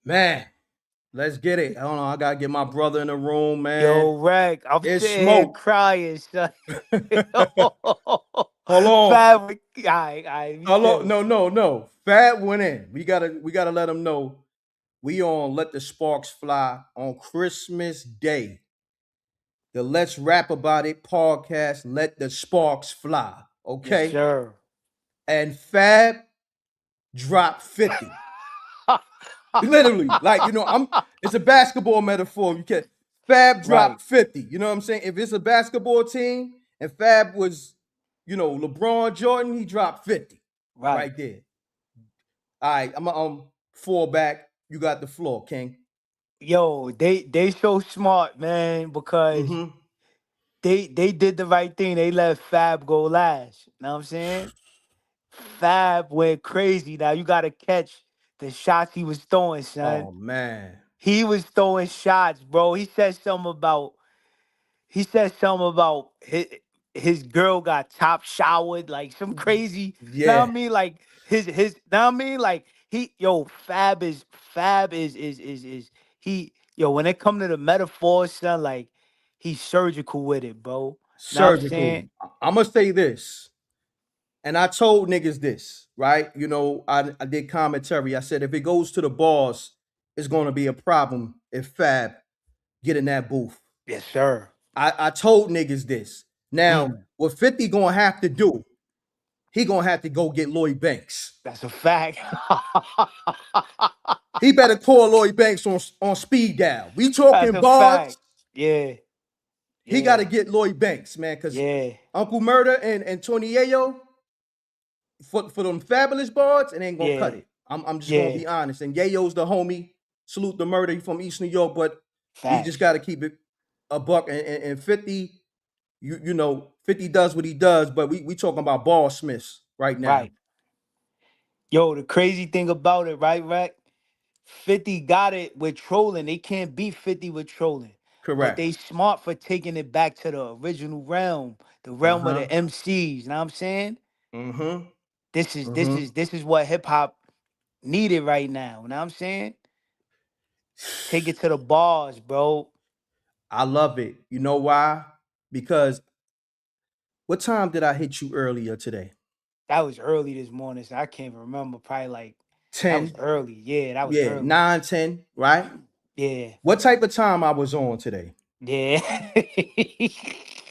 Man, let's get it. I don't know. I gotta get my brother in the room, man. Yo, Reck, I'm It's sitting here smoke. crying, son. Hold on. Fab, I be Hold on. still. No. Fat went in. We gotta let him know we on Let the Sparks Fly on Christmas Day. The Let's Rap About It podcast. Let the sparks fly. Yes, Okay. sir. And Fab dropped 50. Literally, like I'm. It's a basketball metaphor. You can Fab Right, dropped 50. You know what I'm saying? If it's a basketball team and Fab was, LeBron Jordan, he dropped 50 right. right there. All right, I'm gonna fall back. You got the floor, King. Yo, they so smart, man, because Mm-hmm. they did the right thing. They let Fab go last. Know what I'm saying? Fab went crazy. Now you gotta catch the shots he was throwing, son. Oh man. He was throwing shots, bro. He said something about his girl got top showered, like some crazy. Know what Yeah. I mean? Like his. Know what I mean? Like Fab is he yo. When it come to the metaphors, son, like he's surgical with it, bro. Know what I'm Surgical. saying? I'm gonna say this. And I told niggas this, right? I did commentary. I said if it goes to the boss, it's gonna be a problem if Fab get in that booth. Yes, sir. I told niggas this. Now, Mm, what 50 gonna have to do, he gonna have to go get Lloyd Banks. that's a fact. He better call Lloyd Banks on speed dial. We That's talking a fact. bars. Yeah, He got yeah, to get Lloyd Banks, man, because yeah, Uncle Murder and Tony Yayo, for them fabulous bars, it ain't gonna cut yeah, it. I'm just gonna yeah. be honest. And Yayo's the homie. Salute the Murder. He from East New York, but we just Facts. got to keep it a buck. And 50, 50 does what he does, but we talking about ball smiths right now. Right. Yo, the crazy thing about it, right, Rack? 50 got it with trolling. They can't beat 50 with trolling. But Correct. they smart for taking it back to the original realm, the Uh realm of huh. the MCs. Know what I'm saying? Mm-hmm. This is this Mm-hmm. is this is what hip hop needed right now. Know what I'm saying? Take it to the bars, bro. I love it. You know why? Because what time did I hit you earlier today? That was early this morning, so I can't even remember. Probably like that was 10. early. Yeah, that was Yeah, early. 9, 10. Right? Yeah, What type of time I was on today? yeah.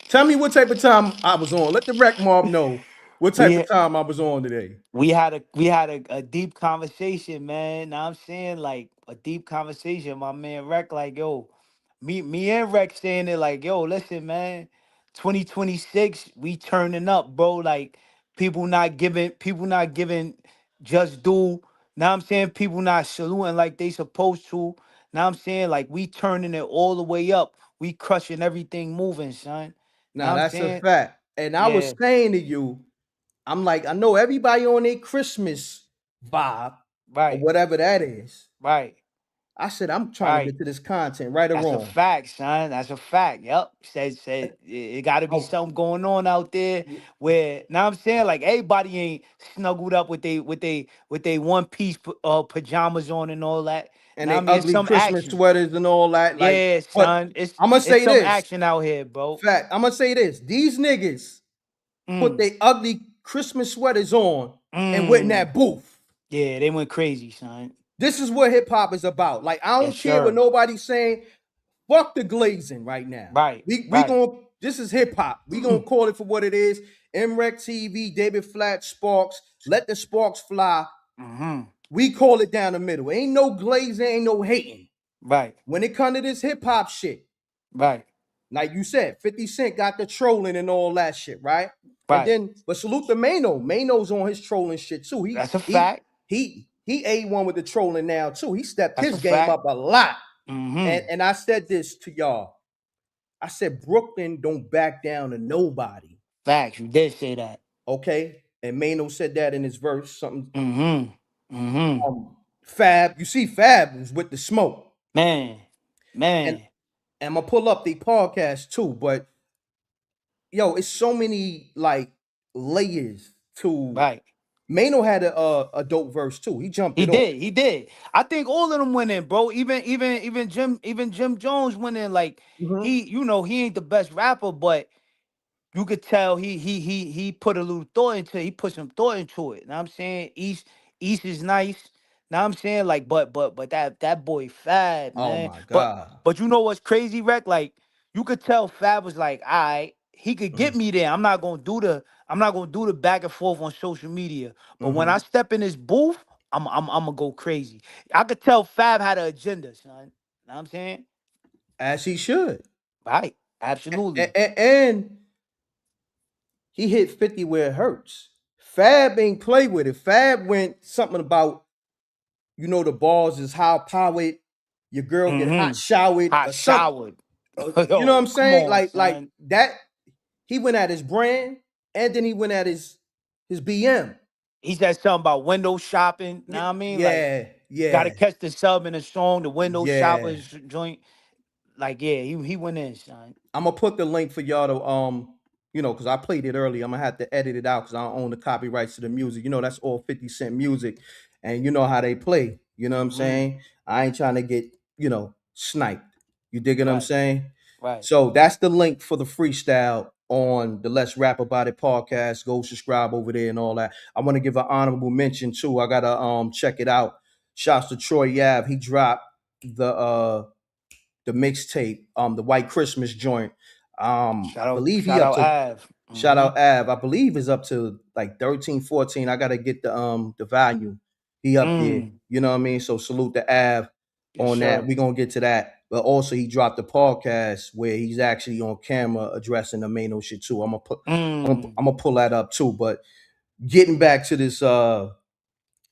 Tell me what type of time I was on. Let the rec mob know what type of we time I was on today. we had a deep conversation, man. Now I'm saying like a deep conversation. My man Reck, like, yo, me and Reck saying it like, yo, listen, man, 2026, we turning up, bro. Like people not giving just due. Now I'm saying people not saluting like they supposed to. Now I'm saying like we turning it all the way up. We crushing everything moving, son. Now Now I'm that's a saying, fact. And I yeah, was saying to you, I'm like, I know everybody on their Christmas vibe or right, whatever that is. right, I said, I'm trying to right. get to this content, right or That's a wrong. fact, son. That's a fact. Yep. Said it got to be Oh, something going on out there where now I'm saying like everybody ain't snuggled up with they one piece pajamas on and all that. and Now I they mean it's ugly some Christmas action. sweaters and all that. Like, Yeah, but son. It's I'm gonna it's say some this. action out here, bro. Fact, I'm gonna say this. These niggas put Mm. their ugly Christmas sweaters on and went in Mm. that booth. Yeah, they went crazy, son. This is what hip hop is about. Like, I Yes, don't care what sir. nobody's saying. Fuck the glazing right now. Right, We right. going This is hip hop. We gonna call it for what it is. M.Reck TV, David Flat, Sparks. Let the sparks fly. Mm-hmm. We call it down the middle. Ain't no glazing, ain't no hating. Right, When it come to this hip hop shit, right, like you said, 50 Cent got the trolling and all that shit, right? And right. then, but salute the Maino. Maino's on his trolling shit too. He That's a he fact. he A1 with the trolling now too. He stepped That's his a game fact. up a lot. And Mm-hmm. and I said this to y'all. I said Brooklyn don't back down to nobody. Facts. You did say that. Okay. And Mano said that in his verse. Something Mm-hmm. Mm-hmm. Fab. You see, Fab was with the smoke. Man, And man, I'm gonna pull up the podcast too. But yo, it's so many like layers to right. Maino had a dope verse too. He jumped He it off. did. He did. I think all of them went in, bro. Even Jim Jones went in. Like Hmm. he ain't the best rapper, but you could tell he put a little thought into it. He put some thought into it. Know what I'm saying? East is nice. Know what I'm saying? Like, but that boy Fab, Oh man. my But God. but you know what's crazy, Rec? Like, you could tell Fab was like, all right, he could get Hmm. me there. I'm not gonna do the back and forth on social media. But when I Hmm. step in this booth, I'm gonna go crazy. I could tell Fab had an agenda, son. Know what I'm saying? As he should. Right. Absolutely. And he hit 50 where it hurts. Fab ain't play with it. Fab went something about, the balls is high powered, your girl get hot Mm-hmm. showered Hot or something. showered. You know what I'm Yo, come saying? on, Like son. that. He went at his brand, and then he went at his BM. He said something about window shopping. Know what I mean? Like, Yeah, gotta yeah, catch the sub in the song, the window yeah. shoppers joint. Like, yeah, he went in, son. I'm gonna put the link for y'all to because I played it earlier. I'm gonna have to edit it out because I don't own the copyrights to the music. That's all 50 Cent music, and you know how they play. You know what I'm Mm-hmm. saying? I ain't trying to get sniped. You dig what I'm Right, saying? right. So that's the link for the freestyle on the Let's Rap About It podcast. Go subscribe over there and all that. I want to give an honorable mention too. I gotta check it out. Shouts to Troy Yav. He dropped the mixtape, the White Christmas joint. I believe he Shout up out to Av. shout Mm-hmm. out Av. I believe is up to like 13, 14. I gotta get the value. He up there. Mm. You know what I mean? So salute to Av Yes, on that. sir. We're gonna get to that. But also he dropped the podcast where he's actually on camera addressing the Maino shit too. Mm. I'm gonna pull that up too. But getting back to this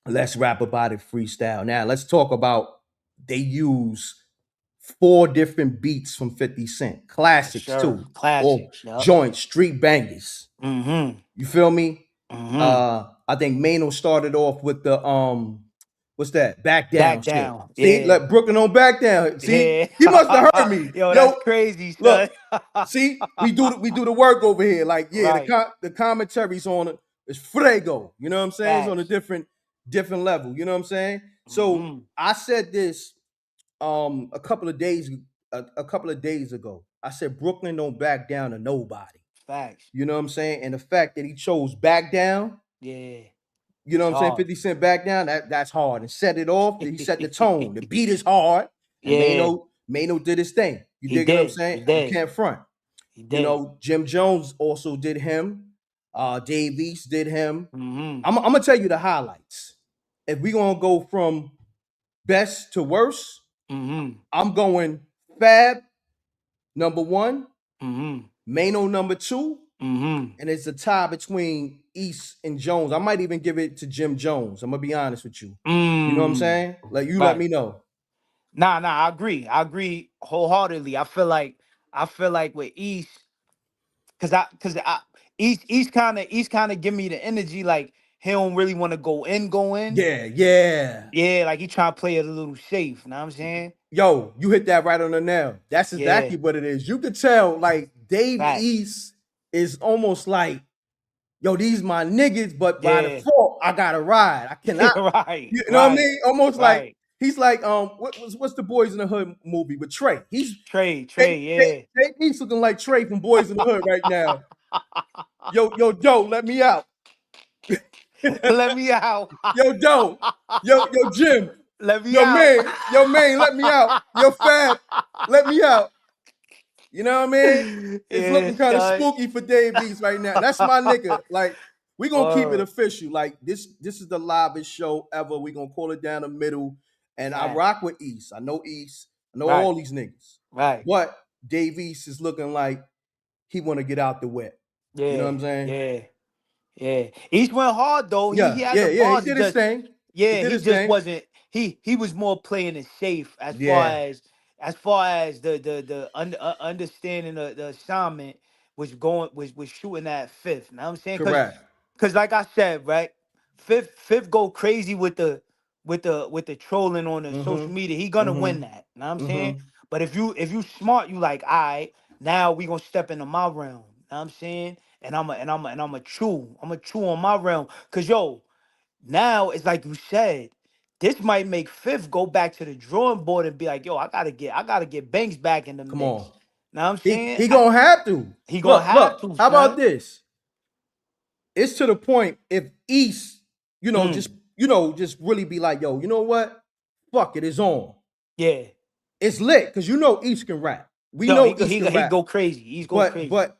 let's rap about it freestyle. Now let's talk about they use four different beats from 50 Cent. Yes, Classics sir. too. Or Classics. Yup. joint street bangers. Mm-hmm. You feel me? Mm-hmm. I think Maino started off with the what's that? Back down Back shit. down. See, Yeah. like Brooklyn on back down. See, Yeah. he must have heard me. Yo, that's Yo, crazy, son. look, see, we do the work over here. Like, yeah, Right. the commentaries on it is fuego. You know what I'm saying? It's on a Facts. different level. You know what I'm saying? So Mm-hmm. I said this a couple of days ago. I said Brooklyn don't back down to nobody. Facts. You know what I'm saying? And the fact that he chose back down, Yeah. you know It's what I'm saying? hard. 50 Cent back down, that's hard. And set it off, he set the tone. The beat is hard, and Yeah. Maino did his thing. You He dig what I'm did. saying? He You did. can't front. He did. Jim Jones also did him. Dave East did him. Mm-hmm. I'm gonna tell you the highlights. If we gonna go from best to worst, Mm-hmm. I'm going Fab number one, Mm-hmm. Mano number two, Mm-hmm. and it's a tie between East and Jones. I might even give it to Jim Jones. I'm gonna be honest with you. You know what I'm Mm. saying? Like you let Right. me know. Nah, I agree. I agree wholeheartedly. I feel like with East, cause I East kinda give me the energy like he don't really want to go in. Yeah, yeah. Yeah, like he trying to play it a little safe. Know what I'm saying? Yo, you hit that right on the nail. That's Yeah. exactly what it is. You could tell like Dave Facts. East is almost like, yo, these my niggas, but by Yeah. default, I gotta ride. I cannot, Right. you know what I Right. mean? Almost like Right. he's like what's the Boys in the Hood movie with Trey? He's Trey, yeah. He's looking like Trey from Boys in the Hood right now. Yo, Joe, let me out. Let me out. Yo, Joe. Yo, Jim. Let me Yo, out. man, let me out. Yo, Fab, let me out. You know what I mean? It's Yeah, looking kind of son. spooky for Dave East right now. That's my nigga. Like, we gonna keep it Word. official. Like, this is the livest show ever. We gonna call it down the middle. And I Fact. rock with East. I know East. I know Right. all these niggas. Right. But Dave East is looking like he wanna get out the wet. You know what Yeah. I'm saying? Yeah. Yeah. East went hard though. He Yeah, had yeah, the yeah. He bars. did his thing. He Yeah, did he his just thing. wasn't he was more playing it safe Yeah, as far as the understanding the assignment was shooting that fifth. Know what I'm saying? correct. Cause like I said, right? Fifth go crazy with the trolling on the social Mm-hmm. media. He gonna win Mm-hmm. that. Know what I'm saying? Mm-hmm. But if you smart, you like, all right, now we gonna step into my realm. Know what I'm saying? And I'm a chew. I'm a chew on my realm. Cause yo, now it's like you said, this might make Fifth go back to the drawing board and be like, yo, I gotta get Banks back in the Come on. mix. Now I'm He saying he gonna have to. he gonna Look, have look. to, How about son. this? It's to the point if East, Mm, just really be like, yo, you know what? Fuck it, it's on. yeah. It's lit because East can rap. We No, know East can he rap. go crazy. He's go But crazy. but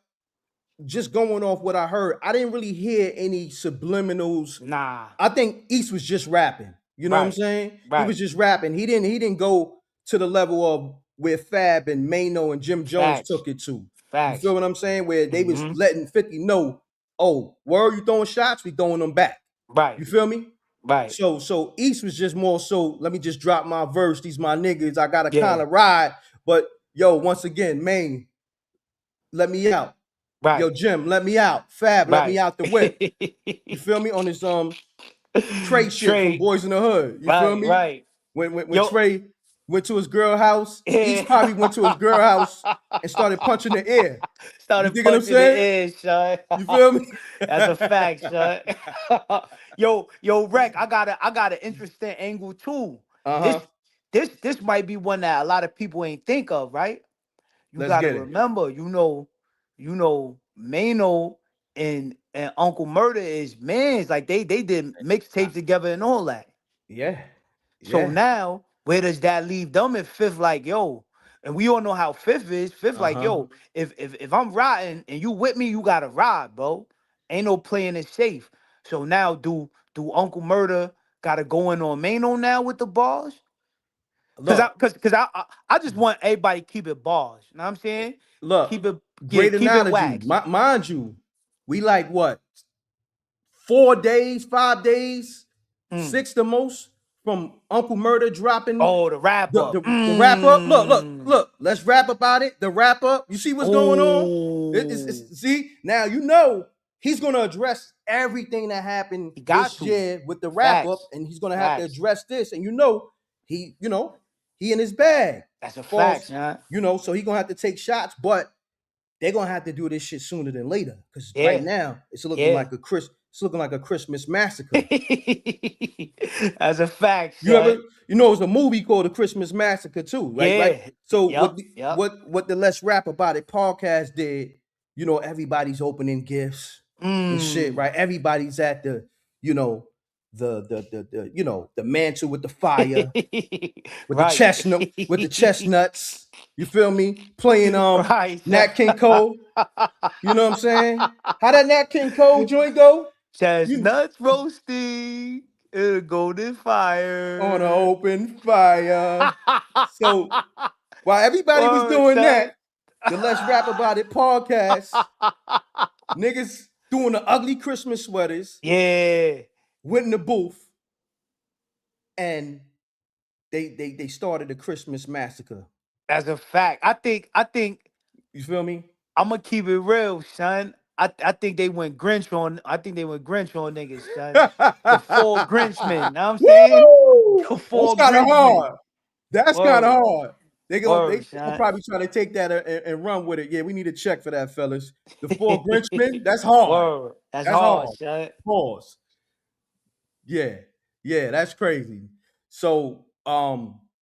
just going off what I heard, I didn't really hear any subliminals. Nah. I think East was just rapping. You know what I'm Right. saying? He was Right. just rapping. He didn't go to the level of where Fab and Maino and Jim Jones Facts. took it to. You feel Facts. what I'm saying? Where they was Mm-hmm. letting 50 know, oh, where are you throwing shots? We throwing them back. Right. You feel me? Right. So East was just more so, let me just drop my verse. These my niggas. I gotta kind Yeah. of ride. But yo, once again, Maine, let me out. Yo, Right. Jim, let me out. Fab, let me Right. out the whip. You feel me? On his Trey shit from Trey. Boys in the Hood. You feel Right. me? Right. When Yo. Trey went to his girl house, East Yeah. probably went to his girl house and started punching the air. You Started dig what I'm punching the saying? air, son. You feel me? That's a fact, son. Yo, Rec, I got an interesting angle too. This Uh-huh. this might be one that a lot of people ain't think of, right? You Let's gotta get it. remember, Maino and Uncle Murder is mans. Like they did Uh, mixtapes together and all that. yeah. So Yeah. now, where does that leave them in Fifth? Like, yo, and we all know how Fifth is. Fifth, like, Uh-huh. yo, if I'm riding and you with me, you gotta ride, bro. Ain't no playing it safe. So now, do Uncle Murder gotta go in on Maino now with the bars? Cause I Look, cause cause I just want everybody to keep it bars. You know what I'm saying? look. Keep it, yeah, Great keep it analogy. wax. Mind you, we like what? 4 days, 5 days, Mm. six the most from Uncle Murder dropping Oh, the wrap the, up. the, the wrap up. Look, look, Mm. look. Let's rap about it. The wrap up. You see what's going on? Oh, See now he's gonna address everything that happened he got this to. year with the wrap up, Facts. and he's gonna have to Facts. address this. And he in his bag. That's a fact, False, man. so he gonna have to take shots, but they're gonna have to do this shit sooner than later. Because right Yeah. now Yeah. it's looking like a Christmas massacre. That's a fact, You son. ever it's a movie called The Christmas Massacre too, right? Yeah. So Yup. Yup. what the Let's Rap About It podcast did, everybody's opening gifts and shit, Mm. right? Everybody's at the, you know, the mantle with the fire, Right. with the chestnuts. You feel me? Playing Right, son. Nat King Cole. You know what I'm saying? How that Nat King Cole joint go? You Chestnuts roasting in a golden on an fire. open fire. So while everybody was Word, doing son. that, the Let's Rap About It podcast, niggas doing the ugly Christmas sweaters, Yeah, went in the booth, and they started a Christmas massacre. that's a fact. I think You feel me? I'm gonna keep it real, son. I think they went Grinch on. I think they went Grinch on niggas, son. The four Grinchmen. Know what I'm saying? Woo! The That's four kind of Grinchmen. hard. That's kind of Word, hard. word, They gonna son. probably try to take that and run with it. Yeah, we need a check for that, fellas. The four Grinchmen. That's hard. Word. That's That's hard, hard. son. Pause. Yeah, yeah, that's crazy. So,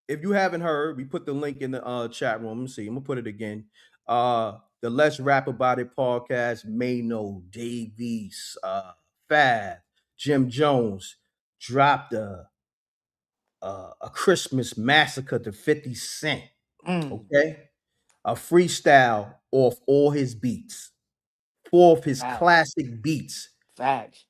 if you haven't heard, we put the link in the chat room. Let me see. I'm gonna put it again. The Let's Rap About It podcast. Maino, Davies, Fab, Jim Jones dropped a Christmas massacre to 50 Cent. Mm. Okay, a freestyle off all his beats, four of his Facts. classic beats. Facts.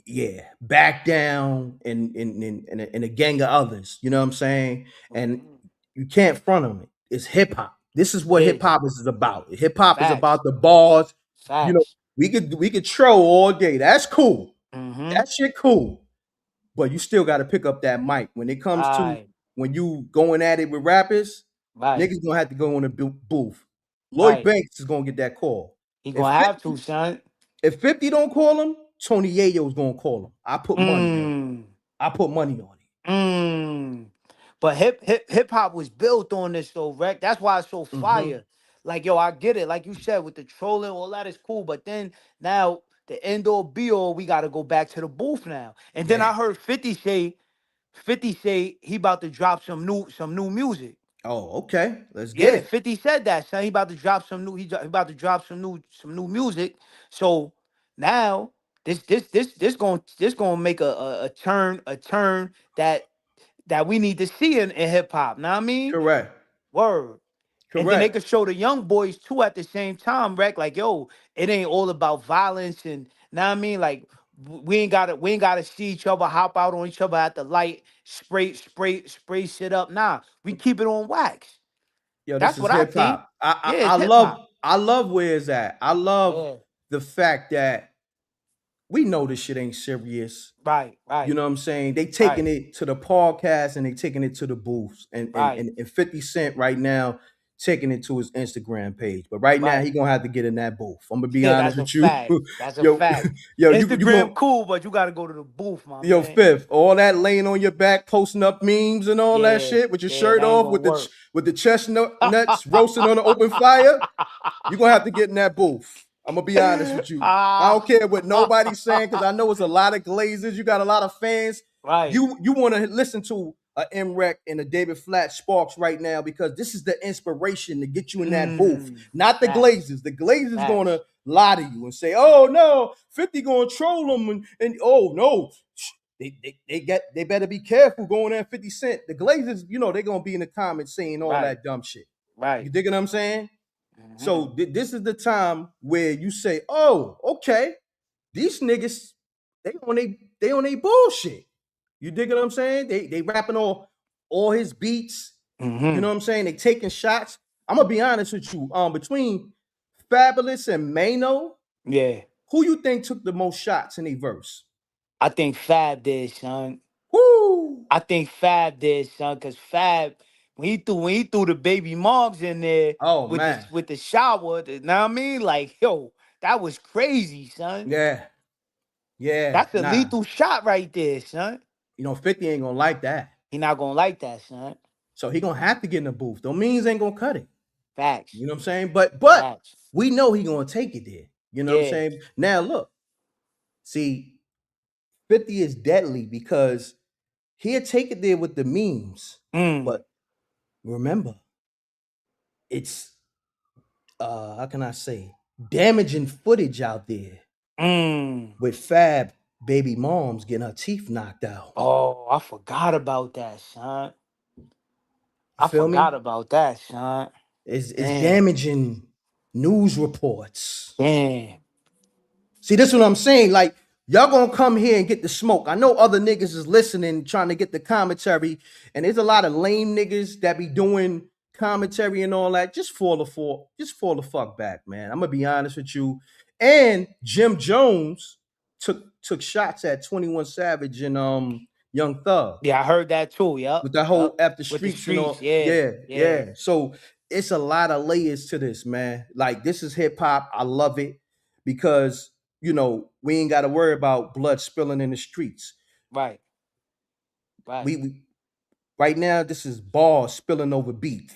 Yeah, back down and a gang of others. You know what I'm saying? And Mhm. you can't front them. It's hip hop. This is what hip Yeah. hop is about. Hip hop is Facts. about the bars. You know, Facts. we could troll all day. That's cool. Mm-hmm. That shit cool. But you still got to pick up that mic when it comes to Right. when you going at it with rappers. Right. Niggas gonna have to go in the booth. Lloyd Right. Banks is gonna get that call. He If gonna have 50, to, son. if 50 don't call him, Tony Yayo's gonna call him. I put money on it. Mm. I put money on Mm. But hip hop was built on this though, Rec. That's why it's so it. Hmm. fire. Like, yo, I get it. Like you said, with the trolling, all that is cool. But then now the end all be all. We got to go back to the booth now. And then Yeah. I heard 50 say he about to drop some new music. Oh, okay. Let's get Yeah, it. 50 said that, son. He about to drop some new. He about to drop some new music. So now this gonna make a turn that we need to see in hip hop. Know what I mean? Correct. Word. And then they Correct. could show the young boys too at the same time, Rec, like, yo, it ain't all about violence and know what I mean? Like we ain't gotta see each other hop out on each other at the light, spray shit up. Nah, we keep it on wax. Yo, this That's is what I hip think. hop. Yeah, it's hip hop. I love where it's at. I love Yeah. the fact that we know this shit ain't serious. Right, You right, know what I'm saying? They right, taking it to the podcast and they taking it to the booths. And and, right, and, and 50 Cent right now taking it to his Instagram page. But right now right. he gonna have to get in that booth. I'm gonna be Yeah, honest that's a with you. fact. That's a yo, fact. yo, you Instagram gonna cool, but you gotta go to the booth, my yo, man. fifth, all that laying on your back, posting up memes and all that Yeah, shit with your yeah, shirt that ain't off gonna work. with the chestnut nuts roasting on the open fire. You're gonna have to get in that booth. I'm gonna be honest with you. I don't Ah, care what nobody's saying because I know it's a lot of glazers. You got a lot of fans. right. You want to listen to a M.Reck and a David Flat Sparks right now because this is the inspiration to get you in that booth, not the Facts, glazers. The glazers gonna facts. lie to you and say, "Oh no, 50 gonna troll them," and oh no. They better be careful going at 50 Cent. The Glazers, they're gonna be in the comments saying all Right, that dumb shit. You right. dig what I'm saying? Hmm. So this is the time where you say, "Oh, okay, these niggas they on they bullshit." You dig what I'm saying? They rapping all his beats. You know Hmm. what I'm saying? They taking shots. I'm gonna be honest with you. Between Fabolous and Maino, Yeah, who you think took the most shots in a verse? I think Fab did, son. Woo! I think Fab did, son, cause Fab when he threw the baby moms in there Oh with the man, with the shower, know what I mean? Like, yo, that was crazy, son. yeah, yeah, That's a nah. lethal shot right there, son. 50 ain't gonna like that. He not gonna like that, son. So he gonna have to get in the booth. Don't means ain't gonna cut it. Facts, You know what I'm saying? But facts. we know he gonna take it there. You know what I'm Yeah. saying? Now look, see, 50 is deadly because he'll take it there with the memes. Mm. But remember, it's how can I say damaging footage out there Mm. with Fab baby moms getting her teeth knocked out. Oh, I forgot about that, son. You I feel forgot me? about that, son. It's Damn. damaging news reports. Damn. See, this is what I'm saying. Like, y'all gonna come here and get the smoke. I know other niggas is listening, trying to get the commentary, and there's a lot of lame niggas that be doing commentary and all that. Just fall the fuck back, man. I'm gonna be honest with you. And Jim Jones took shots at 21 Savage and Young Thug Yeah, I heard that too. Yup. with that whole Yup. after With the streets and streets. all. Yeah. Yeah, Yeah. yeah. So it's a lot of layers to this, man. Like this is hip hop. I love it because we ain't got to worry about blood spilling in the streets. Right. Right. We right now this is bars spilling over beat.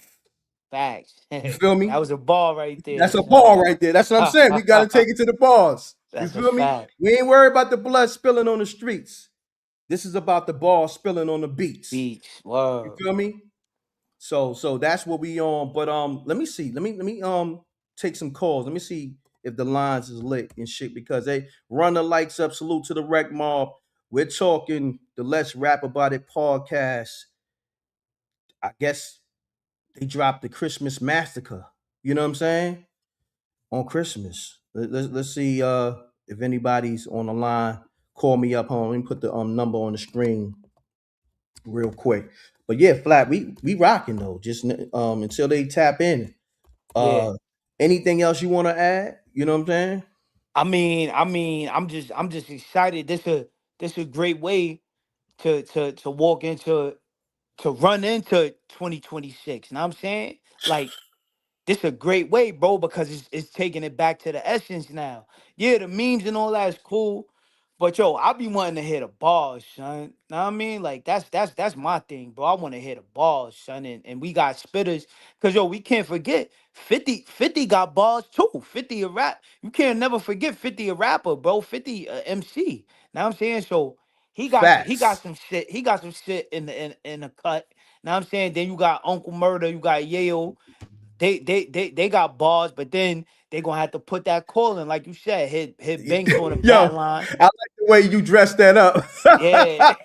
Facts. You That feel me? was a ball right there, That's a son. bar right there. That's what I'm saying. We got to take it to the bars. You That's a feel me? fact. We ain't worried about the blood spilling on the streets. This is about the ball spilling on the beats. Beats. You Word. feel me? So that's what we on. But let me see. Let me take some calls. Let me see if the lines is lit and shit because they run the lights up. Salute to the rec mob. We're talking the Let's Rap About It podcast. I guess they dropped the Christmas massacre. You know what I'm saying? On Christmas. Let's see if anybody's on the line. Call me up home. Let me put the number on the screen real quick. But yeah, flat, we rocking though. Just until they tap in. Yeah. Uh, anything else you want to add? You know what I'm saying? I'm just excited. This a great way to walk into to run into 2026. Know what I'm saying? Like this a great way, bro, because it's taking it back to the essence now. Yeah, the memes and all that is cool, But yo, I be wanting to hit a ball, son. Know what I mean? Like that's my thing, bro. I want to hit a ball, son. And we got spitters. Cause yo, we can't forget 50 got balls too. 50 a rap. You can't never forget 50 a rapper, bro. 50 a MC. Now I'm saying? So he got Facts. some shit. He got some shit in the cut. Now I'm saying then you got Uncle Murder, you got Yayo. They got bars, but then they gonna have to put that call in, like you said, hit Banks on the Yo, bat line. I like the way you dressed that up. Yeah.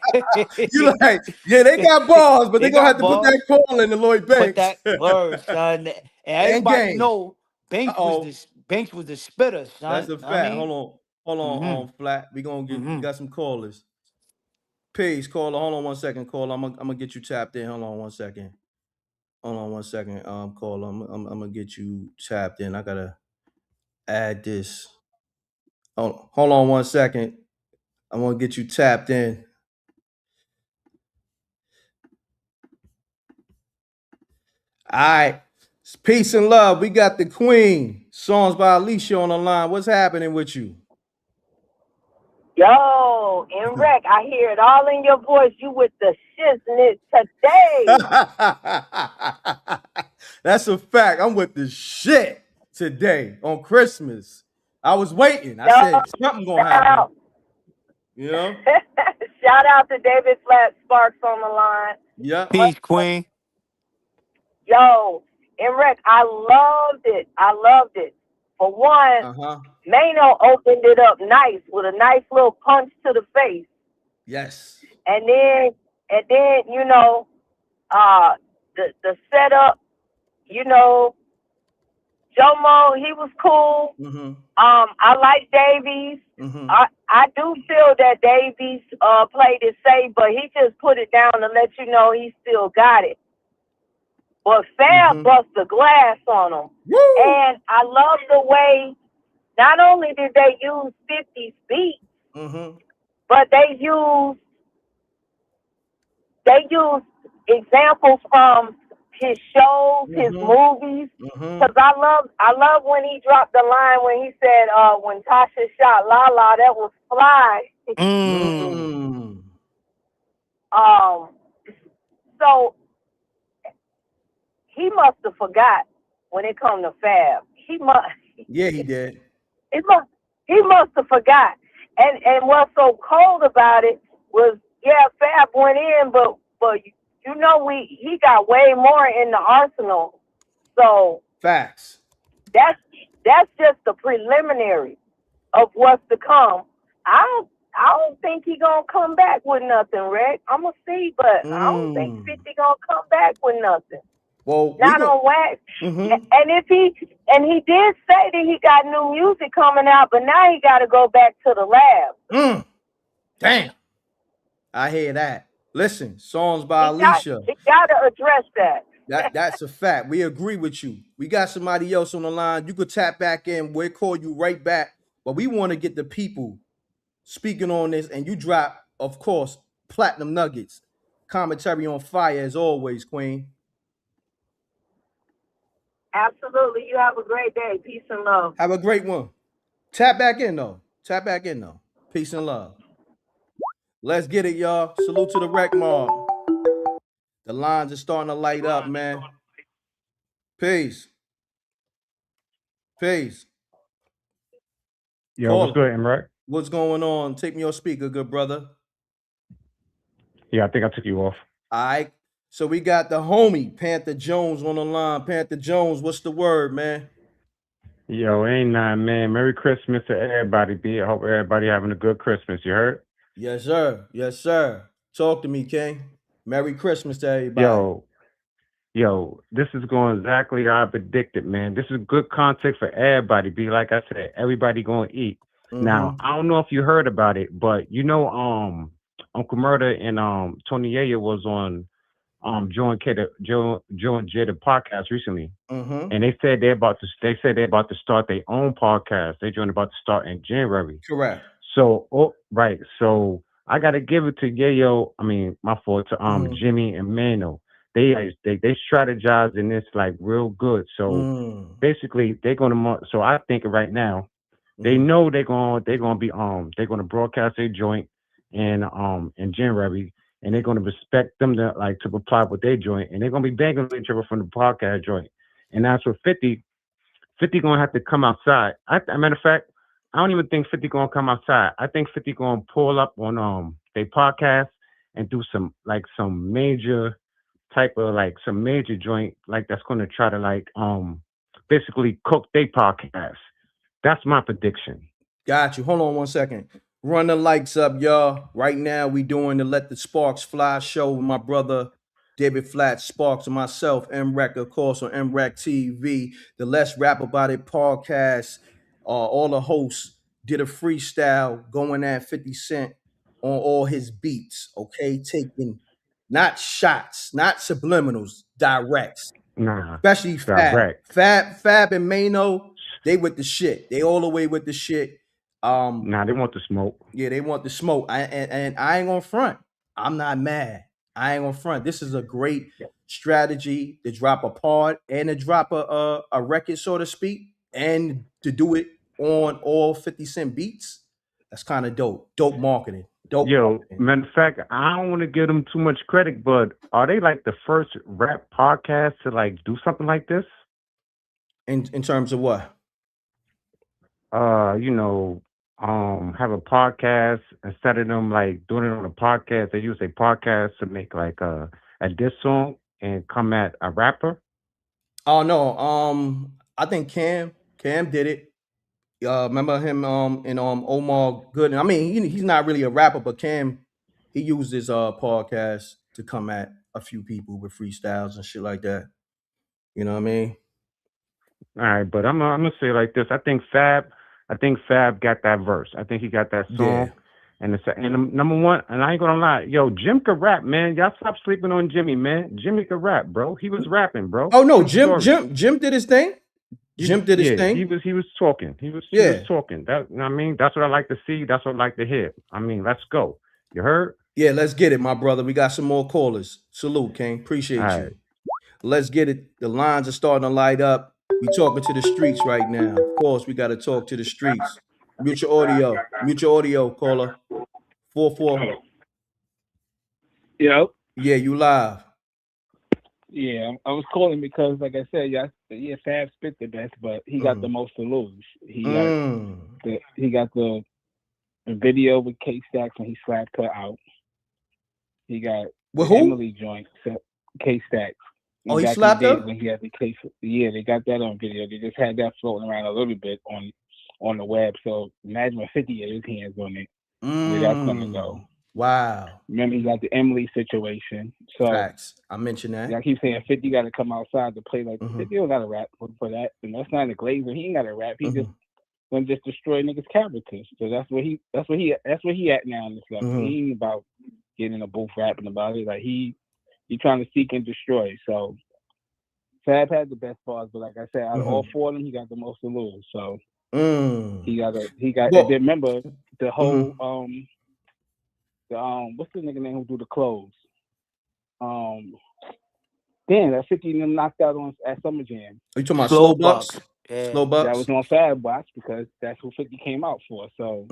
You like, yeah, they got balls, but they They gonna have got to put that bars. call in the Lloyd Put Banks. that word, son. And And everybody game. know Uh-oh. Banks was the spitter, That's son. a Know what I fact. mean? Hold on, Mm-hmm. flat. We Mm-hmm. got some callers. Peace, caller. Hold on one second, caller. I'm gonna get you tapped in. Hold on one second. Hold on one second, caller. I'm gonna get you tapped in. I gotta add this. Hold on one second. I want to get you tapped in. All right. Peace and love. We got the Queen. Songs by Alicia on the line. What's happening with you? Yo, M.Reck, I hear it all in your voice. You with the shiznit today. That's a fact. I'm with the shit today on Christmas. I was waiting. I Yo, said something gonna shout happen. out. You know? Shout out to David Flat Sparks on the line. Yep. Peace, Queen. Yo, M.Reck, I loved it. I loved it. For one, Uh-huh. Maino opened it up nice with a nice little punch to the face. Yes. And then, you know, the setup, you know, Jomo, he was cool. Mm-hmm. I like Davies. Mm-hmm. I do feel that Davies played it safe, but he just put it down to let you know he still got it. But Fab Mm-hmm. bust the glass on him. Woo! And I love the way not only did they use 50's beats, Mm-hmm. but they used examples from his shows, his Mm-hmm. movies. Mm-hmm. Cause I love when he dropped the line when he said, when Tasha shot Lala, that was fly. Mm. Mm. Um, so he must have forgot when it come to Fab. Yeah, he did. He must, he must have forgot. And what's so cold about it was, yeah, Fab went in, but you know he got way more in the arsenal. So Facts. that's that's just the preliminary of what's to come. I don't think he gonna come back with nothing, Rick. I'm gonna see, but I don't think Mm. 50 gonna come back with nothing. Well, we Not go. on wax. Mm-hmm. And he did say that he got new music coming out, but now he got to go back to the lab. Mm. Damn. I hear that. Listen, songs by He got Alicia. he got to address that. That's a fact. We agree with you. We got somebody else on the line. You could tap back in. We'll call you right back. But we want to get the people speaking on this, and you drop, of course, platinum nuggets. Commentary on fire as always, Queen. Absolutely. You have a great day. Peace and love. Have a great one. Tap back in though. Tap back in though. Peace and love. Let's get it, y'all. Salute to the rec mob. The lines are starting to light up, man. Peace. Peace. Yo, what's Caller, good, M.Reck? what's going on? Take me your speaker, good brother. Yeah, I think I took you off. All right. So we got the homie Panther Jones on the line. Panther Jones, what's the word, man? Yo, ain't nothing, man. Merry Christmas to everybody, B. I hope everybody having a good Christmas. You heard? Yes, sir. Yes, sir. Talk to me, King. Merry Christmas to everybody. Yo, yo, this is going exactly how I predicted, man. This is good context for everybody, B. Like I said, everybody going to eat. Now, Mm-hmm. I don't know if you heard about it, but Uncle Murder and Tony Yayo was on Joe and Jada podcast recently. Mm-hmm. And they said they're about to start their own podcast. They're joined about to start in January. Correct. So right. So I gotta give it to Yayo, I mean, my fault to Mm-hmm. Jimmy and Mano. They strategize in this like real good. So Mm. basically they're gonna so I think right now They know they're gonna broadcast their joint in January, and they're gonna respect them to reply with their joint, and they're gonna be banging on each other from the podcast joint. And that's what 50 gonna have to come outside. A matter of fact, I don't even think 50 gonna come outside. I think 50 gonna pull up on their podcast and do some major type of some major joint that's gonna try to basically cook their podcast. That's my prediction. Got you. Hold on 1 second. Run the lights up, y'all. Right now, we doing the Let the Sparks Fly show with my brother David Flat Sparks and myself, M.Reck, of course, on M.Reck TV. The Let's Rap About It podcast. All the hosts did a freestyle going at 50 Cent on all his beats, okay? Taking not shots, not subliminals, directs, Nah, especially Fab. direct. Fab and Maino, they with the shit. They all the way with the shit. Nah, they want the smoke. Yeah, they want the smoke. And I ain't gonna front. I'm not mad. I ain't gonna front. This is a great strategy to drop a part and to drop a record, so to speak, and to do it on all 50 Cent beats. That's kind of dope. Dope marketing. Dope Yo, marketing. matter of fact, I don't want to give them too much credit, but are they the first rap podcast to do something like this? In terms of what? You know, have a podcast instead of them doing it on a podcast. They use a podcast to make a diss song and come at a rapper. Oh no. I think Cam did it. Remember him in Omar Good. I mean, he's not really a rapper, but Cam, he used his podcast to come at a few people with freestyles and shit like that. You know what I mean? All right, but I'm gonna say it like this. I think Fab got that verse. I think he got that Yeah. song. Number one, and I ain't gonna lie, yo, Jim could rap, man. Y'all stop sleeping on Jimmy, man. Jimmy could rap, bro. He was rapping, bro. Oh no, True story. Jim did his thing. Jim did his Yeah, he thing. was he was talking. He was Yeah. talking. That you know what I mean, that's what I like to see. That's what I like to hear. I mean, let's go. You heard? Yeah, let's get it, my brother. We got some more callers. Salute, King. All Appreciate right. you. Let's get it. The lines are starting to light up. We talking to the streets right now. Of course, we got to talk to the streets. Mute your audio. Mute your audio, caller. 4-4. Yo, Yeah, you live. yeah, I was calling because, like I said, yeah, Fab spit the best, but he got the most to lose. Mm. He got the video with K Stacks when he slapped her out. He got With the who? Emily joint, K Stacks. Oh, he Back slapped in the day her? when he had the case. Yeah, they got that on video. They just had that floating around a little bit on the web. So imagine when 50 had his hands on it, where that's gonna go. Wow. Remember, he got the Emily situation. So Facts. I mentioned that. I keep saying 50 got to come outside to play like Mhm. 50 don't got to rap for that. And that's not a glazer. He ain't got to rap. He just Mhm. gonna just destroy niggas' characters. So that's where he at now in this level. Mhm. He ain't about getting in a booth rapping about it. Like he trying to seek and destroy. So Fab had the best bars, but like I said, out of all four of them, he got the most to lose. So he got Well, and then remember the whole mhm. what's the nigga name who do the clothes? Damn, that 50 and them knocked out on at Summer Jam. Are you talking about Slow Slow Bucks? Bucks. Yeah. Slow That Bucks? was on Fab Watch because that's who 50 came out for. So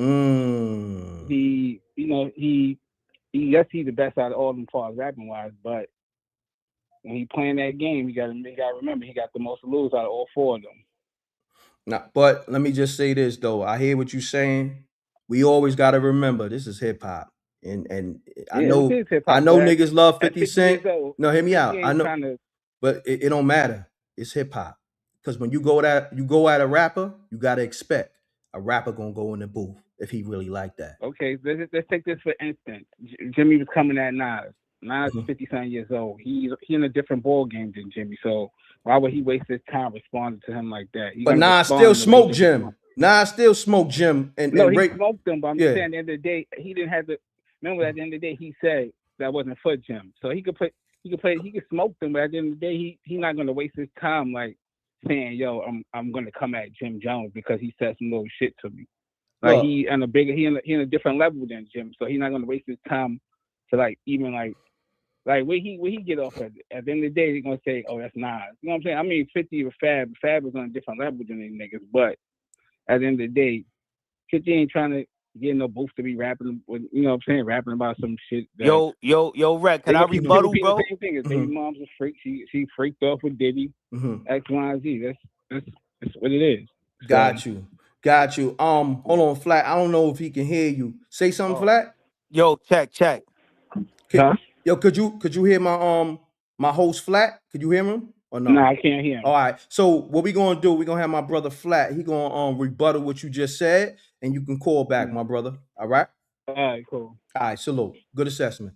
he, yes, he's the best out of all of them far as rapping wise, but when he playing that game, you gotta remember he got the most to lose out of all four of them. Nah, but let me just say this though. I hear what you're saying. We always got to remember this is hip hop, and I Yeah, this know is hip I hop. know niggas love At 50 50 years Cent. old, No, hear me 50 out. I ain't know, trying to. but it don't matter. It's hip hop because when you go at a rapper, you got to expect a rapper gonna go in the booth if he really like that. Okay, let's take this for instance. Jimmy was coming at Nas. Nas is Mhm. 50-something years old. He in a different ball game than Jimmy. So why would he waste his time responding to him like that? He's But gonna Nas respond still in the way he smoke can respond. Jim. Nas still smoke Jim No, and he Ray. smoked them, but I'm just Yeah. saying at the end of the day, he didn't have to. Remember, at the end of the day, he said that wasn't for Jim. So he could smoke them, but at the end of the day, he not gonna waste his time like saying, "Yo, I'm gonna come at Jim Jones because he said some little shit to me." Like Look, he in a different level than Jim, so he's not gonna waste his time to even where he get off at. At the end of the day, they're gonna say, "Oh, that's Nas." You know what I'm saying? I mean, 50 with Fab is on a different level than these niggas, but at the end of the day, 50 ain't trying to get no booth to be rapping with, you know what I'm saying, rapping about some shit that Yo, Reck, can I they keep rebuttal, repeating the bro? same thing. His baby mom's a freak. She freaked off with Diddy, X, Y, and Z. That's what it is. So Got you. Got you. Hold on, Flat. I don't know if he can hear you. Say something, Oh, Flat. yo, check. huh? Yo, could you hear my host Flat? Could you hear him or Nah, no? I can't hear All him. right. So what we gonna do? We gonna have my brother Flat. He gonna rebuttal what you just said, and you can call back, my brother. All right. All right, cool. All right. Salute. Good assessment.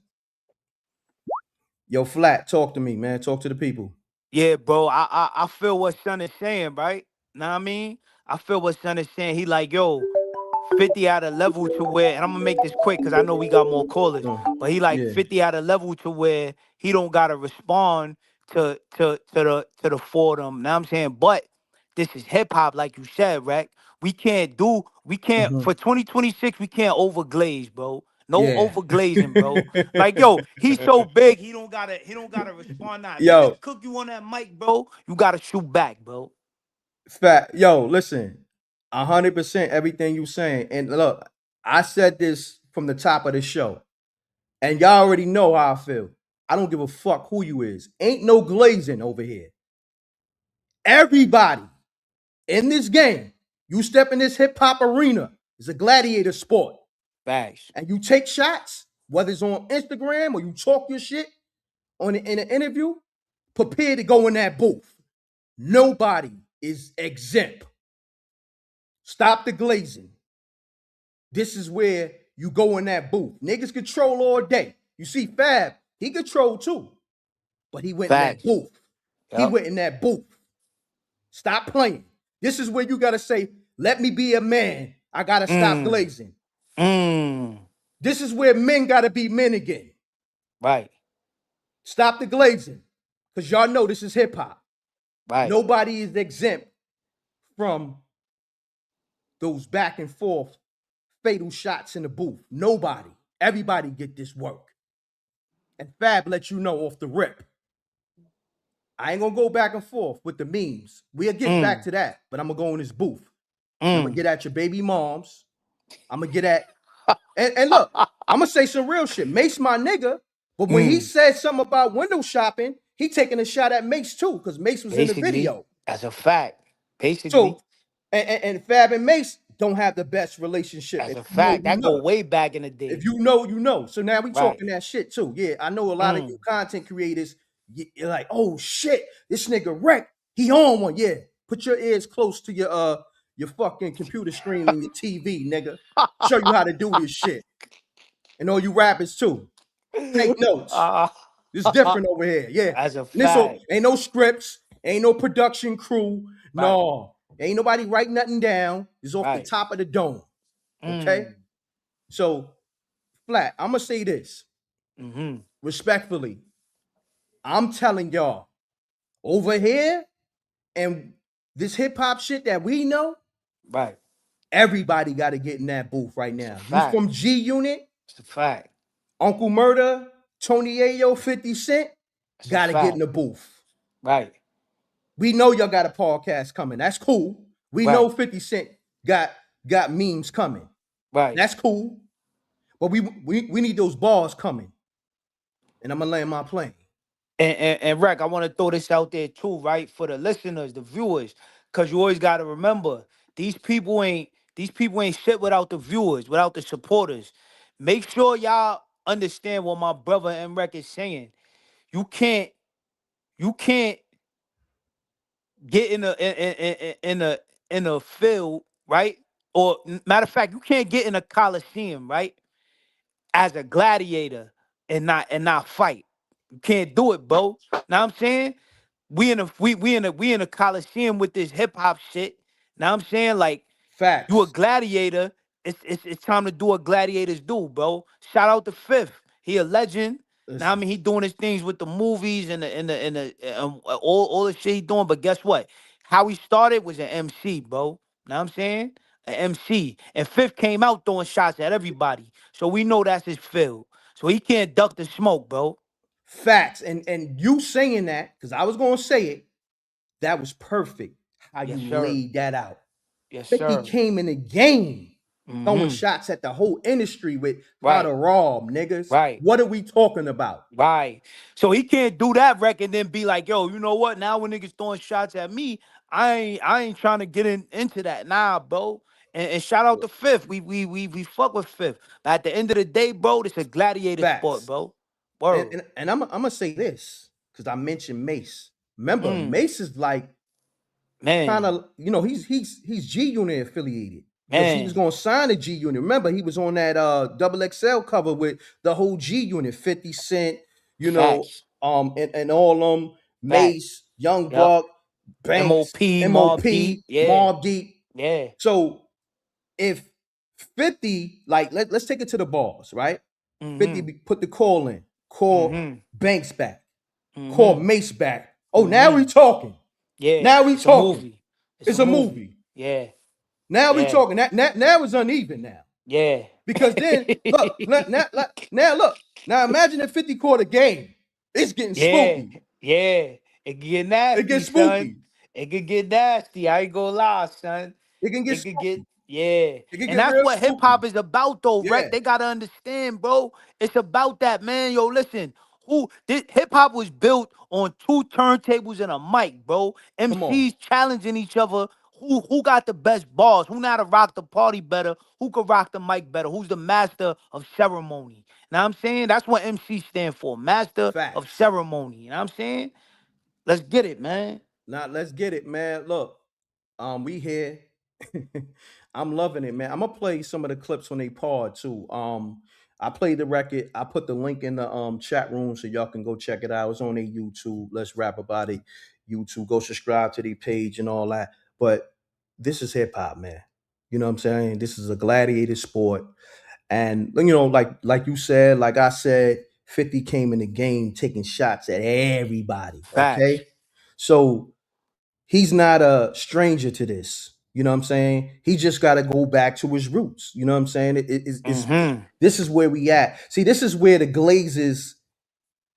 Yo, Flat, talk to me, man. Talk to the people. Yeah, bro. I feel what son is saying, right? Know what I mean? I feel what son is saying. He like, yo, 50 at a level to where, and I'm gonna make this quick because I know we got more callers, but he like Yeah. 50 at a level to where he don't gotta respond to the forum. Know what I'm saying? But this is hip hop, like you said, Rec. We can't Mhm. for 2026, we can't overglaze, bro. No Yeah. overglazing, bro. Like, yo, he's so big, he don't gotta respond now. Niggas Yo, cook you on that mic, bro. You gotta shoot back, bro. Fat. Yo, listen. 100% everything you saying. And look, I said this from the top of the show. And y'all already know how I feel. I don't give a fuck who you is. Ain't no glazing over here. Everybody in this game, you step in this hip hop arena, it's a gladiator sport. Facts. And you take shots, whether it's on Instagram or you talk your shit in an interview, prepare to go in that booth. Nobody is exempt. Stop the glazing. This is where you go in that booth. Niggas control all day. You see Fab, he controlled too. But he went in that Facts. booth. He Yep. went in that booth. Stop playing. This is where you gotta say, let me be a man. I gotta stop Mm. glazing. Mm. This is where men gotta be men again. Right. Stop the glazing. Because y'all know this is hip hop. Right. Nobody is exempt from those back and forth fatal shots in the booth. Nobody. Everybody get this work. And Fab let you know off the rip. I ain't gonna go back and forth with the memes. We'll get back Mm. to that, but I'm gonna go in this booth. And I'm gonna Mm. get at your baby moms. I'm gonna get at and look, I'm gonna say some real shit. Mace my nigga, but when he Mm. said something about window shopping, he taking a shot at Mace too, because Mace was in the Basically, video. that's a fact. Basically, So and Fab and Mace don't have the best relationship. that's If a you know, fact. you That go know. way back in the If day. you know, you know. So now we Right. talking that shit too. Yeah, I know a lot of you Mm. content creators. You're like, oh shit, this nigga Wreck, he on one. Yeah, put your ears close to your fucking computer screen and your TV, nigga. Show you how to do this shit. And all you rappers too. Take notes. Uh, It's different over here. Yeah. that's a And this fact. ain't no scripts, ain't no production crew. Right. No. Ain't nobody writing nothing down. It's off the Right. top of the dome. Okay? Mm. So, Flat, I'm gonna say this Mm-hmm. respectfully. I'm telling y'all, over here and this hip hop shit that we know, Right. everybody got to get in that booth right It's a now. You fact. from G Unit, It's a fact. Uncle Murder, Tony Ayo, 50 Cent, It's a got to get in fact. the booth. Right. We know y'all got a podcast coming. That's cool. We know Right. 50 Cent got memes coming. Right. That's cool. But we need those bars coming. And I'm gonna land my plane. And Rec, I want to throw this out there too, right? For the listeners, the viewers, because you always gotta remember, these people ain't shit without the viewers, without the supporters. Make sure y'all understand what my brother M.Reck is saying. You can't you can't get in a field, right? Or matter of fact, you can't get in a coliseum, right? As a gladiator and not fight. You can't do it, bro. Now I'm saying we in a coliseum with this hip hop shit. Now I'm saying like you a Facts. gladiator. It's time to do what gladiators do, bro. Shout out to Fifth. He a legend. Now I Listen. mean he doing his things with the movies and all the shit he doing. But guess what? How he started was an MC, bro. Now I'm saying an MC. And Fifth came out throwing shots at everybody. So we know that's his field. So he can't duck the smoke, bro. Facts. And you saying that, because I was gonna say it, that was perfect how Yes, you sir. laid that out. Yes, 50 sir. came in the game. throwing shots at the whole industry with how to Right. rob niggas. Right. What are we talking about? Right. So he can't do that record and then be like, yo, you know what? Now when niggas throwing shots at me, I ain't trying to get into that. Nah, bro. And shout out to Fifth. We fuck with Fifth. But at the end of the day, bro, it's a gladiator sport, Facts. bro. And Word. and, and I'm gonna say this because I mentioned Mace. Remember, Mm. Mace is like kind Man. of, he's G Unit affiliated because he was Man. gonna sign a G Unit. Remember, he was on that double XL cover with the whole G Unit, 50 Cent, Facts. and all them, Facts. Mace, Young Yep. Buck, Banks, MOP, Mob MOP, Deep. Yeah. Mobb Deep. Yeah. So if 50, like let's take it to the balls, right? 50 Mm-hmm. put the call in, call Mm-hmm. Banks back, call Mm-hmm. Mace back. Oh, now we Mm-hmm. talking. Yeah. Now we It's a talking. movie. It's It's a a movie. movie. Yeah. Now we Yeah. talking. Now it's uneven now. Yeah. Because then look, look. Now imagine if 50 caught a game. It's getting Yeah. spooky. Yeah. It could get It nasty, gets son. spooky. It could get nasty. I ain't gonna lie, son. It can get It could get, spooky. yeah. It can And get that's real what hip spooky. hop is about, though, Yeah. Rec. They gotta understand, bro. It's about that, man. Yo, listen. Hip hop was built on two turntables and a mic, bro. Come on. MCs challenging each other. Who got the best bars? Who know how to rock the party better? Who could rock the mic better? Who's the master of ceremony? Now I'm saying that's what MC stand for, master of Facts. ceremony. You know what I'm saying? Let's get it, man. Now let's get it, man. Look, we here. I'm loving it, man. I'm gonna play some of the clips when they pod too. I played the record. I put the link in the chat room so y'all can go check it out. It's on their YouTube. Let's rap about it. YouTube. Go subscribe to their page and all that. But this is hip hop, man. You know what I'm saying? This is a gladiator sport. And like you said, like I said, 50 came in the game taking shots at everybody. Facts. Okay. So he's not a stranger to this. You know what I'm saying? He just got to go back to his roots. You know what I'm saying? Mm-hmm. This is where we at. See, this is where the Glazers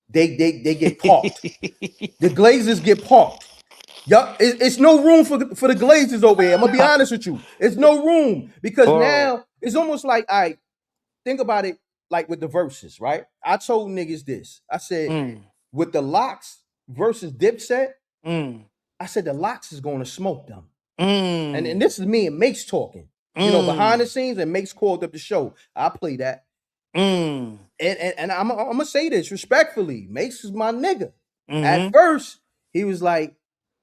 they get parked. The Glazers get parked. Yup, it's no room for the Glazers over here. I'm gonna be honest with you. It's no room because Word. now it's almost like I think about it like with the verses, right? I told niggas this. I said Mm. with the Locks versus Dipset, Mm. I said the Locks is going to smoke them. And Mm. this is me and Mace talking. Behind the Mm. scenes, and Mace called up the show. I play that. Mm. And I'm gonna say this respectfully. Mace is my nigga. At Mm-hmm. first, he was like,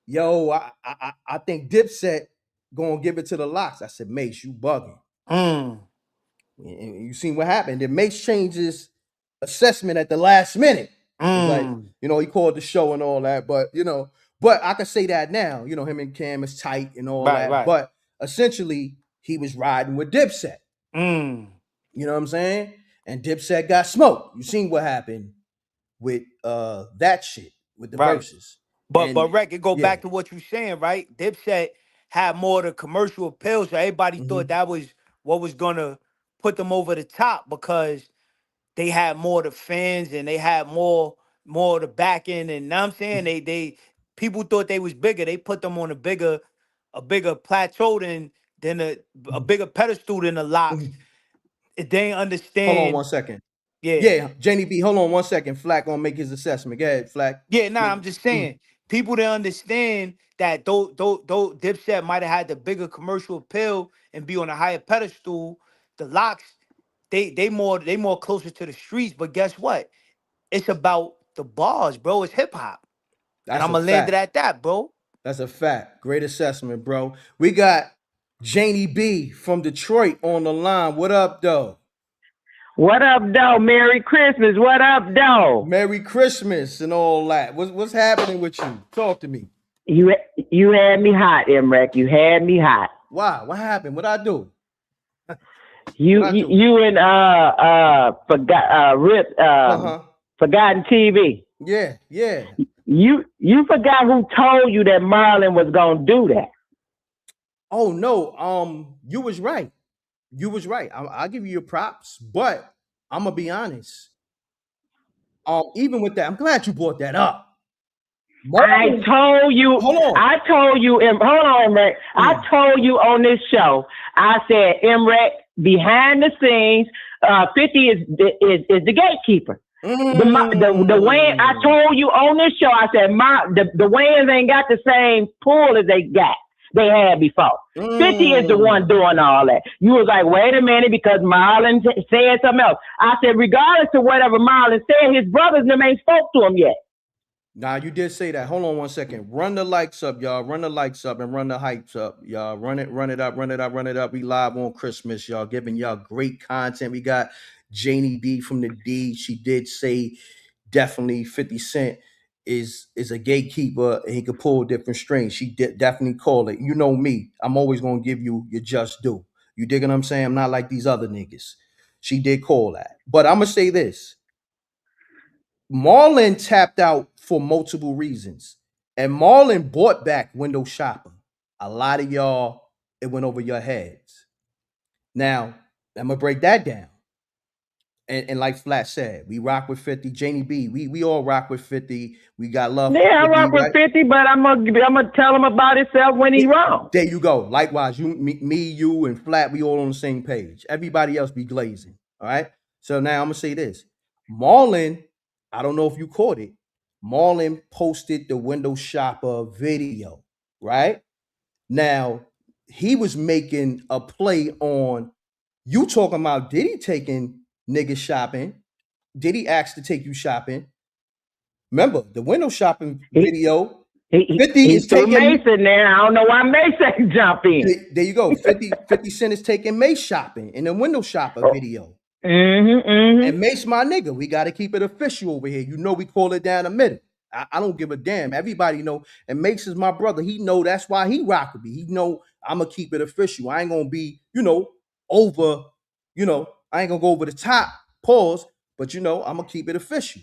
yo, I think Dipset gonna give it to the Locks. I said, Mace, you bugging. Mm. And you seen what happened. Then Mace changed his assessment at the last minute. It's like, Mm. he called the show and all that, but I can say that now, him and Cam is tight and all Right, that. right. But essentially, he was riding with Dipset. Mm. You know what I'm saying? And Dipset got smoked. You seen what happened with that shit with the Right. verses. But And Rec, it go yeah. back to what you saying, right? Dipset had more of the commercial appeal, so everybody thought Mm-hmm. that was what was gonna put them over the top because they had more of the fans and they had more of the backing. And now I'm saying they people thought they was bigger. They put them on a bigger plateau than a bigger pedestal than the Locks. They ain't Hold on one understand. second. Yeah. Yeah, Jenny B, hold on one second. Flack gonna make his assessment. Go ahead, Flack. Yeah, nah, Make I'm just saying, people didn't understand that though Dipset might have had the bigger commercial appeal and be on a higher pedestal, the Locks, they more closer to the streets. But guess what? It's about the bars, bro. It's hip hop. And That's I'm a gonna land it fact. at that, bro. That's a fact. Great assessment, bro. We got Janie B from Detroit on the line. What up, though? What up, though? Merry Christmas. What up, though? Merry Christmas and all that. What's happening with you? Talk to me. You you had me hot, M.Reck. You had me hot. Why? What happened? What I do? You What I you, do? you and Uh-huh. Forgotten TV. Yeah, yeah. You forgot who told you that Marlon was gonna do that. Oh no. You was right. You was right. I'll give you your props, but I'm gonna be honest. Even with that, I'm glad you brought that up. I Marlon, told you. hold on. Hold on, M.Reck. I Mm. told you on this show. I said, M.Reck, behind the scenes. 50 is the gatekeeper. The Wayans, I told you on this show, I said the Wayans ain't got the same pull as they had before. 50 is the one doing all that. You was like, wait a minute, because Marlon said something else. I said, regardless of whatever Marlon said, his brothers and them ain't spoke to him yet. Nah, you did say that. Hold on 1 second. Run the likes up, y'all. Run the likes up and run the hypes up, y'all. Run it up. We live on Christmas, y'all. Giving y'all great content. We got Janie B from the D. She did say definitely 50 Cent is a gatekeeper and he could pull different strings. She definitely called it. You know me. I'm always gonna give you your just due. You dig what I'm saying? I'm not like these other niggas. She did call that. But I'm gonna say this. Marlon tapped out for multiple reasons, and Marlon bought back window shopping. A lot of y'all, it went over your heads. Now, I'm gonna break that down. And like Flat said, we rock with 50. Janie B, we all rock with 50. We got love. Yeah, I rock with 50, but I'm gonna tell him about himself when he's wrong. There you go. Likewise, you, and Flat, we all on the same page. Everybody else be glazing. All right. So now I'm gonna say this. Marlon, I don't know if you caught it. Marlon posted the window shopper video, right? Now, he was making a play on you talking about Diddy taking niggas shopping. Diddy asked to take you shopping. Remember, the window shopping video. 50 is taking Mason there. I don't know why Mason jump in. There you go. 50 Cent is taking Mace shopping in the window shopper video. And Mace, my nigga, we got to keep it official over here. You know we call it down the middle. I don't give a damn. Everybody know. And Mace is my brother. He know that's why he rock with me. He know I'm going to keep it official. I ain't going to be, over, I ain't going to go over the top, pause, but, I'm going to keep it official.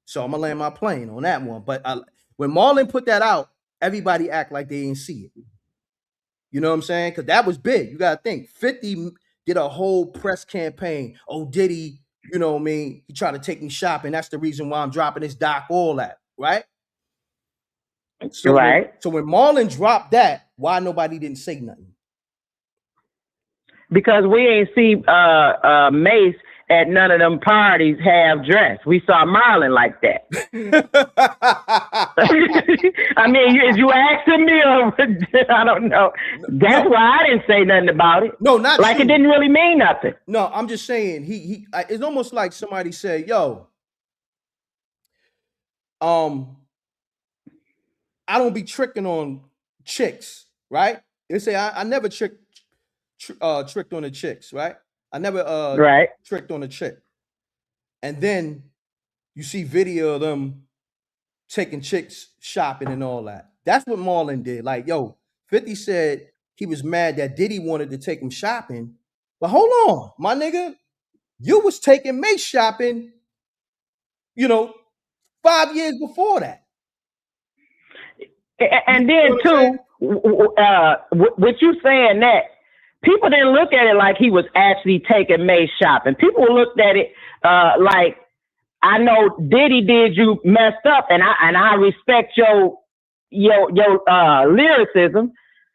So I'm going to land my plane on that one. But when Marlon put that out, everybody act like they didn't see it. You know what I'm saying? Because that was big. You got to think. 50 did a whole press campaign. Oh, Diddy, you know what I mean? He tried to take me shopping. That's the reason why I'm dropping this doc, all that, right? So right. When Marlon dropped that, why nobody didn't say nothing? Because we ain't see Mace at none of them parties have dress. We saw Marlon like that. I mean, if you asking me, I don't know. That's why I didn't say nothing about it. No, not like true. It didn't really mean nothing. No, I'm just saying he. It's almost like somebody said, "Yo, I don't be tricking on chicks, right?" They say I never tricked on the chicks, right? I never tricked on a chick. And then you see video of them taking chicks shopping and all that. That's what Marlon did. Like, yo, 50 said he was mad that Diddy wanted to take him shopping. But hold on, my nigga, you was taking Mace shopping, 5 years before that. And then too, with you saying that, people didn't look at it like he was actually taking Mace shopping. People looked at it like, I know Diddy did you messed up, and I respect your lyricism.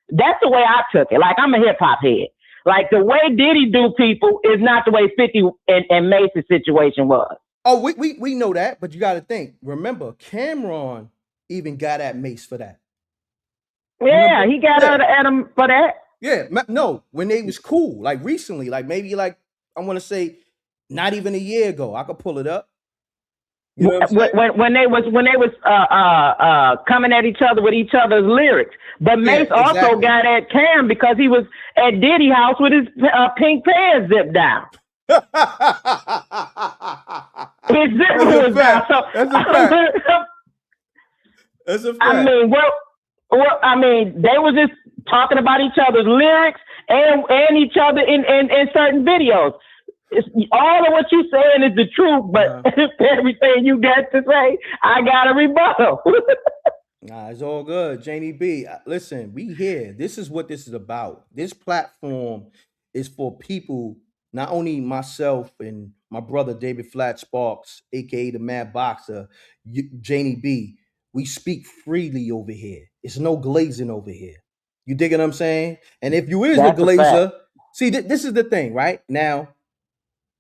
That's the way I took it. Like, I'm a hip hop head. Like, the way Diddy do people is not the way 50 and Mace's situation was. Oh, we know that, but you got to think. Remember, Cameron even got at Mace for that. Yeah, he got at him for that. Yeah, no, when they was cool, like recently, like maybe like I want to say not even a year ago. I could pull it up. You know when they was coming at each other with each other's lyrics, but Mace also got at Cam because he was at Diddy house with his pink pants zipped down. His zipper was down. So that's a fact. That's a fact. I mean, they were just talking about each other's lyrics and each other in certain videos. All of what you're saying is the truth, but everything you got to say, I got a rebuttal. Nah, it's all good. Janie B, listen, we here. This is what this is about. This platform is for people, not only myself and my brother David Flat Sparks, aka the Mad Boxer, Janie B. We speak freely over here. It's no glazing over here. You dig what I'm saying? And if you is a glazer, See, this is the thing, right? Now,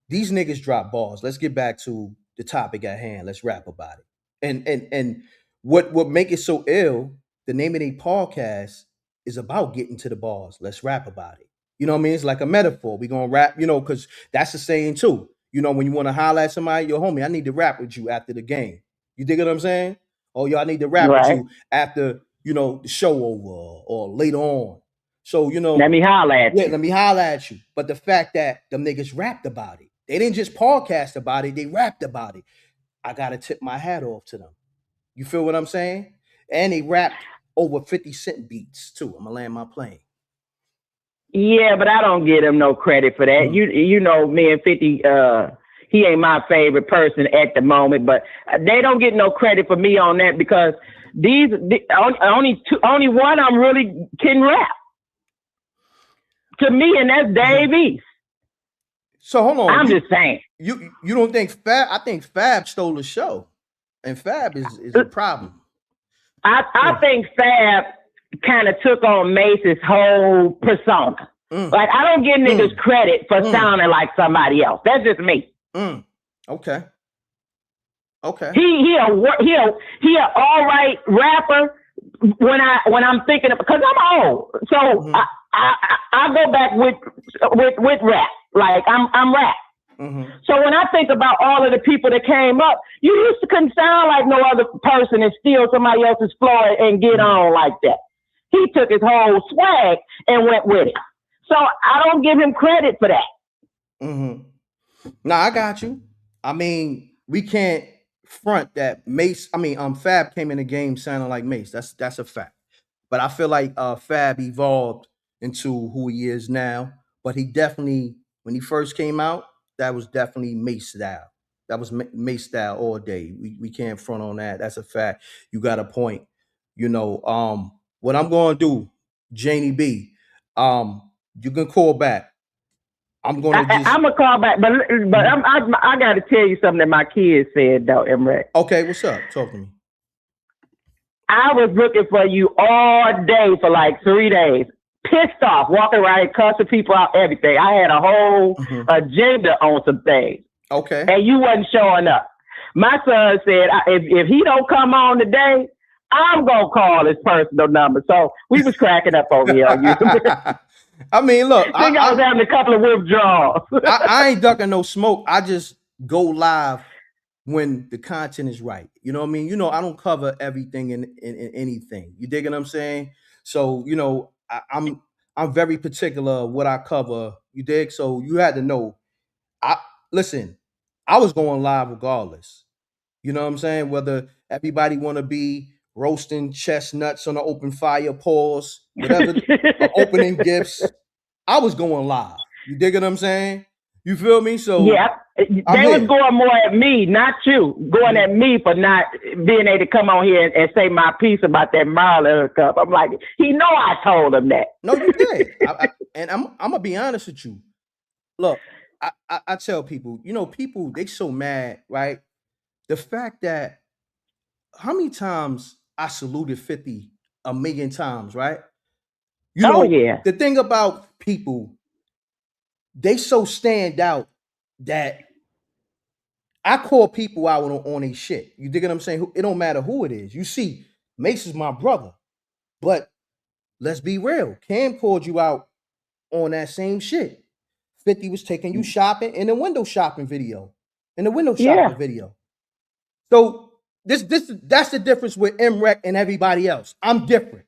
these niggas drop balls. Let's get back to the topic at hand. Let's rap about it. And what make it so ill, the name of the podcast is about getting to the bars. Let's rap about it. You know what I mean? It's like a metaphor. We gonna rap, because that's the saying too. When you want to holler at somebody, your homie, I need to rap with you after the game. You dig what I'm saying? Oh, y'all need to rap with Right. you after, the show over or later on. So, Let me holler at yeah, you. let me holler at you. But the fact that them niggas rapped about it, they didn't just podcast about it, they rapped about it. I gotta tip my hat off to them. You feel what I'm saying? And they rapped over 50 Cent beats too. I'm gonna land my plane. Yeah, but I don't give him no credit for that. You know, me and 50, he ain't my favorite person at the moment, but they don't get no credit for me on that because only one I'm really can rap to me, and that's Dave East. So hold on. I'm just saying. You don't think Fab? I think Fab stole the show, and Fab is a problem. I think Fab kind of took on Mace's whole persona. Like I don't give niggas credit for sounding like somebody else. That's just me. Okay. He a all right rapper when I'm thinking of, because I'm old, so I go back with rap. Like I'm rap. So when I think about all of the people that came up, you used to couldn't sound like no other person and steal somebody else's floor and get on like that. He took his whole swag and went with it. So I don't give him credit for that. Nah, I got you. I mean, we can't front that Fab came in the game sounding like Mace. That's a fact. But I feel like Fab evolved into who he is now. But he definitely, when he first came out, that was definitely Mace style. That was Mace style all day. We can't front on that. That's a fact. You got a point. What I'm going to do, Janie B, you can call back. I'm gonna call back, but I got to tell you something that my kids said though, M.Reck. Okay, what's up? Talk to me. I was looking for you all day for like 3 days, pissed off, walking around cussing people out, everything. I had a whole agenda on some things. Okay, and you wasn't showing up. My son said, if he don't come on today, I'm gonna call his personal number. So we was cracking up over here. I mean, look, I was having a couple of withdrawals. I ain't ducking no smoke. I just go live when the content is right. You know what I mean? I don't cover everything in anything. You dig what I'm saying? So, I'm very particular what I cover. You dig? So you had to know. Listen, I was going live regardless. You know what I'm saying? Whether everybody want to be roasting chestnuts on an open fire, pause, whatever, opening gifts, I was going live. You dig what I'm saying? You feel me? So yeah, they was going more at me, not you. Going at me for not being able to come on here and say my piece about that Marlon cup. I'm like, he know I told him that. No, you did. And I'm gonna be honest with you. Look, I tell people, people they so mad, right? The fact that how many times I saluted 50 a million times, right? Yeah. The thing about people, they so stand out that I call people out on their shit. You dig what I'm saying? It don't matter who it is. You see, Mace is my brother, but let's be real. Cam called you out on that same shit. 50 was taking you shopping in the window shopping video. So that's the difference with M.Reck and everybody else. I'm different.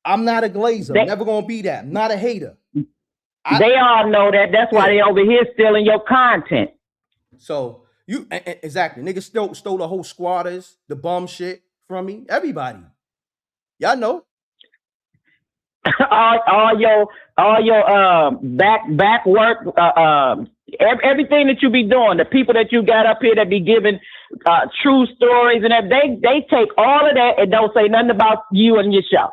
I'm not a glazer. I'm never gonna be that. I'm not a hater. They all know that. That's why they over here stealing your content. So exactly, niggas stole the whole squatters, the bum shit from me. Everybody, y'all know. all your back work, everything that you be doing, the people that you got up here that be giving true stories and that they take all of that and don't say nothing about you and your show.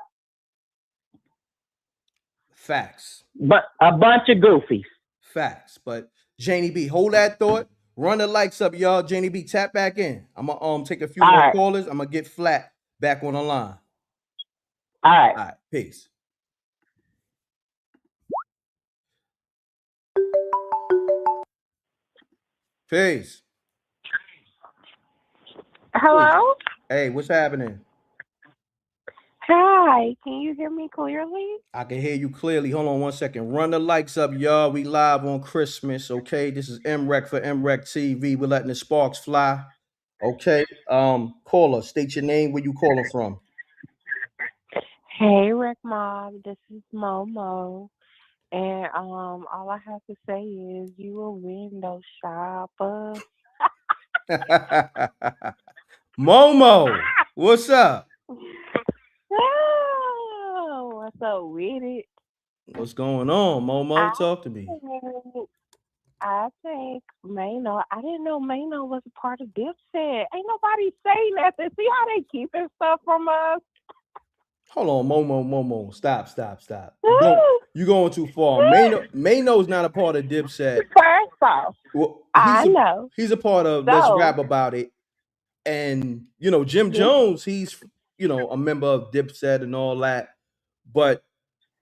Facts. But a bunch of goofies. Facts. But Janie B, hold that thought. Run the likes up, y'all. Janie B, tap back in. I'm gonna take a few more callers. I'm gonna get flat back on the line. All right. All right. Peace. Peace. Hello? Hey, what's happening? Hi, can you hear me clearly? I can hear you clearly. Hold on one second. Run the lights up, y'all. We live on Christmas. Okay. This is M.Reck for M.Reck TV. We're letting the sparks fly. Okay. Caller, state your name, where you calling from. Hey, Rick Mob, this is Momo. And all I have to say is you a window shopper. Momo, what's up? Oh, what's up with it? What's going on, Momo? I Talk to me. think, I think Maino, I didn't know Maino was a part of Dipset. Ain't nobody say nothing. See how they keeping stuff from us? Hold on, Momo. Stop. You going too far. Maino's not a part of Dipset. First off, Well, I know. he's a part of Let's So, Rap About It. And Jim this Jones, he's a member of Dipset and all that. But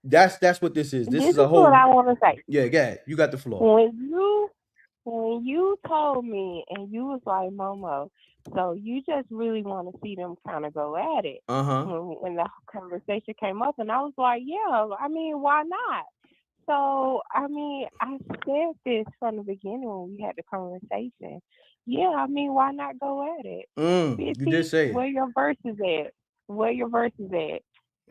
that's what this is. This this is is a what I whole want to say. yeah. You got the floor. When you told me and you was like Momo, so you just really want to see them kind of go at it. Uh-huh. When the conversation came up, and I was like, yeah, I mean, why not? So I mean, I said this from the beginning when we had the conversation. Yeah, I mean, why not go at it? You did 50, say where it. your verses at? Where your verses at?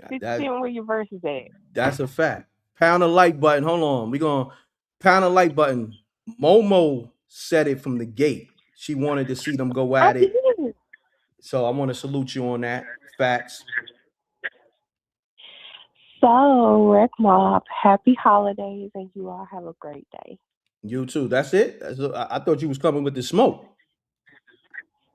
50 That Cent, where your verses at? that's a fact. Pound the like button. Hold on. We're gonna pound the like button. Momo said it from the gate. She wanted to see them go I at it. did. So I want to salute you on that. Facts. So, Rick Mob, happy holidays, and you all have a great day. You too. That's it. I thought you was coming with the smoke.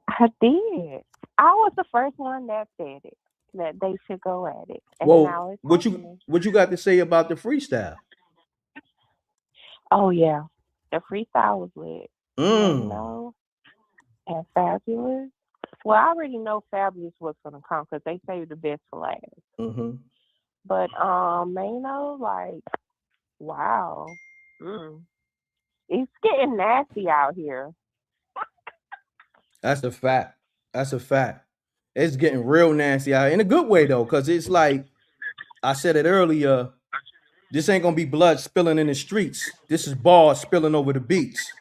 I did. I was the first one that said it, that they should go at it, and Well, now it's what you happening. what you got to say about the freestyle? Oh, yeah. The freestyle was lit. Mm. Maino and Fabulous. Well, I already know Fabulous was going to come because they saved the best for last. Mm-hmm. But Maino, like, wow. Mm. It's getting nasty out here. That's a fact. That's a fact. It's getting real nasty out in a good way though, because it's like I said it earlier. This ain't gonna be blood spilling in the streets. This is bars spilling over the beats.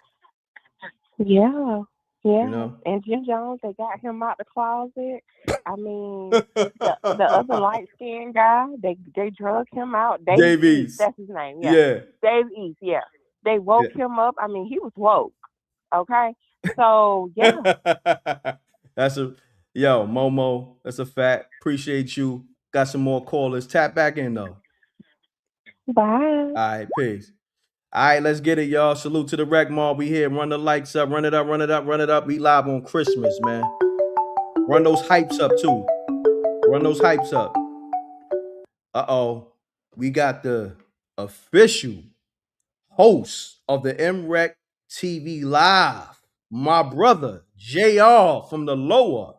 Yeah, You yeah. know. And Jim Jones, they got him out the closet. I mean, the other light skinned guy, they drug him out. Dave East, Davies. that's his name. Yeah, Yeah. Dave East. Yeah, they Yeah. woke him up. I mean, he was woke. Okay, so yeah. That's a yo, Momo. That's a fact. Appreciate you. Got some more callers. Tap back in though. Bye. All right, peace. All right, let's get it, y'all. Salute to the Rec Mall. We here. Run the lights up. Run it up. Run it up. Run it up. We live on Christmas, man. Run those hypes up too. Run those hypes up. Uh-oh. We got the official host of the M.Reck TV Live. My brother, JR from the lower.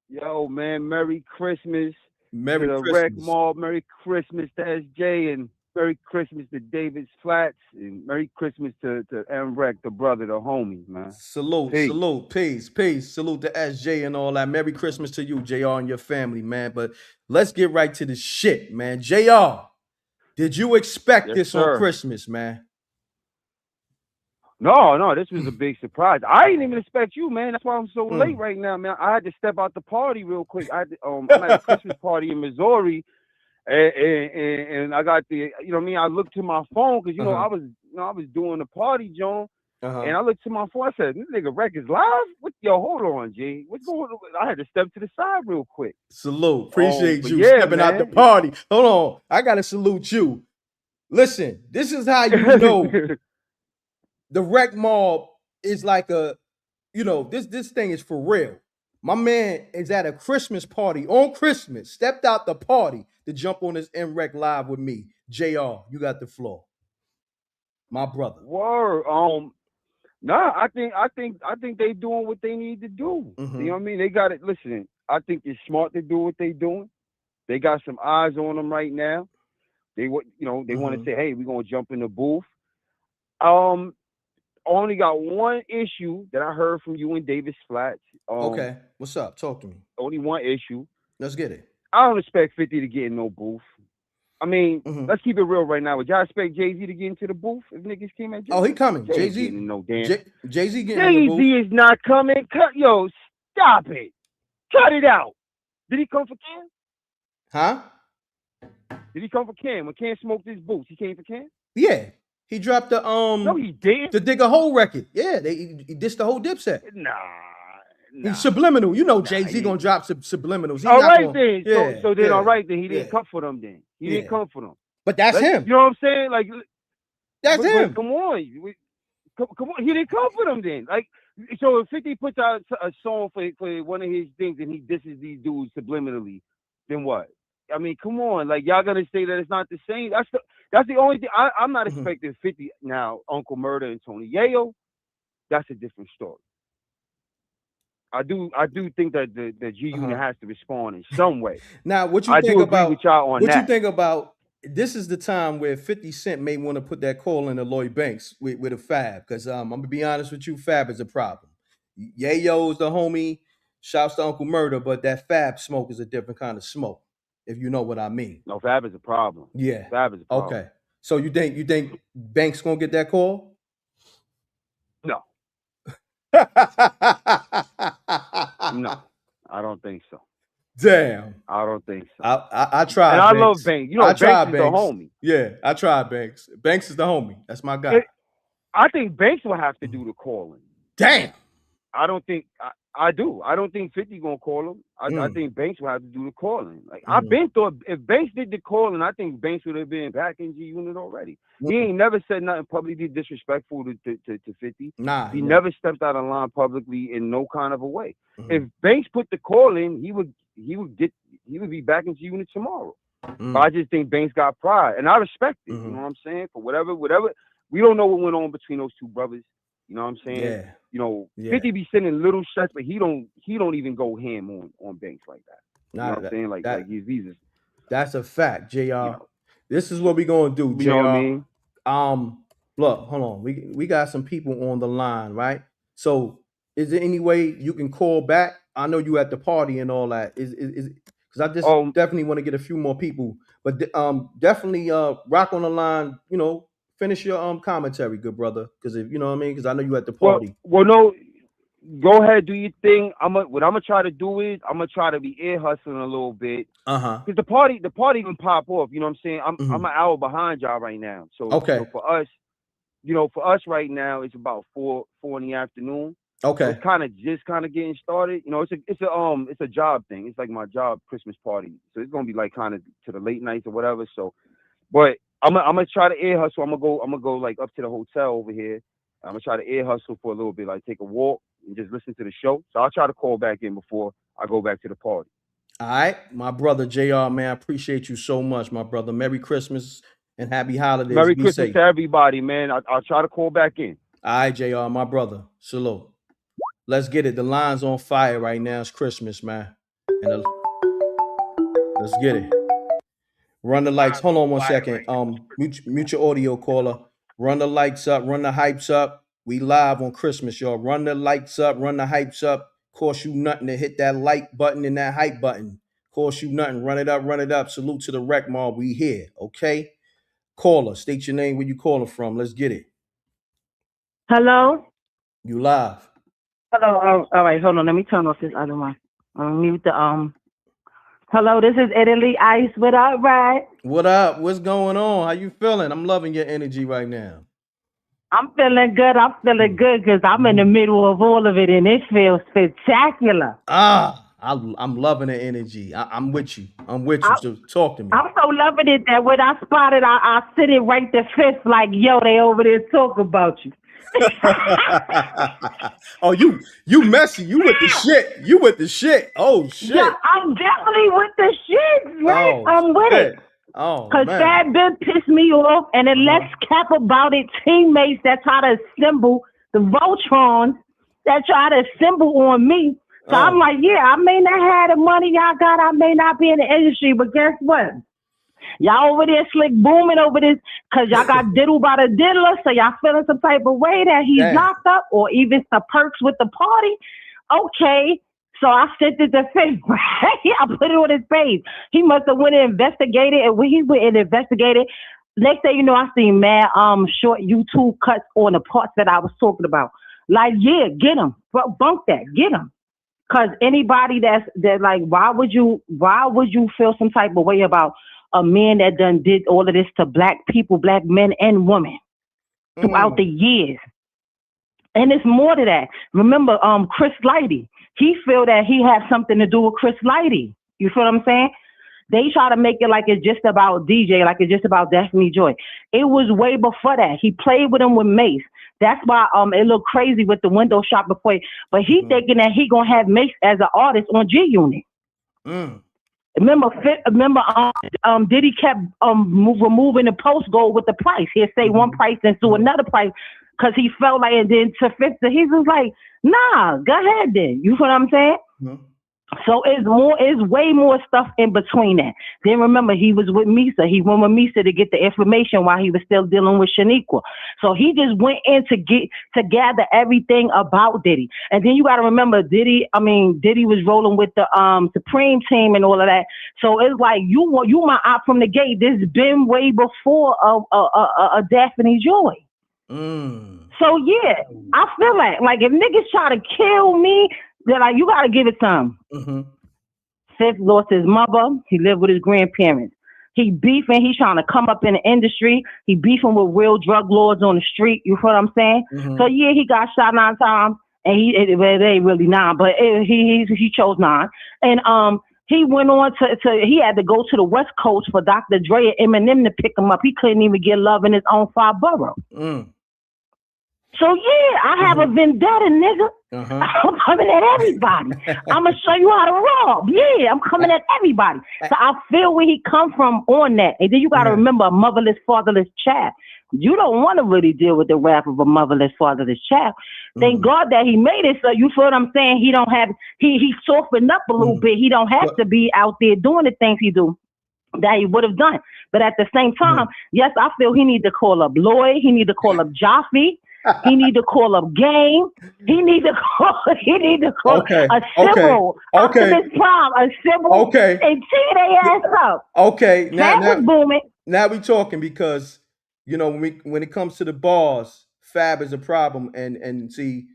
Yo, man, Merry Christmas to Merry the Rec Christmas. Mall. Merry Christmas to SJ, and Merry Christmas to David's Flats, and Merry Christmas to M.Reck, the brother, the homie, man. Peace. Salute, peace. Salute to SJ and all that. Merry Christmas to you, JR, and your family, man. But let's get right to the shit, man. JR, did you expect Yes, this on sir. Christmas, man? No, this was a big surprise. I didn't even expect you, man. That's why I'm so late Mm. right now, man. I had to step out the party real quick. I'm at a Christmas party in Missouri, and I got the, you know what I mean. I looked to my phone because Uh-huh. I was doing the party, John. And Uh-huh. I looked to my phone. I said, "This nigga Rec is live." Yo, hold on, G. What's going on? I had to step to the side real quick. Salute. Appreciate But you yeah, stepping out the man. party. Hold on. I gotta salute you. Listen, this is how you know the Rec Mob is like this thing is for real. My man is at a Christmas party on Christmas, stepped out the party to jump on this M.Reck live with me. JR, you got the floor. My brother. Word. Nah, I think they doing what they need to do. You know what I mean? They got it. Listen, I think it's smart to do what they doing. They got some eyes on them right now. They want to say, "Hey, we're gonna jump in the booth." only got one issue that I heard from you and Davis Flats. Okay, what's up? Talk to me. Only one issue. Let's get it. I don't expect 50 to get in no booth. I mean, let's keep it real right now. Would y'all expect Jay-Z to get into the booth if niggas came at Jay-Z? Oh, he coming. Jay-Z getting no damn. Jay-Z getting in the booth. Jay-Z is not coming. Yo, stop it. Cut it out. Did he come for Cam? Huh? Did he come for Cam? When Cam smoked his boots, he came for Cam? Yeah. He dropped the No, he didn't. The Dig a Hole record. Yeah, he dissed the whole Dipset. Nah. He's subliminal. You know Jay-Z gonna drop subliminals. All right then. So then all right then. He didn't come for them then. He didn't come for them. But that's him. You know what I'm saying? Like that's him. Come on. Come on. He didn't come for them then. Like so if 50 puts out a song for one of his things and he disses these dudes subliminally, then what? I mean, come on. Like y'all gonna say that it's not the same. That's the only thing. I'm not expecting 50 now. Uncle Murder and Tony Yayo. That's a different story. I do think that the G Unit has to respond in some way. Now, what you think about? With y'all on what that. you think about? This is the time where 50 Cent may want to put that call in to Lloyd Banks with a Fab, because I'm gonna be honest with you, Fab is a problem. Yayo's the homie. Shouts to Uncle Murder, but that Fab smoke is a different kind of smoke, if you know what I mean. No, Fab is a problem. Yeah, Fab is a problem. Okay, so you think Banks gonna get that call? No. No, I don't think so. Damn. I don't think so. I tried. And Banks. I love Banks. You know, Banks is the homie. Yeah, I tried Banks. Banks is the homie. That's my guy. I think Banks will have to do the calling. Damn. I don't think I do. I don't think 50 gonna call him. I think Banks will have to do the calling. Like I've been thought if Banks did the calling, I think Banks would have been back in G Unit already. He ain't never said nothing publicly disrespectful to 50. Nah. He never stepped out of line publicly in no kind of a way. If Banks put the call in, he would be back in G Unit tomorrow. But I just think Banks got pride, and I respect it. You know what I'm saying? For whatever, we don't know what went on between those two brothers. You know what I'm saying? Yeah. You know, 50 be sending little shots, but he don't even go ham on Banks like that. You know what I'm saying? Like he's that's a fact, JR. You know, this is what we gonna do, JR. You know what I mean? Look, hold on. We got some people on the line, right? So is there any way you can call back? I know you at the party and all that. Is because I just definitely want to get a few more people, but definitely rock on the line. You know, finish your commentary, good brother. Because if you know what I mean, because I know you at the party. Well, no, go ahead, do your thing. What I'm gonna try to do is I'm gonna try to be ear hustling a little bit. Because the party can pop off. You know what I'm saying? I'm an hour behind y'all right now. So, so for us, right now it's about 4 in the afternoon. Okay. So it's kind of getting started. You know, it's a job thing. It's like my job Christmas party. So it's gonna be like kind of to the late nights or whatever. So, but I'm gonna try to ear hustle. I'm gonna go like up to the hotel over here. I'm gonna try to ear hustle for a little bit, like take a walk and just listen to the show. So I'll try to call back in before I go back to the party. All right, my brother JR, man, I appreciate you so much, my brother. Merry Christmas and happy holidays. Merry Be Christmas safe to everybody, man. I'll try to call back in. All right, JR, my brother. Salute. Let's get it. The line's on fire right now. It's Christmas, man. Let's get it. Run the lights. Hold on one second. Mute your audio, caller. Run the lights up. Run the hypes up. We live on Christmas, y'all. Run the lights up. Run the hypes up. Cost you nothing to hit that like button and that hype button. Cost you nothing. Run it up. Run it up. Salute to the rec mob. We here, okay? Caller, state your name, where you calling from. Let's get it. Hello? You live. Hello. All right, hold on. Let me turn off this other one. Mute the Hello, this is Italy Ice. What up, right? What up? What's going on? How you feeling? I'm loving your energy right now. I'm feeling good. Because I'm in the middle of all of it, and it feels spectacular. I'm loving the energy. I'm with you. So talk to me. I'm so loving it that when I spotted, I sit it right the fifth like, yo, they over there talk about you. Oh, you messy. You with the shit. Oh, shit. Yeah, I'm definitely with the shit, right? Oh, I'm with it. Oh, because that bit pissed me off, and it lets cap about it teammates that try to assemble the Voltrons that try to assemble on me. So I'm like, yeah, I may not have the money y'all got. I may not be in the industry, but guess what? Y'all over there slick booming over this because y'all got diddled by the diddler, so y'all feeling some type of way that he's locked up, or even some perks with the party. Okay. So I sent it to Fifth. I put it on his page. He must have went and investigated, and when he went and investigated, next thing you know, I seen mad short YouTube cuts on the parts that I was talking about. Like, yeah, get him. Bunk that. Get him. Cause anybody that like, why would you feel some type of way about a man that done did all of this to black people, black men and women throughout the years? And it's more to that. Remember, Chris Lighty, he feel that he had something to do with Chris Lighty. You feel what I'm saying? They try to make it like it's just about DJ, like it's just about Destiny Joy. It was way before that. He played with him with Mace. That's why it looked crazy with the window shop before. But he thinking that he gonna have Mace as an artist on G Unit. Remember, Diddy kept removing the post gold with the price. He'd say one price and do another price because he felt like, and then to fix it, he was like, nah, go ahead then. You feel what I'm saying? So it's way more stuff in between that. Then remember, he was with Misa. He went with Misa to get the information while he was still dealing with Shaniqua. So he just went in to gather everything about Diddy. And then you got to remember, Diddy was rolling with the Supreme team and all of that. So it's like you my op from the gate. This has been way before a Daphne Joy. So yeah, I feel like if niggas try to kill me, they're like, you gotta give it some. Fifth lost his mother. He lived with his grandparents. He beefing. He's trying to come up in the industry. He beefing with real drug lords on the street. You feel what I'm saying? So yeah, he got shot 9 times, and it ain't really 9, but he chose 9. And he went on to he had to go to the West Coast for Dr. Dre and Eminem to pick him up. He couldn't even get love in his own 5 borough. So yeah, I have a vendetta, nigga. I'm coming at everybody. I'm gonna show you how to rob. Yeah, I'm coming at everybody. So I feel where he come from on that. And then you gotta remember, a motherless, fatherless child. You don't want to really deal with the wrath of a motherless, fatherless child. Thank God that he made it. So you feel what I'm saying? He don't have he softened up a little bit. He don't have to be out there doing the things he do that he would have done. But at the same time, yes, I feel he need to call up Lloyd. He need to call up Jaffe. He need to call up Game. He need to call a civil. Optimus Prime, a civil, and tear their ass up. Okay, now we talking, because you know when it comes to the bars, Fab is a problem, and see.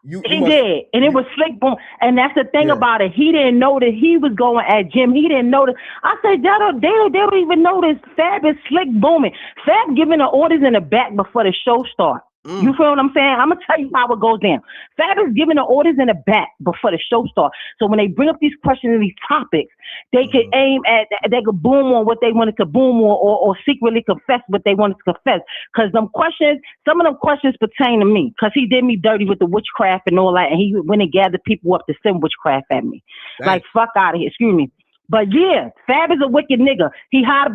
He did, and it was slick boom, and that's the thing about it. He didn't know that he was going at Jim. He didn't know that. I said, they don't even know this. Fab is slick booming. Fab giving the orders in the back before the show starts. You feel what I'm saying? I'm gonna tell you how it goes down. Fab is giving the orders in the back before the show starts. So when they bring up these questions and these topics, they could aim at, they could boom on what they wanted to boom on, or secretly confess what they wanted to confess. Because some of them questions pertain to me. Because he did me dirty with the witchcraft and all that, and he went and gathered people up to send witchcraft at me. Like, fuck out of here. Excuse me. But yeah, Fab is a wicked nigga. He hide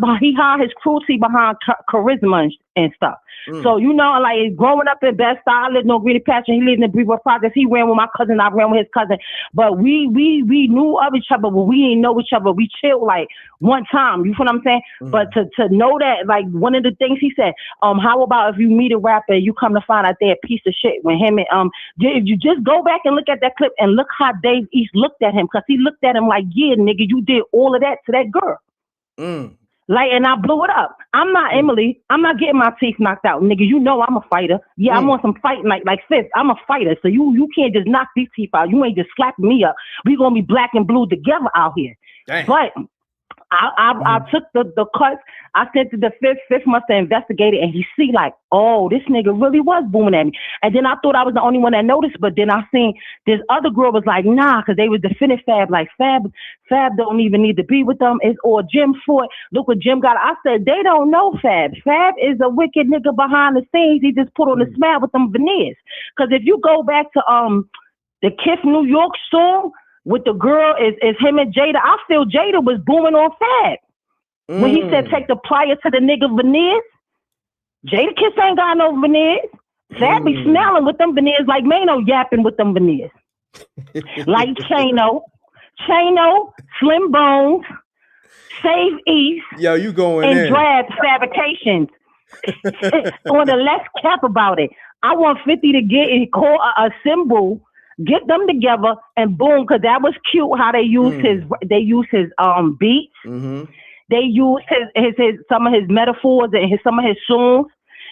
his cruelty behind charisma and stuff. So, you know, like growing up in Bed-Stuy, I lived on Greedy Pasture. He lived in Brewer Projects. He ran with my cousin. I ran with his cousin. But we knew of each other, but we didn't know each other. We chilled like one time. You feel what I'm saying? But to know that, like, one of the things he said, how about if you meet a rapper, you come to find out they're a piece of shit when him and if you just go back and look at that clip and look how Dave East looked at him, because he looked at him like, yeah, nigga, you did all of that to that girl. Like, and I blew it up. I'm not Emily. I'm not getting my teeth knocked out, nigga. You know I'm a fighter. Yeah, I'm on some fight night like Fifth. I'm a fighter, so you can't just knock these teeth out. You ain't just slapping me up. We gonna be black and blue together out here. Dang. But I took the cuts. I sent to the Fifth. Fifth must have investigated, and he see like, oh, this nigga really was booming at me. And then I thought I was the only one that noticed, but then I seen this other girl was like, nah, because they was defending Fab. Like, Fab don't even need to be with them. It's or Jim Ford. Look what Jim got. I said, they don't know Fab. Fab is a wicked nigga behind the scenes. He just put on the smile with them veneers. Because if you go back to the Kith New York song with the girl is him and Jada, I feel Jada was booming on Fab. When he said take the plier to the nigga veneers, Jada Kiss ain't got no veneers. Fab be smelling with them veneers like Maino yapping with them veneers. Like Chano, Slim Bones, Save East, Yo, you going and in. drag fabrications. On the less cap about it. I want 50 to get and call a symbol, get them together, and boom, because that was cute how they used his beats. Mm-hmm. They used his some of his metaphors and some of his songs.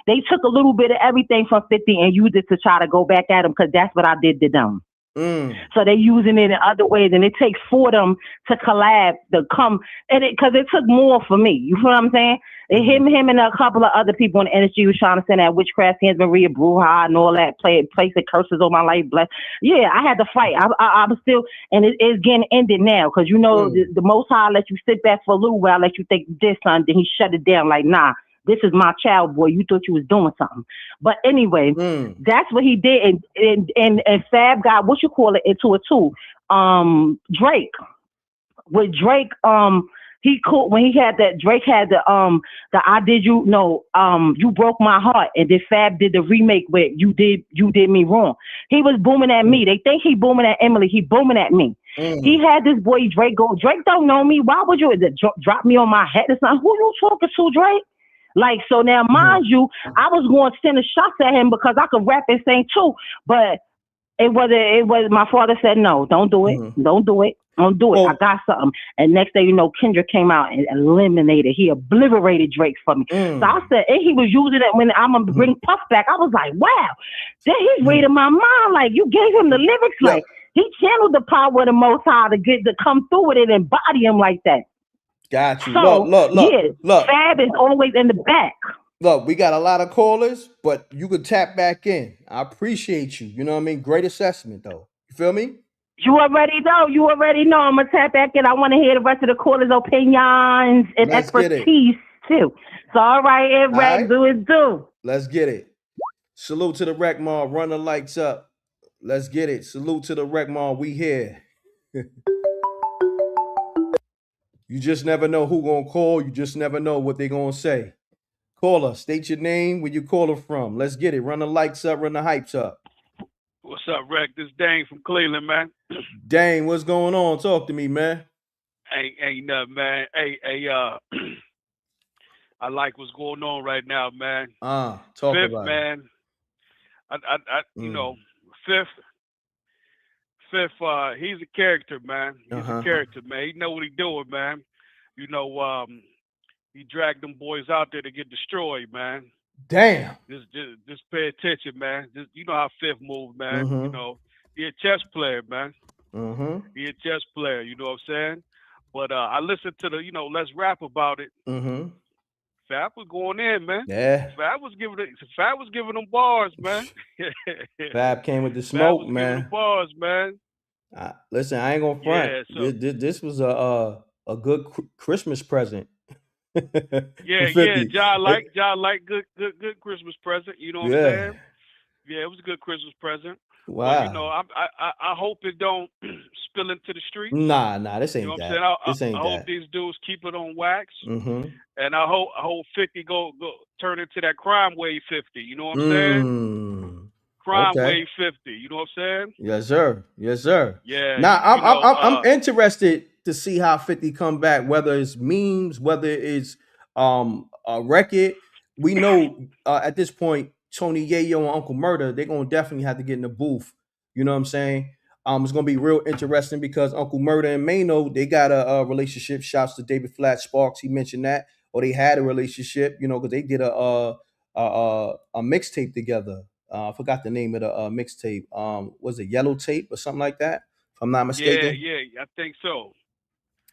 They took a little bit of everything from 50 and used it to try to go back at him because that's what I did to them. So they're using it in other ways, and it takes for them to collab, to come, and because it took more for me. You feel what I'm saying? Him and a couple of other people in the industry was trying to send that witchcraft hands, Maria Bruja, and all that, placing curses on my life. Bless. Yeah, I had to fight. I was still, and it's getting ended now because the Most High let you sit back for a little while, let you think this, son, then he shut it down. Like, nah. This is my child, boy. You thought you was doing something. But anyway, that's what he did. And Fab got, into it too. Drake. With Drake, when he had that, Drake had the I Did You, no, You Broke My Heart. And then Fab did the remake with You Did Me Wrong. He was booming at me. They think he booming at Emily. He booming at me. He had this boy Drake go, Drake don't know me. Why would you drop me on my head? It's not, who you talking to, Drake? Like, so now, mind you, I was going to send a shots at him because I could rap and sing too. But it was my father said, no, don't do it. Don't do it. Don't do it. I got something. And next thing you know, Kendrick came out and eliminated. He obliterated Drake for me. So I said, and he was using it when I'm going to bring Puff back. I was like, wow, then he's reading my mind. Like, you gave him the lyrics. Like, he channeled the power of the Most High to come through with it and body him like that. Got you. So, Look. Fab is always in the back. Look, we got a lot of callers, but you could tap back in. I appreciate you. You know what I mean? Great assessment, though. You feel me? You already know. I'm going to tap back in. I want to hear the rest of the callers' opinions and expertise, too. So, all right, M.Reck, do it, do. Let's get it. Salute to the Rec Mall. Run the lights up. Let's get it. Salute to the Rec Mall. We here. You just never know who gonna call. You just never know what they gonna say. Caller, state your name, where you caller from. Let's get it. Run the lights up, run the hypes up. What's up, Reck? This is Dane from Cleveland, man. Dane, what's going on? Talk to me, man. Ain't nothing, man. Hey, I like what's going on right now, man. Talk Fifth, about man. You know, Fifth, he's a character, man. He's a character, man. He know what he doing, man. You know, he dragged them boys out there to get destroyed, man. Damn. Just pay attention, man. You know how Fifth move, man. You know, he a chess player, man. He a chess player. You know what I'm saying? But I listened to the, Let's Rap About It. Fab was going in, man. Yeah. Fab was giving them bars, man. Fab came with the smoke, Fab was man. giving them bars, man. Listen, I ain't gonna front. Yeah, so, this was a good Christmas present. John like good Christmas present. You know what I'm saying? Yeah, it was a good Christmas present. Wow. But, I hope it don't spill into the streets. Nah, this ain't that. This ain't I hope these dudes keep it on wax. And I hope 50 go turn into that crime wave 50. You know what I'm saying? Crime wave 50. You know what I'm saying? Yes, sir. Yes, sir. Yeah. Now I'm interested to see how 50 come back, whether it's memes, whether it's a record. We know at this point, Tony Yayo and Uncle Murder, they're gonna definitely have to get in the booth. You know what I'm saying? It's gonna be real interesting because Uncle Murder and Maino, they got a relationship. Shouts to David Flat Sparks, he mentioned that, or they had a relationship, because they did a mixtape together. I forgot the name of the mixtape. Was it Yellow Tape or something like that? If I'm not mistaken. Yeah, I think so.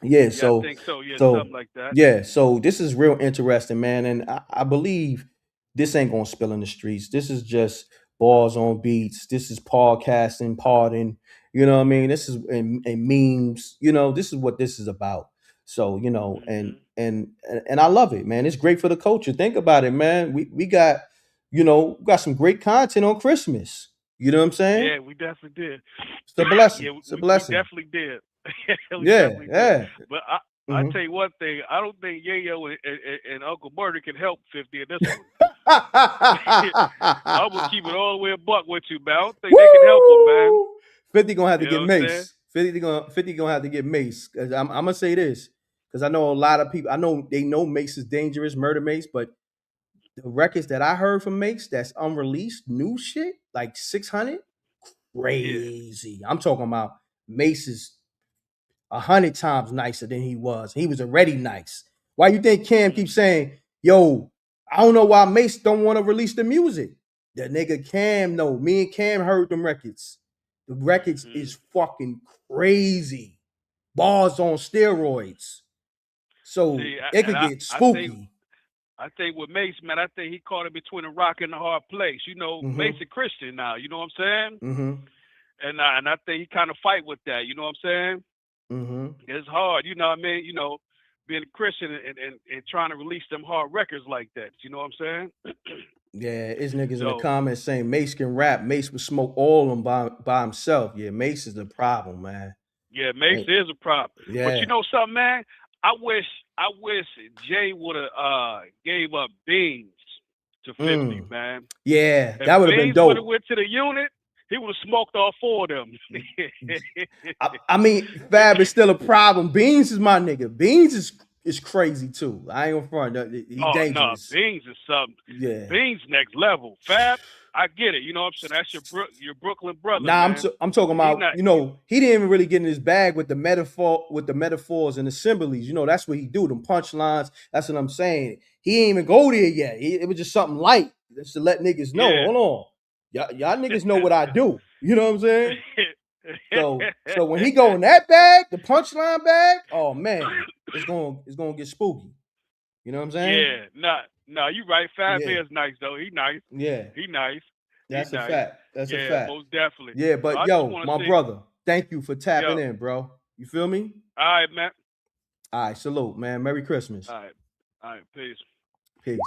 Yeah, so I think so. Yeah, something like that. Yeah, so this is real interesting, man, and I believe this ain't gonna spill in the streets. This is just balls on beats. This is podcasting, pardon. You know what I mean? This is and memes. This is what this is about. So and I love it, man. It's great for the culture. Think about it, man. We got some great content on Christmas. You know what I'm saying? Yeah, we definitely did. It's a blessing. Yeah, it's a blessing. We definitely did. Did. But I tell you one thing, I don't think Yayo and Uncle Murder can help 50 in this one. I'm gonna keep it all the way a buck with you, man. I don't think they can help him, man. 50 gonna have to get mace. 50 gonna have to get mace. I'm gonna say this. because I know a lot of people. I know they know Mace is dangerous, Murder Mace, but the records that I heard from Mace that's unreleased, new shit, like 600, Yeah. crazy. I'm talking about Mace is 100 times nicer than he was. He was already nice. Why you think Cam keeps saying, "Yo, I don't know why Mace don't want to release the music"? That nigga Cam, no, me and Cam heard them records. The records is fucking crazy. Bars on steroids. So See, it could get spooky. I think with Mace, man, I think he caught it between a rock and a hard place. You know, Mace a Christian now. You know what I'm saying? And I think he kind of fight with that. You know what I'm saying? It's hard. You know what I mean? You know, being a Christian and trying to release them hard records like that. You know what I'm saying? Yeah, it's niggas in the comments saying Mace can rap. Mace would smoke all of them by himself. Yeah, Mace is the problem, man. Yeah, Mace is a problem. Yeah. But you know something, man? I wish Jay would have gave up Beans to 50, man. Yeah, if that would have been Beans dope. would have went to the unit, he would have smoked all four of them. I mean, Fab is still a problem. Beans is my nigga. Beans is crazy too. I ain't gonna front. He's dangerous. No, Beans is something. Yeah, Beans next level. Fab, I get it. You know what I'm saying? That's your Brooklyn brother. Nah, man. I'm talking about, you know, he didn't even really get in his bag with the metaphors and the symbols. You know, that's what he do, them punchlines. That's what I'm saying. He ain't even go there yet. It was just something light just to let niggas know. Yeah. Hold on. Y'all niggas know what I do. You know what I'm saying? So when he go in that bag, the punchline bag, oh man, it's gonna get spooky. You know what I'm saying? Yeah, nah, you right. Fab is nice though. He nice. Yeah. He nice. That's a fact. That's a fact. Most definitely. Yeah, but so yo, my brother, thank you for tapping in, bro. You feel me? All right, man. All right, salute, man. Merry Christmas. All right, peace. Peace.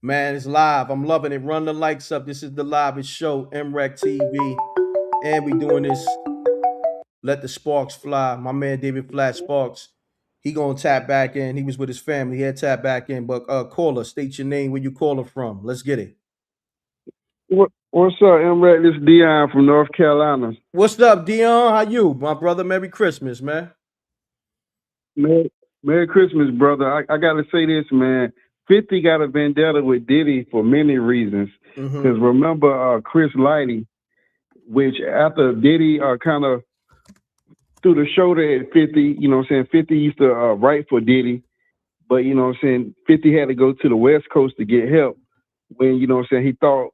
Man, it's live. I'm loving it. Run the likes up. This is the livest show, M.Reck TV. And we doing this. Let the sparks fly. My man David Flat Sparks. He gonna tap back in. He was with his family. He had tap back in. But caller, state your name, where you calling from. Let's get it. What's up, M.Reck? This is Dion from North Carolina. What's up, Dion? How you? My brother, Merry Christmas, man. Merry Christmas, brother. I got to say this, man. 50 got a vendetta with Diddy for many reasons. Because remember Chris Lighty, which after Diddy kind of threw the shoulder at 50, you know what I'm saying? 50 used to write for Diddy. But, you know what I'm saying? 50 had to go to the West Coast to get help when, you know what I'm saying, he thought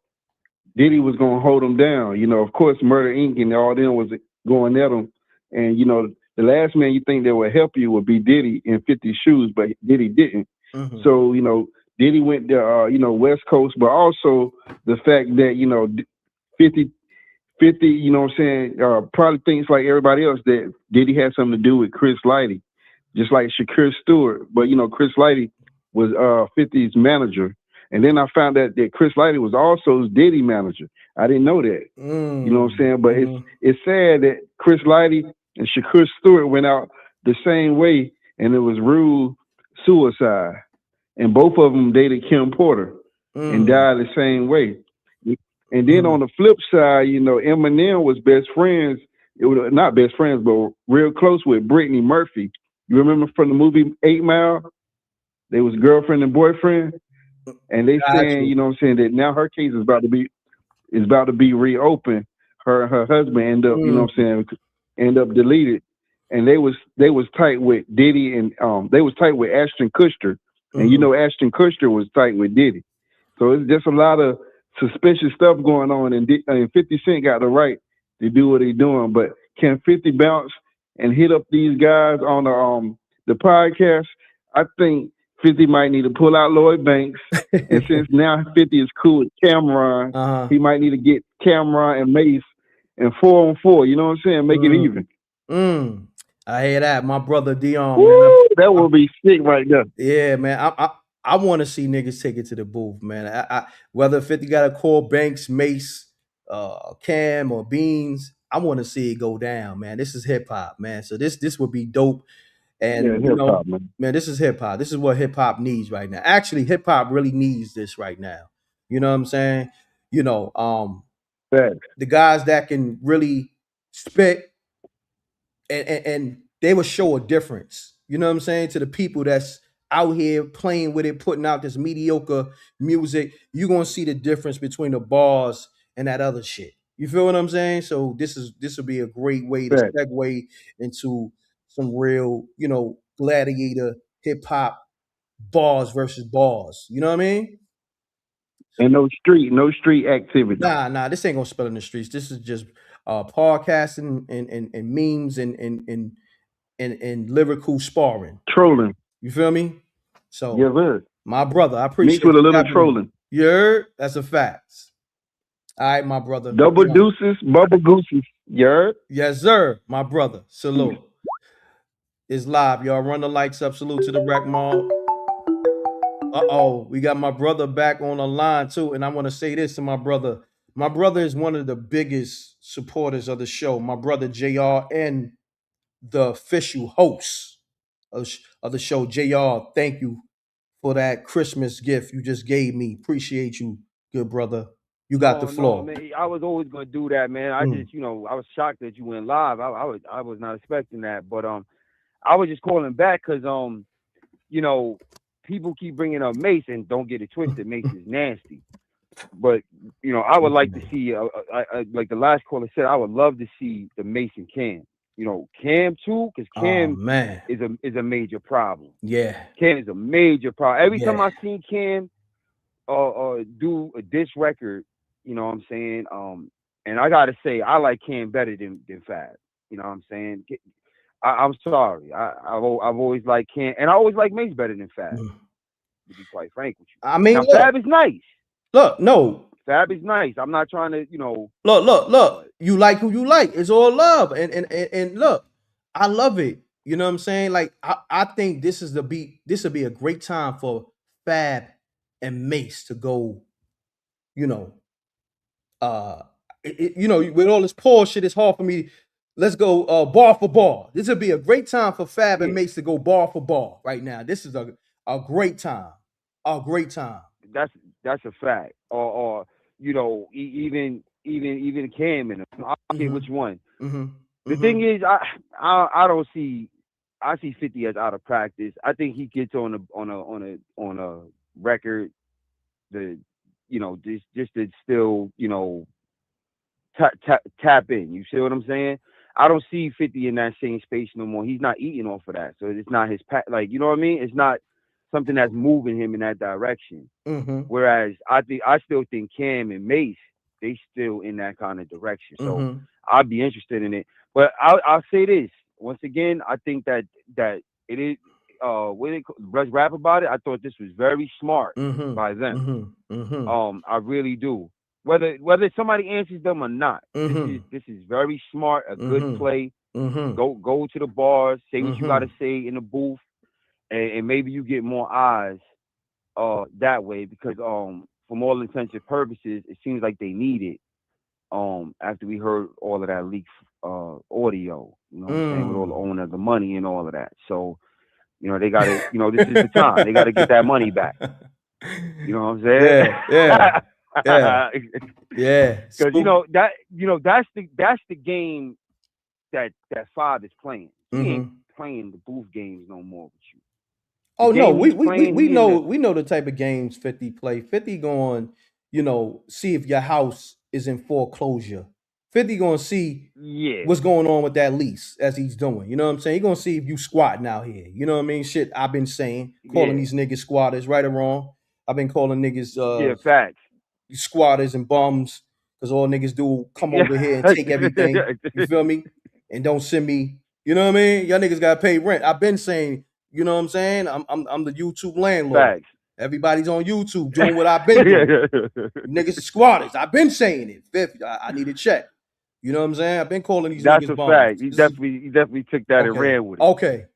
Diddy was going to hold him down. You know, of course, Murder Inc. and all them was going at him. And, you know, the last man you think that would help you would be Diddy in 50's shoes, but Diddy didn't. So, you know, Diddy went to, you know, West Coast, but also the fact that, you know, 50, you know what I'm saying, probably thinks like everybody else that Diddy had something to do with Chris Lighty, just like Shakur Stewart. But, you know, Chris Lighty was 50's manager. And then I found out that Chris Lighty was also his Diddy manager. I didn't know that. You know what I'm saying? But it's sad that Chris Lighty and Shakur Stewart went out the same way, and it was rude suicide. And both of them dated Kim Porter and died the same way. And then on the flip side, you know, Eminem was best friends. It was not best friends, but real close with Brittany Murphy. You remember from the movie 8 Mile? They was girlfriend and boyfriend. And they saying, you know what I'm saying, that now her case is about to be reopened. Her husband end up, you know what I'm saying, end up deleted. And they was tight with Diddy and they was tight with Ashton Kutcher. And you know Ashton Kutcher was tight with Diddy. So it's just a lot of suspicious stuff going on, and 50 Cent got the right to do what he's doing. But can 50 bounce and hit up these guys on the podcast? I think 50 might need to pull out Lloyd Banks. And since now 50 is cool with Cameron, he might need to get Cameron and Mace and 4-on-4. You know what I'm saying? Make it even. I hear that, my brother Dion. Woo, man. That will be sick right there. Yeah, man. I want to see niggas take it to the booth, man. Whether 50 got to call Banks, Mace, Cam, or Beans, I want to see it go down, man. This is hip hop, man. So this would be dope. And yeah, you know, man, this is hip hop. This is what hip hop needs right now. Actually, hip hop really needs this right now. You know what I'm saying? You know, the guys that can really spit and they will show a difference. You know what I'm saying? To the people that's out here playing with it, putting out this mediocre music, you're gonna see the difference between the bars and that other shit. You feel what I'm saying? So this will be a great way to Fact. segue into some real, gladiator hip hop bars versus bars. You know what I mean? And no street activity. Nah, this ain't gonna spill in the streets. This is just podcasting and memes and lyrical sparring. Trolling. You feel me? So Yes, sir. my brother, I Mixed appreciate with a you little tapping in. trolling. You heard? That's a fact. All right, my brother. Double deuces, bubble gooses. You heard? Yes, sir, my brother. Peace. Salute. It's live, y'all. Run the lights up. Salute to the Rec Mall. We got my brother back on the line too. And I want to say this to my brother. My brother is one of the biggest supporters of the show. My brother JR and the official host of the show. JR, thank you for that Christmas gift you just gave me. Appreciate you, good brother. You got the floor. No, man. I was always gonna do that, man. I just, I was shocked that you went live. I was not expecting that, but I was just calling back because people keep bringing up Mace, and don't get it twisted. Mace is nasty, but I would like to see, like the last caller said, I would love to see the Mace and Cam. Cam too, because Cam is a major problem. Yeah, Cam is a major problem. Every time I seen Cam do a diss record, you know what I'm saying? And I gotta say, I like Cam better than Fab. You know what I'm saying? I'm sorry. I've always liked Cam, and I always like Mace better than Fab. To be quite frank with you. I mean, now, Fab is nice. Look, no. Fab is nice. I'm not trying to, Look. You like who you like. It's all love. And look, I love it. You know what I'm saying? Like, I think this will be a great time for Fab and Mace to go, with all this Paul shit, it's hard for me. Let's go bar for bar. This would be a great time for Fab and Mace to go bar for bar right now. This is a great time. A great time. That's a fact. Or even Cam and I don't care which one. The thing is, I don't see. I see 50 as out of practice. I think he gets on a record, just to still tap in. You see what I'm saying? I don't see 50 in that same space no more. He's not eating off of that, so it's not his you know what I mean? It's not something that's moving him in that direction. Whereas I still think Cam and Mace, they still in that kind of direction. So I'd be interested in it. But I'll say this once again. I think that it is. Let's rap about it. I thought this was very smart by them. I really do. Whether somebody answers them or not, this is very smart. A good play. Go to the bars. Say what you got to say in the booth. And maybe you get more eyes that way, because from all intents and purposes, it seems like they need it after we heard all of that leaked audio, you know what I'm saying, with all the owner of the money and all of that. So, they got to, this is the time. They got to get that money back. You know what I'm saying? Yeah. Because, that's the game that Five is playing. He ain't playing the booth games no more with you. Oh no, we know the type of games 50 play. 50 going, see if your house is in foreclosure. 50 going to see what's going on with that lease as he's doing. You know what I'm saying? He's going to see if you squatting out here. You know what I mean? Shit, I've been saying, calling these niggas squatters, right or wrong. I've been calling niggas facts. Squatters and bums, because all niggas do come over here and take everything. You feel me? And don't send me. You know what I mean? Y'all niggas gotta pay rent. I've been saying. You know what I'm saying? I'm the YouTube landlord. Facts. Everybody's on YouTube doing what I've been doing. Niggas squatters. I've been saying it. 50, I need a check. You know what I'm saying? I've been calling these niggas bums. That's a fact. He definitely took that and ran with it.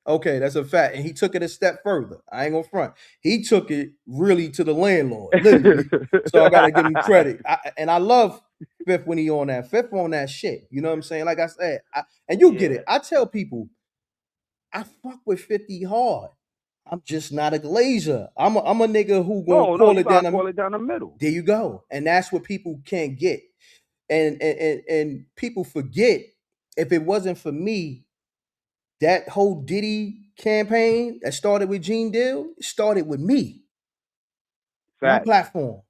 Okay, that's a fact. And he took it a step further. I ain't gonna front. He took it really to the landlord, literally. So I gotta give him credit. And I love Fifth when he on that. Fifth on that shit. You know what I'm saying? Like I said, and you get it. I tell people, I fuck with 50 hard. I'm just not a glazer. I'm a nigga who gonna call it down the middle. There you go. And that's what people can't get. And people forget, if it wasn't for me, that whole Diddy campaign that started with Gene Deal started with me, my platform.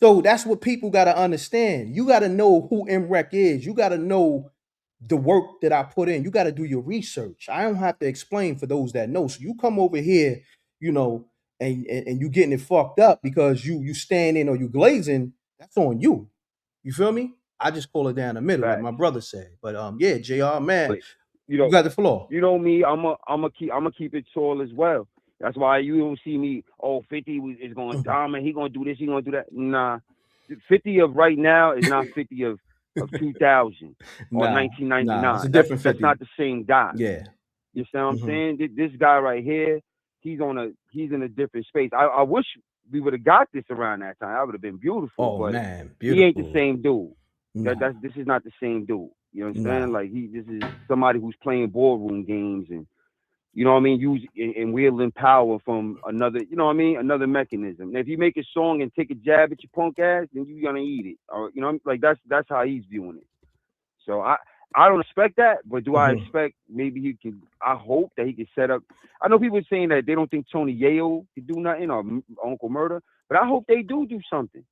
So that's what people got to understand. You got to know who M.Reck is. You got to know the work that I put in. You got to do your research. I don't have to explain for those that know. So you come over here, you know, and you getting it fucked up because you standing or you glazing. That's on you. You feel me? I just call it down the middle, like my brother said. But yeah, Jr. Man, But, you got the floor. You know me, I'm a keep it tall as well. That's why you don't see me. Oh, 50 is going to dominate. He going to do this. He going to do that. Nah, 50 of right now is not 50 of 2000 or 1999. It's a different 50. That's not the same guy. Yeah, you see what I'm saying? This guy right here, he's in a different space. I wish we would have got this around that time. That would have been beautiful. Oh but man, beautiful. He ain't the same dude. Nah. This is not the same dude. You understand? Like this is somebody who's playing ballroom games and you know what I mean, use and wielding power from another, you know what I mean, another mechanism. And if you make a song and take a jab at your punk ass, then you're gonna eat it. Or you know, like that's how he's viewing it. So I don't expect that, but do I expect maybe he could? I hope that he could set up. I know people saying that they don't think Tony Yayo could do nothing or Uncle Murder, but I hope they do something.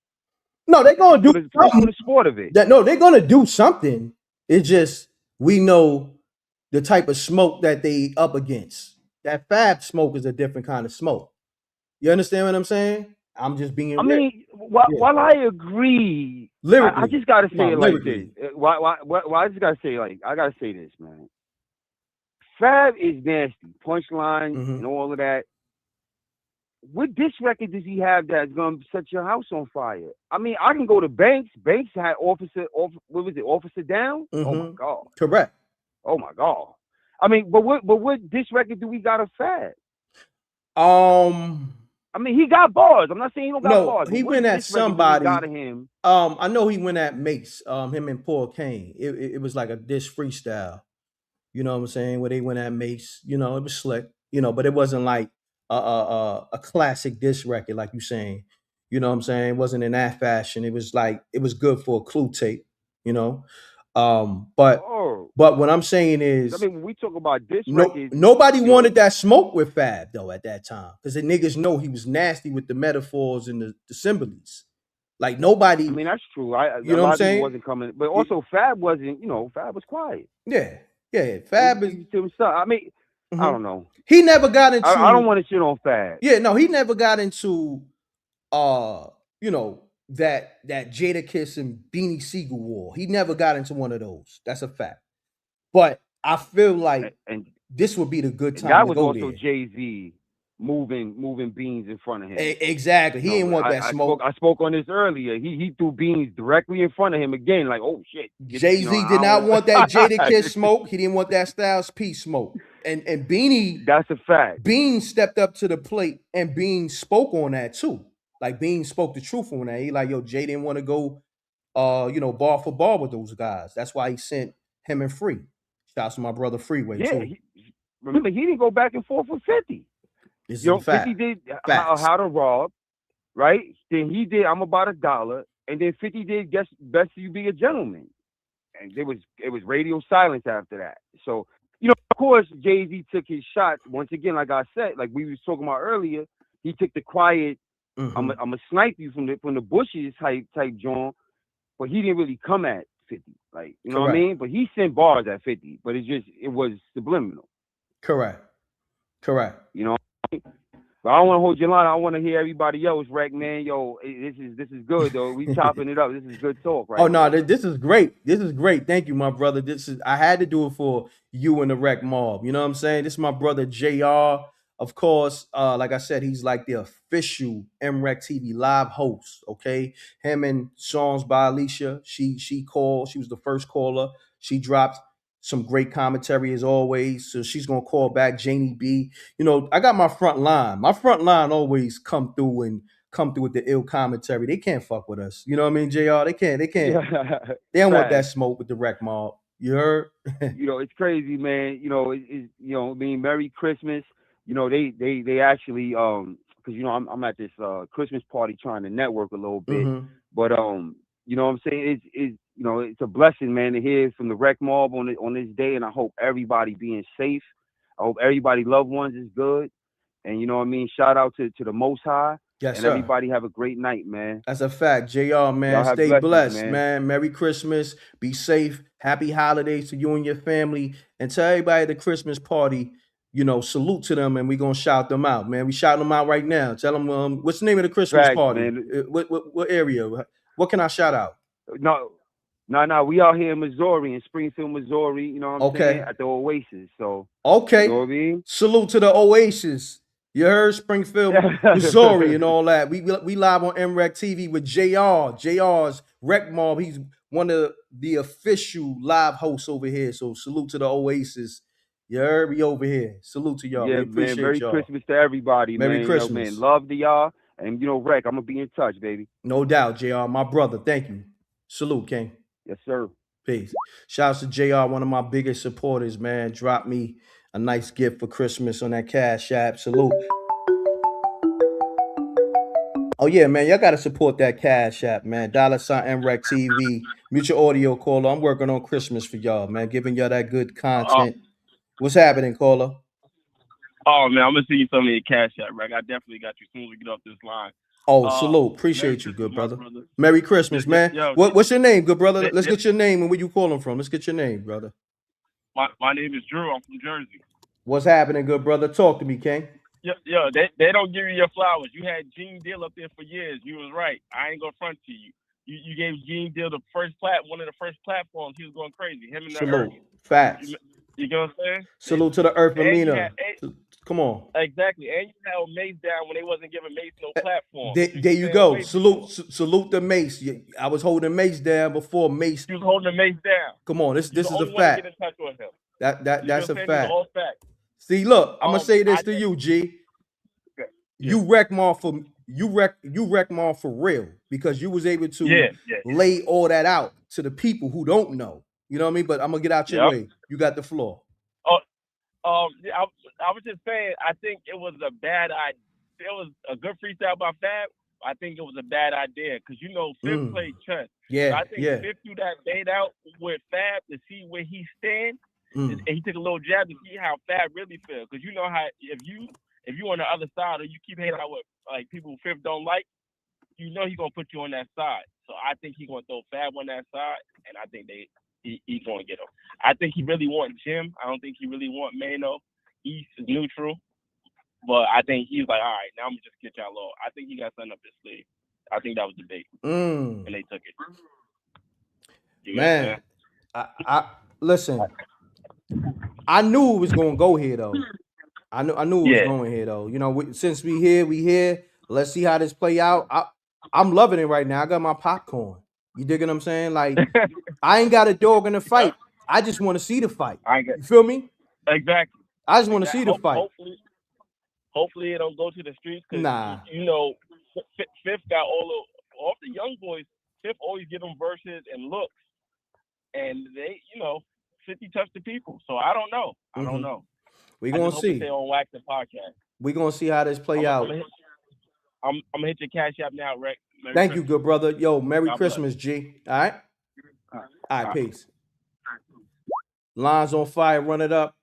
No, they're gonna do something. For the sport of it. No, they're gonna do something. It's just we know the type of smoke that they up against. That Fab smoke is a different kind of smoke. You understand what I'm saying? I'm just being. I mean, while I agree, I just gotta say it like this. Why I just gotta say I gotta say this, man. Fab is nasty, punchline and all of that. What disc record does he have that's gonna set your house on fire? I mean, I can go to Banks. Banks had Officer Down. Oh my God. Correct. Oh my God. I mean, but what disc record do we got of Fab? I mean, he got bars. I'm not saying he don't got bars. He went at somebody. Got of him? I know he went at Mace. Him and Paul Kane. It was like a diss freestyle. You know what I'm saying? Where they went at Mace. You know, it was slick. You know, but it wasn't like a classic diss record like you saying. You know what I'm saying? It wasn't in that fashion. It was like it was good for a clue tape. You know, but what I'm saying is, I mean, when we talk about diss records, nobody wanted that smoke with Fab though at that time because the niggas know he was nasty with the metaphors and the symbols. Like nobody. I mean, that's true. You know what I'm saying? Wasn't coming, but also Fab wasn't. You know, Fab was quiet. Yeah. Fab is to himself. I mean, I don't know. He never got into. I don't want to shit on Fab. Yeah, no, he never got into. You know that Jada Kiss and Beanie Siegel war. He never got into one of those. That's a fact. But I feel like this would be the good time. That to was go also there. Jay-Z moving beans in front of him. Exactly. He didn't want that smoke. I spoke on this earlier. He threw beans directly in front of him again. Like, oh shit. Jay-Z did not want that Jada Kiss smoke. He didn't want that Styles P smoke. And Beanie. That's a fact. Bean stepped up to the plate and Bean spoke on that too. Like Bean spoke the truth on that. He like, yo, Jay didn't want to go bar for bar with those guys. That's why he sent him and Free. Shouts to my brother Freeway too. Remember, he didn't go back and forth with 50. This is 50 did How to Rob, right? Then he did I'm About $1, and then 50 did Best You Be a Gentleman. And it was radio silence after that. So, of course, Jay-Z took his shots. Once again, like I said, like we was talking about earlier, he took the quiet, I'm a snipe you from the bushes type joint, but he didn't really come at 50. Like, you know what I mean? But he sent bars at 50, but it was subliminal. Correct. You know, but I don't want to hold your line. I want to hear everybody else, Reck, man. Yo, this is good though. We chopping it up. This is good talk, right? Oh no, this is great. This is great. Thank you, my brother. I had to do it for you and the Reck Mob. You know what I'm saying? This is my brother JR. Of course, like I said, he's like the official M.Reck TV live host. Okay, him and Songs by Alicia. She called. She was the first caller. She dropped some great commentary as always. So she's gonna call back Janie B. I got my front line. My front line always come through with the ill commentary. They can't fuck with us. You know what I mean, JR? They can't. Yeah. They don't want that smoke with the Reck Mob. You heard? It's crazy, man. I mean, Merry Christmas. They actually because I'm at this Christmas party trying to network a little bit. But you know what I'm saying? It's you know, it's a blessing, man, to hear from the Rec Mob on this day, and I hope everybody being safe. I hope everybody loved ones is good, and you know what I mean. Shout out to the Most High, Yes, and sir. everybody have a great night, man. That's a fact. JR, man, Y'all have stay blessings, blessed, man. man. Merry Christmas. Be safe. Happy holidays to you and your family. And tell everybody at the Christmas party, you know, salute to them, and we're going to shout them out, man. We shout them out right now. Tell them, what's the name of the Christmas Facts, party? man. What area? What can I shout out? No. We out here in Missouri, in Springfield, Missouri. You know what I'm saying? At the Oasis. So, okay. You know what I mean? Salute to the Oasis. You heard Springfield, Missouri, and all that. We live on M.Reck TV with JR. JR's Rec Mob. He's one of the official live hosts over here. So salute to the Oasis. You heard me over here. Salute to y'all. Yeah, we appreciate man. Merry y'all. Christmas to everybody, Merry man. Christmas. You know, man. Love to y'all. And, you know, Rec, I'm going to be in touch, baby. No doubt, JR. My brother. Thank you. Salute, King. Yes, sir. Peace. Shouts to JR, one of my biggest supporters, man. Dropped me a nice gift for Christmas on that Cash App. Salute. Oh, yeah, man. Y'all got to support that Cash App, man. $ M.Reck TV, Mutual Audio Caller. I'm working on Christmas for y'all, man. Giving y'all that good content. What's happening, Caller? Oh, man, I'm going to send you some of your Cash App, Rec. I definitely got you as soon as we get off this line. Oh, salute. Appreciate you, good brother. Merry Christmas, man. Yo, what's your name, good brother? Let's get your name and where you calling from. Let's get your name, brother. My name is Drew. I'm from Jersey. What's happening, good brother? Talk to me, King. Yo, they don't give you your flowers. You had Gene Deal up there for years. You was right. I ain't gonna front to you. You gave Gene Deal one of the first platforms. He was going crazy. Him and the Salute. Earth. Facts. You know what I'm saying? Salute to the Earth Amina. Come on. Exactly. And you held Mace down when they wasn't giving Mace no platform. There you go. Salute the Mace. I was holding Mace down before Mace. You was holding the Mace down. Come on, this is a fact. Get in touch with him. That's a fact. All fact. See, look, I'm gonna say this to you, G. Yeah. You wreck Mar for real, because you was able to lay all that out to the people who don't know. You know what I mean? But I'm gonna get out your way. You got the floor. I was just saying, I think it was a bad idea. It was a good freestyle by Fab. I think it was a bad idea because, you know, Fifth played chess. Yeah, so I think Fifth threw that bait out with Fab to see where he stands. And he took a little jab to see how Fab really feels. Because you know how if you on the other side or you keep hating out with like people who Fifth don't like, you know he's gonna put you on that side. So I think he's gonna throw Fab on that side, and I think he's gonna get him. I think he really want Jim. I don't think he really want Maino. East is neutral. But I think he's like, all right, now I'm gonna just get y'all low. I think he got something up his sleeve. I think that was the bait. And they took it. Man, I listen. I knew it was gonna go here though. I knew it was going here though. You know, since we here. Let's see how this play out. I'm loving it right now. I got my popcorn. You dig what I'm saying? Like, I ain't got a dog in the fight. I just want to see the fight. You feel me? Exactly. I just want to see the fight. Hopefully it don't go to the streets. Nah. You know, Fifth got all the young boys. Fifth always give them verses and looks, and they, you know, 50 touch the people. So I don't know. I don't know. We gonna see. They on Wax the podcast. We gonna see how this play out. I'm gonna hit your Cash App now, Rec. Thank you, good brother. Yo, Merry Christmas, G. All right. All right, peace. Lines on fire. Run it up.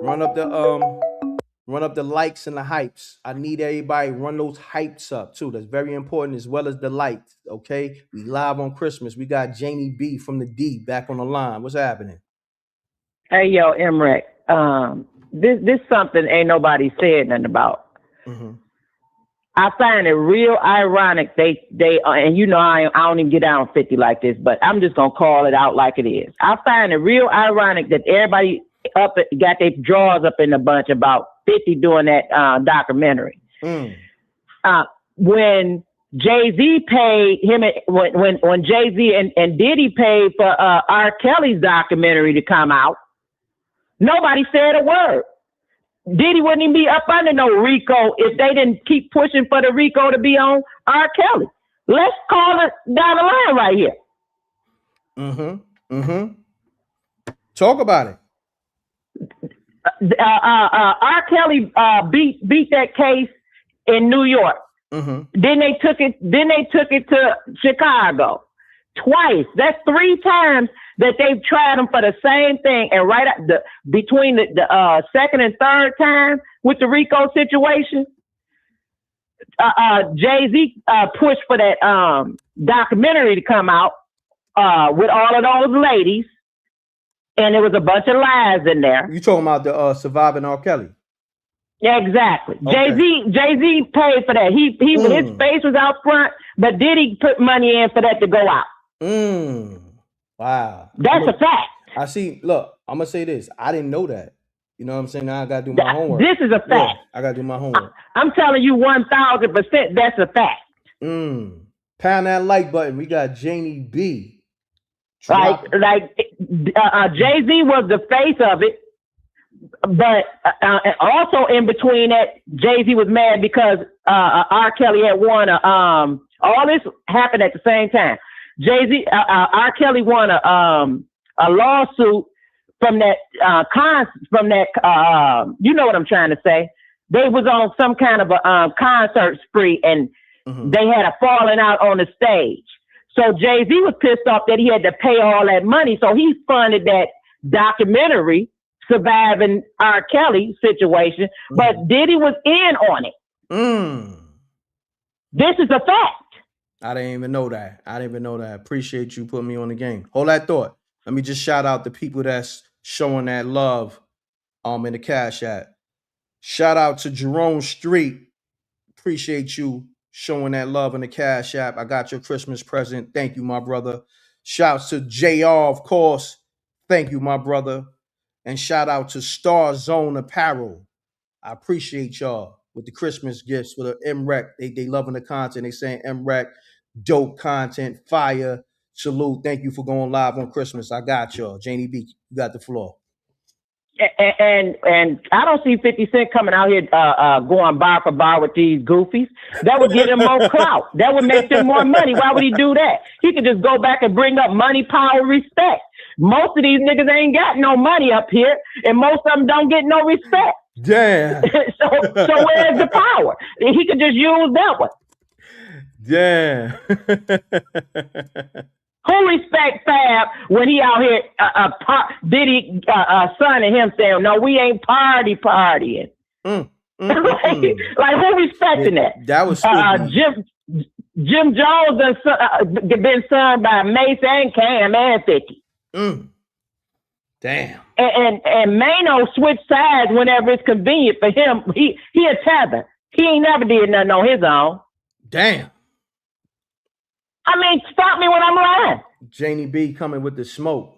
Run up the likes and the hypes. I need everybody run those hypes up too. That's very important, as well as the likes. Okay, we live on Christmas. We got Janie B from the D back on the line. What's happening? Hey, yo, M.Reck. This something ain't nobody said nothing about. I find it real ironic. They and you know I don't even get down 50 like this, but I'm just gonna call it out like it is. I find it real ironic that everybody got their drawers up in a bunch about 50 doing that documentary. When Jay-Z paid him, when Jay-Z and Diddy paid for R. Kelly's documentary to come out, nobody said a word. Diddy wouldn't even be up under no RICO if they didn't keep pushing for the RICO to be on R. Kelly. Let's call it down the line right here. Talk about it. R. Kelly beat that case in New York. Then they took it to Chicago. twice. That's 3 times that they've tried him for the same thing. And right at between the second and third time with the Rico situation, Jay-Z pushed for that documentary to come out with all of those ladies, and there was a bunch of lies in there. You talking about the Surviving R. Kelly? Yeah, exactly. Okay. Jay-Z paid for that. His face was out front, but did he put money in for that to go out? Wow. That's a fact. I see. Look, I'm gonna say this. I didn't know that. You know what I'm saying? Now I gotta do my homework. This is a fact. Yeah, I gotta do my homework. I'm telling you 1,000% that's a fact. Pound that like button. We got Janie B. Like Jay-Z was the face of it, but also in between that, Jay-Z was mad because R. Kelly had won all this happened at the same time. Jay-Z, R. Kelly won a lawsuit from that you know what I'm trying to say. They was on some kind of a concert spree, and they had a falling out on the stage. So Jay-Z was pissed off that he had to pay all that money. So he funded that documentary, Surviving R. Kelly situation, but Diddy was in on it. This is a fact. I didn't even know that. Appreciate you putting me on the game. Hold that thought. Let me just shout out the people that's showing that love in the Cash App. Shout out to Jerome Street. Appreciate you showing that love in the Cash App. I got your Christmas present. Thank you, my brother. Shouts to JR, of course. Thank you, my brother. And shout out to Star Zone Apparel. I appreciate y'all with the Christmas gifts for the M.Reck. They loving the content. They saying M.Reck, dope content, fire, salute. Thank you for going live on Christmas. I got y'all. Janie B, you got the floor. And I don't see 50 Cent coming out here going bar for bar with these goofies. That would give him more clout. That would make him more money. Why would he do that? He could just go back and bring up money, power, respect. Most of these niggas ain't got no money up here, and most of them don't get no respect. Damn. so where's the power? He could just use that one. Damn. Who respect Fab when he out here, Diddy, son and him saying, no, we ain't partying. Like, who respecting that? That was Jim Jones been signed by Mace and Cam and 50. Damn. And Maino switched sides whenever it's convenient for him. He a tether. He ain't never did nothing on his own. Damn. I mean, stop me when I'm lying. Janie B coming with the smoke.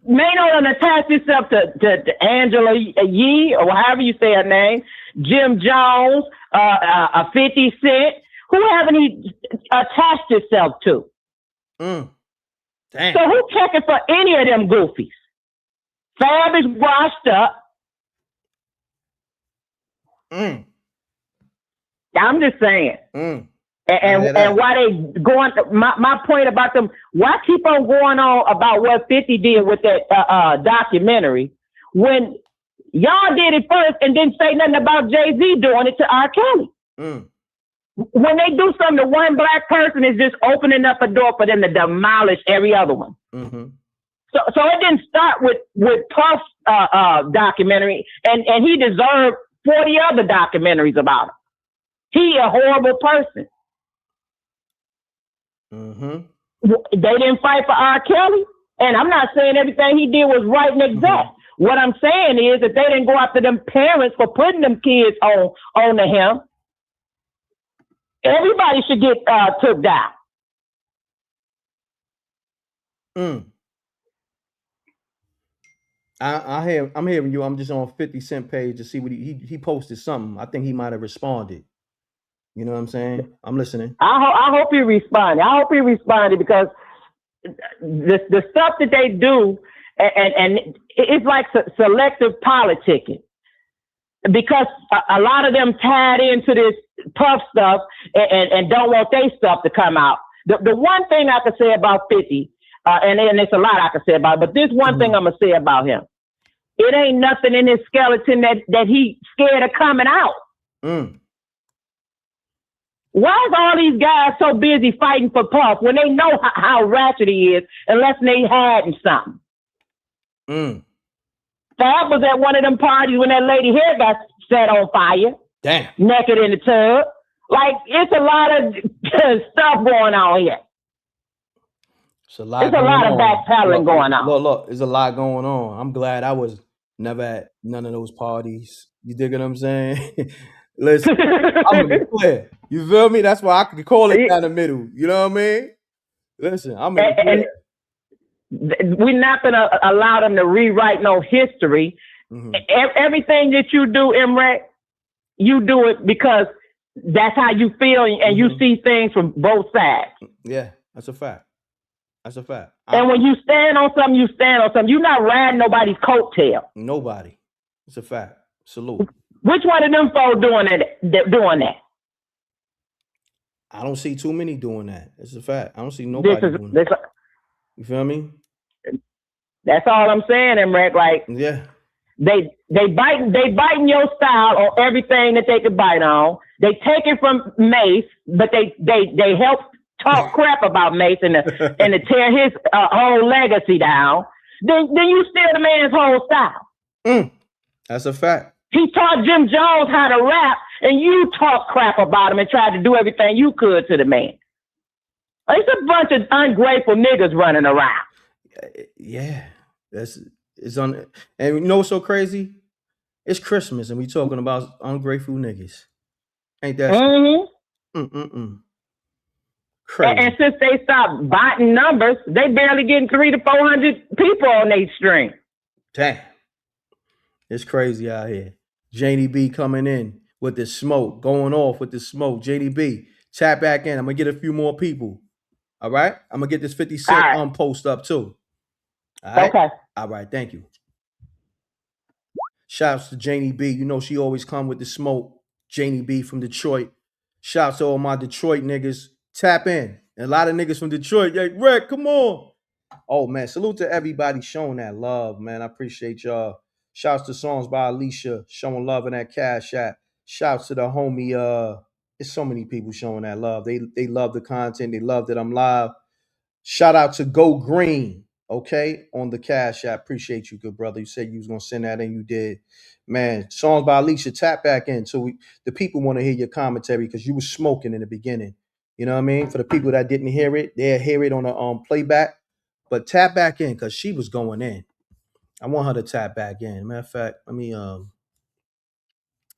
Maino done attached himself to Angela Yee, or however you say her name, Jim Jones, 50 Cent. Who haven't he attached himself to? Damn. So who checking for any of them goofies? Fab is washed up. I'm just saying. And why they going? My point about them. Why keep on going on about what 50 did with that documentary when y'all did it first and didn't say nothing about Jay-Z doing it to R. Kelly? When they do something to one black person, it's just opening up a door for them to demolish every other one. So it didn't start with Puff's documentary, and he deserved 40 other documentaries about him. He a horrible person. They didn't fight for R. Kelly, and I'm not saying everything he did was right and exact. What I'm saying is that they didn't go after them parents for putting them kids on to him. Everybody should get took down. I'm hearing you. I'm just on 50 Cent page to see what he posted something. I think he might have responded. You know what I'm saying? I'm listening. I hope he responded because the stuff that they do, and it's like selective politicking. Because a lot of them tied into this Puff stuff and don't want their stuff to come out. The one thing I can say about 50, and it's a lot I can say about it, but this one thing I'm going to say about him. It ain't nothing in his skeleton that he scared of coming out. Why is all these guys so busy fighting for Puff when they know how ratchet he is unless they hiding something? Fab was at one of them parties when that lady hair got set on fire. Damn. Naked in the tub. Like, it's a lot of stuff going on here. It's a lot of backpedaling going on. Look, there's a lot going on. I'm glad I was never at none of those parties. You dig what I'm saying? Listen, I'm gonna be clear. You feel me? That's why I could call it down the middle. You know what I mean? Listen, I'm in the clear. We're not gonna allow them to rewrite no history. Mm-hmm. Everything that you do, M.Reck, you do it because that's how you feel and you see things from both sides. Yeah, that's a fact. That's a fact. And when you stand on something, you stand on something. You're not riding nobody's coattail. Nobody. It's a fact. Salute. Which one of them folks doing that? I don't see too many doing that. It's a fact. I don't see nobody doing that. You feel me? That's all I'm saying, M.Reck. Like, yeah. They biting your style on everything that they could bite on. They take it from Mace, but they help talk crap about Mace and to tear his whole legacy down. Then you steal the man's whole style. That's a fact. He taught Jim Jones how to rap, and you talk crap about him and tried to do everything you could to the man. It's a bunch of ungrateful niggas running around. Yeah, and you know what's so crazy? It's Christmas, and we talking about ungrateful niggas. Ain't that? Crazy. And since they stopped biting numbers, they barely getting 300 to 400 people on their stream. Damn, it's crazy out here. JDB coming in with the smoke, going off with the smoke. JDB, tap back in. I'm gonna get a few more people. All right, I'm gonna get this 50 Cent post up too. All right? Okay. All right, thank you. Shouts to Janie B. You know she always come with the smoke. Janie B from Detroit. Shouts to all my Detroit niggas. Tap in. And a lot of niggas from Detroit. Yeah, Rick, come on. Oh man, salute to everybody showing that love, man. I appreciate y'all. Shouts to songs by Alicia showing love in that Cash App. Shouts to the homie. There's so many people showing that love. They love the content. They love that I'm live. Shout out to Go Green, okay, on the Cash App. Appreciate you, good brother. You said you was gonna send that, and you did. Man, songs by Alicia, tap back in. So the people want to hear your commentary because you were smoking in the beginning. You know what I mean? For the people that didn't hear it, they'll hear it on a playback. But tap back in because she was going in. I want her to tap back in. Matter of fact, let me I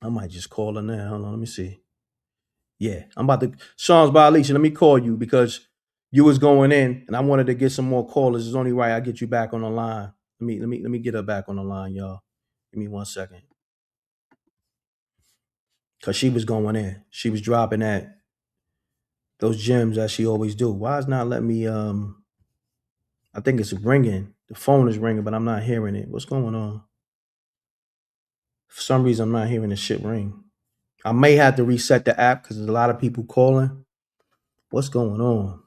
might just call her now. Hold on, let me see. Yeah, I'm about to songs by Alicia. Let me call you because you was going in, and I wanted to get some more callers. It's only right I get you back on the line. Let me get her back on the line, y'all. Give me 1 second. Cause she was going in. She was dropping those gems that she always do. Why is not letting me I think it's ringing. The phone is ringing, but I'm not hearing it. What's going on? For some reason I'm not hearing the shit ring. I may have to reset the app because there's a lot of people calling. What's going on?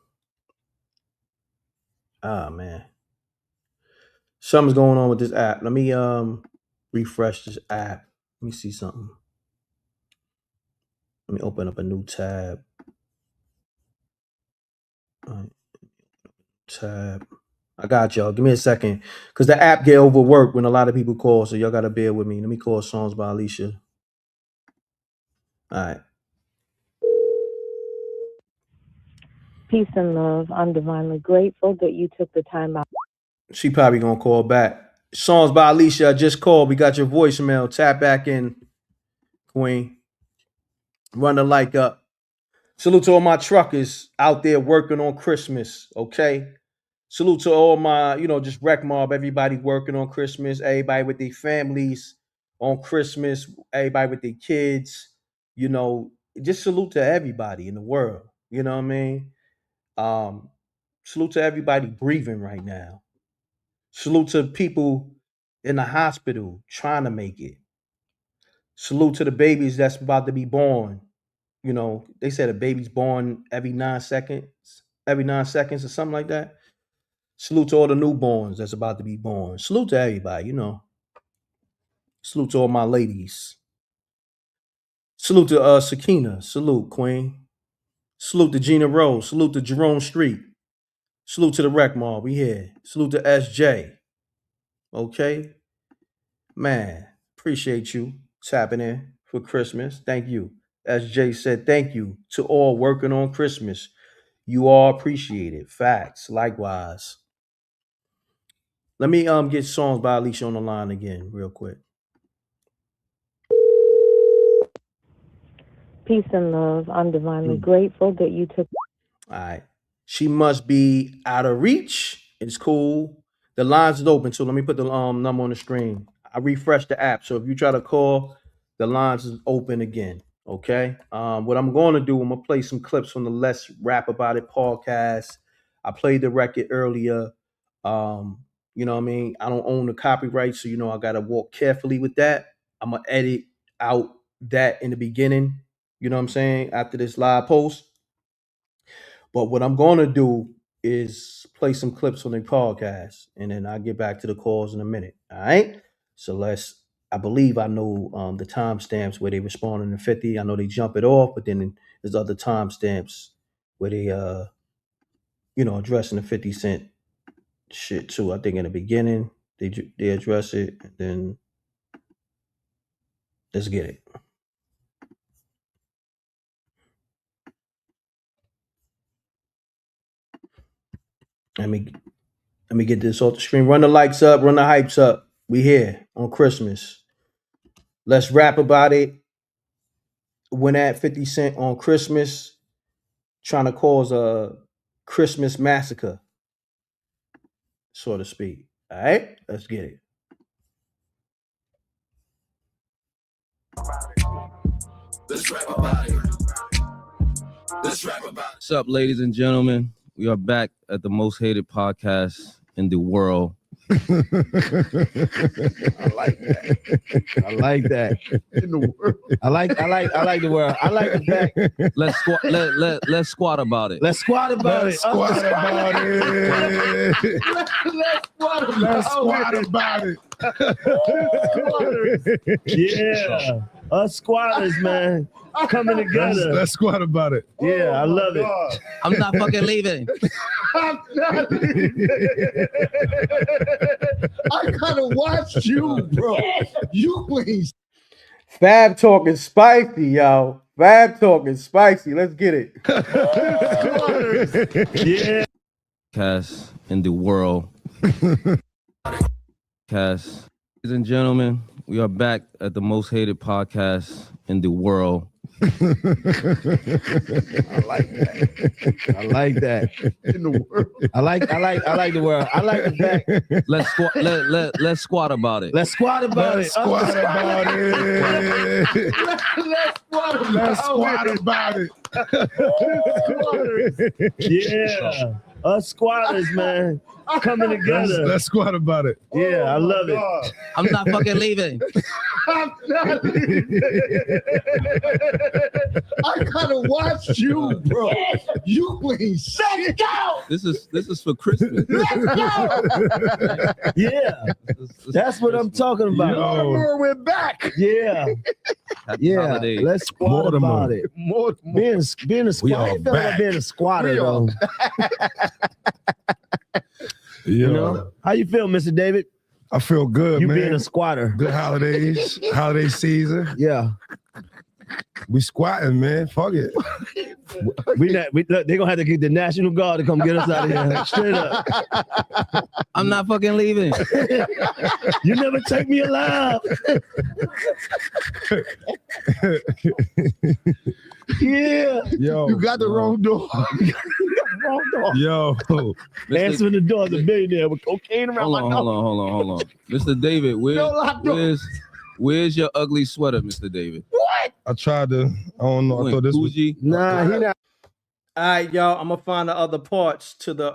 Ah man. Something's going on with this app. Let me refresh this app. Let me see something. Let me open up a new tab. All right. Tab. I got y'all. Give me a second. Because the app get overworked when a lot of people call, so y'all gotta bear with me. Let me call Songs by Alicia. All right. Peace and love. I'm divinely grateful that you took the time out. She probably gonna call back. Songs by Alicia, I just called. We got your voicemail. Tap back in, Queen. Run the like up. Salute to all my truckers out there working on Christmas, okay? Salute to all my, just rec mob, everybody working on Christmas, everybody with their families on Christmas, everybody with their kids, just salute to everybody in the world. You know what I mean? Salute to everybody breathing right now. Salute to people in the hospital trying to make it. Salute to the babies that's about to be born. They said a baby's born every 9 seconds or something like that. Salute to all the newborns that's about to be born. Salute to everybody, Salute to all my ladies. Salute to Sakina. Salute, Queen. Salute to Gina Rose. Salute to Jerome Street. Salute to the Rec Mall. We here. Salute to SJ. Okay. Man, appreciate you tapping in for Christmas. Thank you. SJ said thank you to all working on Christmas. You all appreciate it. Facts. Likewise. Let me get songs by Alicia on the line again, real quick. Peace and love. I'm divinely grateful that you took. All right. She must be out of reach. It's cool. The lines is open, so let me put the number on the screen. I refreshed the app, so if you try to call, the lines is open again. Okay. What I'm going to do, I'm gonna play some clips from the Let's Rap About It podcast. I played the record earlier. You know what I mean? I don't own the copyright, so I gotta walk carefully with that. I'm gonna edit out that in the beginning. You know what I'm saying? After this live post. But what I'm going to do is play some clips from the podcast, and then I'll get back to the calls in a minute. All right. So I believe I know the timestamps where they responding to 50. I know they jump it off, but then there's other timestamps where they, addressing the 50 Cent shit too. I think in the beginning they address it, and then let's get it. Let me get this off the screen. Run the likes up, run the hypes up. We here on Christmas. Let's rap about it. Went at 50 Cent on Christmas, trying to cause a Christmas massacre, so to speak. All right, let's get it. Let's rap about it. Let's rap about it. What's up, ladies and gentlemen? We are back at the most hated podcast in the world. I like that. I like that. In the world. I like the world. I like the fact. Let's squat about it. Let's squat about it. Squat about it. Let's squat about it. Yeah. Us squatters, man. Coming together. Let's squat about it. Yeah, I love it. I'm not fucking leaving. I'm not leaving. I gotta watch you, bro. You ain't. Fab talking spicy, y'all. Fab talking spicy. Let's get it. Yeah. Cast in the world. Cast. Ladies and gentlemen, we are back at the most hated podcast in the world. I like that. I like that. In the world. I like the world. I like the fact. Let's squat about it. Let's squat about it. Squat about it. Let's squat about it. Yeah. Us squatters, man. Coming together. Let's squat about it. Yeah, I love it. I'm not fucking leaving. I'm not leaving. I gotta watch you, bro. You ain't shit. Go. This is for Christmas. Let's go. Yeah. That's what I'm talking about. Yo. We're back. Yeah. Yeah. Let's squat about it. Being a squatter. I feel like being a squatter, though. You know? How you feel, Mr. David? I feel good, man. You being a squatter. Good holidays, holiday season. Yeah. We squatting, man. Fuck it. They're gonna have to get the National Guard to come get us out of here. Straight up. I'm not fucking leaving. You never take me alive. Yeah. Yo, you got the wrong door. Wrong door. Yo. Answering the door as a billionaire with cocaine around my nose. Hold on. Mr. David, where's your ugly sweater, Mr. David? What? I tried to. I don't know. I thought this was. Nah, he not. All right, y'all. I'm gonna find the other parts to the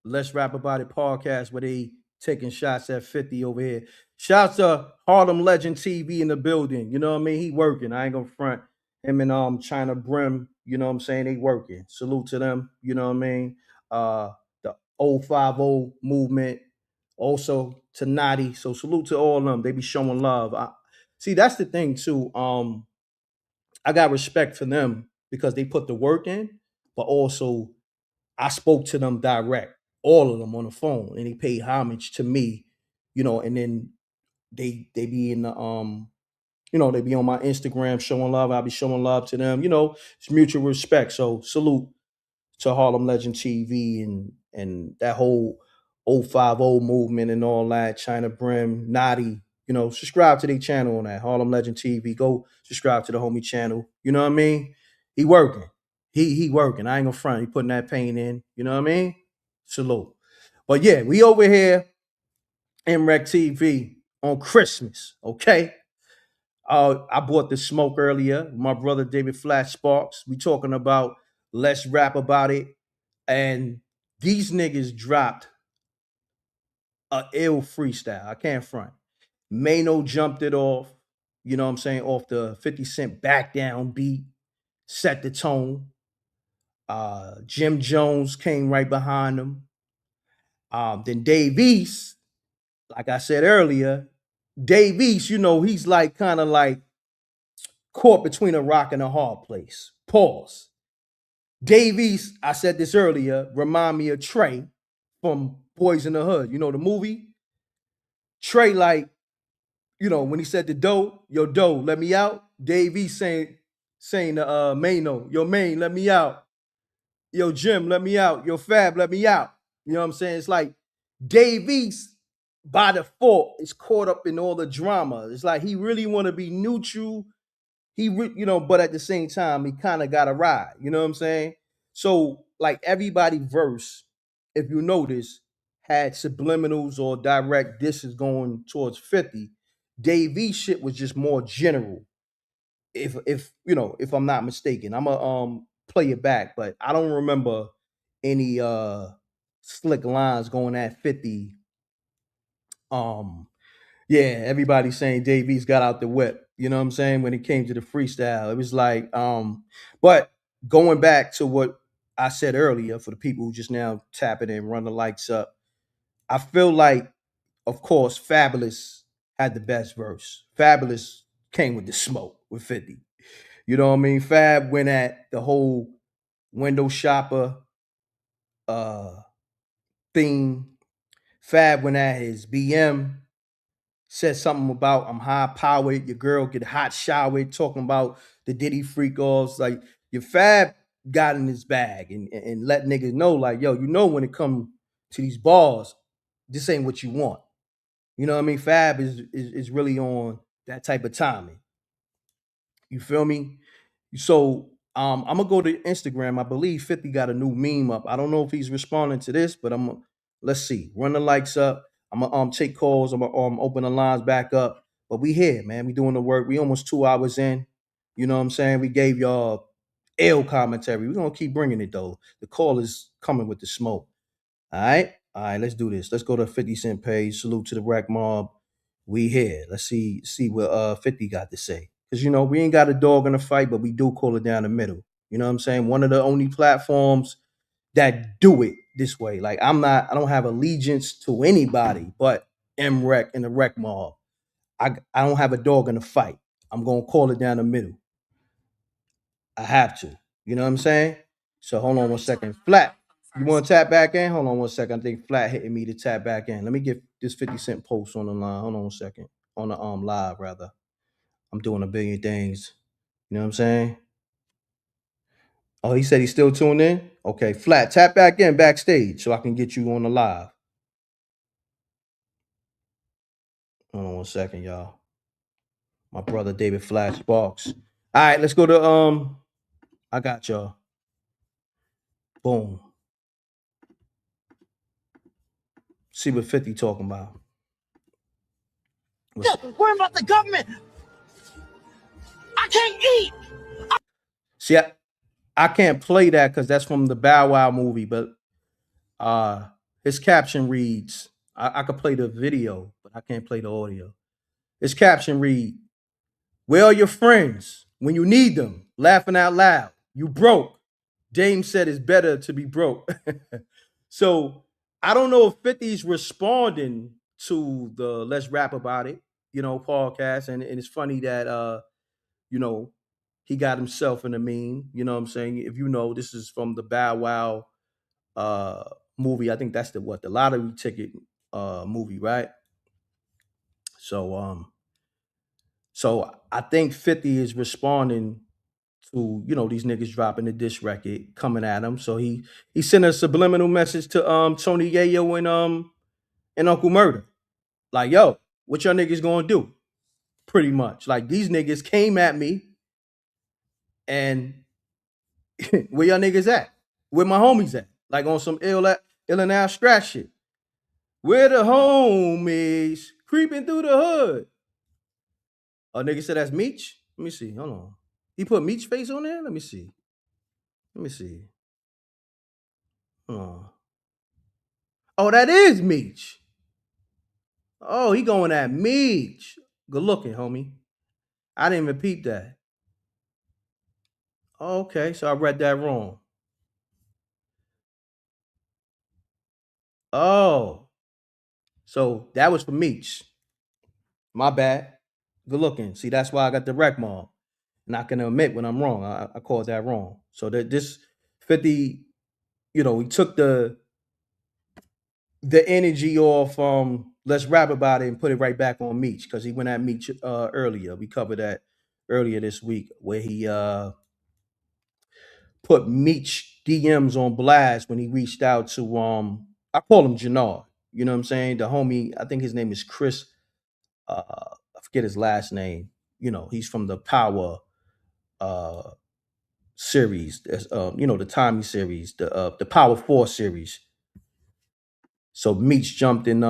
Let's Rap About It podcast where they taking shots at 50 over here. Shouts to Harlem Legend TV in the building. You know what I mean? He working. I ain't gonna front. Him and China Brim, you know what I'm saying? They working. Salute to them, you know what I mean? The 050 movement, also to Naughty. So salute to all of them. They be showing love. See, that's the thing too. I got respect for them because they put the work in, but also I spoke to them direct, all of them on the phone, and they paid homage to me, and then they be in the they be on my Instagram showing love. I'll be showing love to them. It's mutual respect. So salute to Harlem Legend TV and that whole 050 movement and all that. China Brim, Naughty. Subscribe to their channel on that Harlem Legend TV. Go subscribe to the homie channel. You know what I mean? He working. He working. I ain't gonna front. He putting that pain in. You know what I mean? Salute. But yeah, we over here, M.Reck TV on Christmas. Okay. I bought the smoke earlier. My brother David Flat Sparks. We talking about Let's Rap About It. And these niggas dropped a ill freestyle. I can't front. Maino jumped it off, you know what I'm saying, off the 50 Cent back down beat, set the tone. Jim Jones came right behind him. Then Dave East, like I said earlier, Dave East, he's like kind of like caught between a rock and a hard place. Pause. Dave East, I said this earlier, remind me of Trey from Boys in the Hood. You know the movie? Trey, like, when he said to Doe, yo, Doe, let me out. Dave East saying to Maino, yo, Main, let me out. Yo, Jim, let me out. Yo, Fab, let me out. You know what I'm saying? It's like Dave East, by default, is caught up in all the drama. It's like he really want to be neutral. But at the same time, he kind of got to ride. You know what I'm saying? So, like everybody verse, if you notice, had subliminals or direct disses going towards 50. Dave East shit was just more general. If I'm not mistaken, I'm gonna play it back, but I don't remember any slick lines going at 50. Yeah, everybody saying Dave East got out the whip. You know what I'm saying? When it came to the freestyle, it was like, but going back to what I said earlier for the people who just now tap it and run the lights up, I feel like, of course, Fabolous had the best verse. Fabolous came with the smoke with 50. You know what I mean? Fab went at the whole window shopper uh theme. Fab went at his BM, said something about I'm high powered, your girl get hot showered, talking about the Diddy freak offs. Like your Fab got in his bag and let niggas know, like, yo, when it come to these bars, this ain't what you want. You know what I mean? Fab is really on that type of timing. You feel me? So I'm gonna go to Instagram. I believe 50 got a new meme up. I don't know if he's responding to this, but let's see. Run the likes up. I'm gonna take calls. I'm gonna open the lines back up. But we here, man. We doing the work. We almost 2 hours in. You know what I'm saying? We gave y'all ill commentary. We're gonna keep bringing it though. The call is coming with the smoke. All right, let's do this. Let's go to 50 Cent page. Salute to the Rack Mob. We here. Let's see what 50 got to say. Because we ain't got a dog in the fight, but we do call it down the middle. You know what I'm saying? One of the only platforms that do it this way. Like I don't have allegiance to anybody but M.Reck and the Rec Mob. I don't have a dog in the fight. I'm gonna call it down the middle. I have to. You know what I'm saying? So hold on one second. Flat. You want to tap back in? Hold on one second. I think Flat hitting me to tap back in. Let me get this 50 Cent post on the line. Hold on one second. On the live rather. I'm doing a billion things. You know what I'm saying? Oh, he said he's still tuned in? Okay, Flat, tap back in backstage so I can get you on the live. Hold on one second, y'all. My brother David Flash Sparks. All right, let's go to I got y'all. Boom. See what 50 talking about. Worry about the government. I can't eat. See, I can't play that because that's from the Bow Wow movie, but his caption reads, I could play the video, but I can't play the audio. His caption read, where are your friends when you need them? Laughing out loud. You broke. Dame said it's better to be broke. So I don't know if 50's responding to the Let's Rap About It, podcast. And it's funny that you know, he got himself in a meme. You know what I'm saying? If you know, this is from the Bow Wow movie. I think that's the lottery ticket movie, right? So I think 50 is responding to, these niggas dropping the diss record, coming at him. So he sent a subliminal message to Tony Yayo and Uncle Murder. Like, yo, what y'all niggas gonna do? Pretty much. Like, these niggas came at me, and where y'all niggas at? Where my homies at? Like on some ill and abstract shit. Where the homies creeping through the hood? A nigga said that's Meech. Let me see. Hold on. He put Meech face on there? Let me see. Hold on. Oh, that is Meech. Oh, he going at Meech. Good looking, homie. I didn't even peep that. Oh, okay, so I read that wrong. Oh, so that was for Meech. My bad. Good looking. See, that's why I got the wreck mob. Not gonna admit when I'm wrong. I called that wrong. So that this 50, he took the energy off Let's Rap About It and put it right back on Meech, because he went at Meech earlier. We covered that earlier this week, where he put Meech DMs on blast when he reached out to I call him Jannard. You know what I'm saying? The homie, I think his name is Chris. I forget his last name. He's from the Power uh series. The Tommy series, the Power 4 series. So Meech jumped in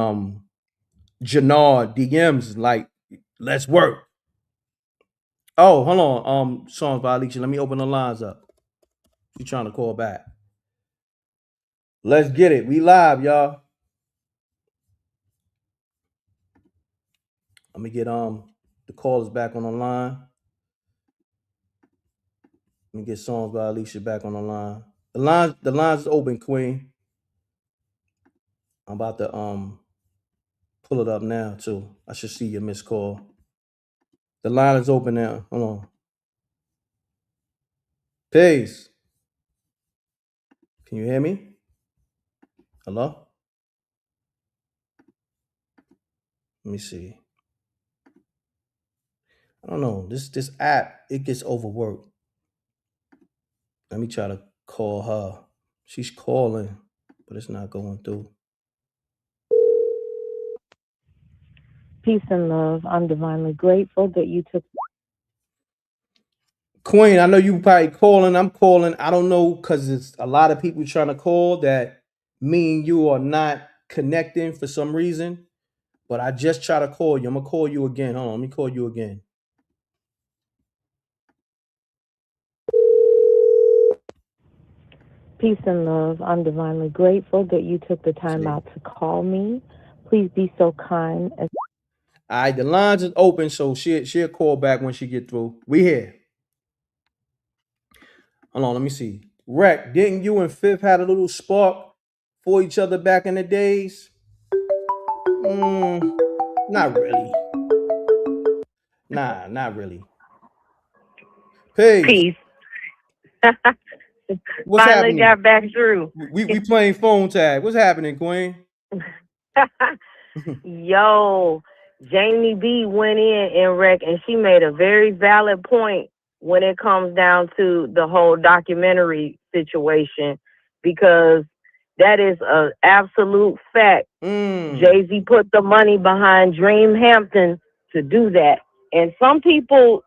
Jannard DMs like, let's work. Oh, hold on. Songs by Alicia. Let me open the lines up. You trying to call back. Let's get it. We live, y'all. Let me get the callers back on the line. Let me get Songs by Alicia back on the line. The line's open, Queen. I'm about to pull it up now too. I should see your missed call. The line is open now. Hold on. Peace. Can you hear me? Hello? Let me see. I don't know. This app, it gets overworked. Let me try to call her. She's calling, but it's not going through. Peace and love. I'm divinely grateful that you took. Queen, I know you probably calling. I'm calling. I don't know, because it's a lot of people trying to call that me and you are not connecting for some reason. But I just try to call you. I'm going to call you again. Hold on. Let me call you again. Peace and love. I'm divinely grateful that you took the time out to call me. Please be so kind. All right, the lines is open, so she'll call back when she get through. We here. Hold on, let me see. Reck, didn't you and Fifth had a little spark for each other back in the days? Not really. Nah, not really. Peace. What's Finally happening? got back through. We playing phone tag. What's happening, Queen? Yo, Jamie B went in M.Reck, and she made a very valid point when it comes down to the whole documentary situation, because that is an absolute fact. Jay-Z put the money behind Dream Hampton to do that. And some people,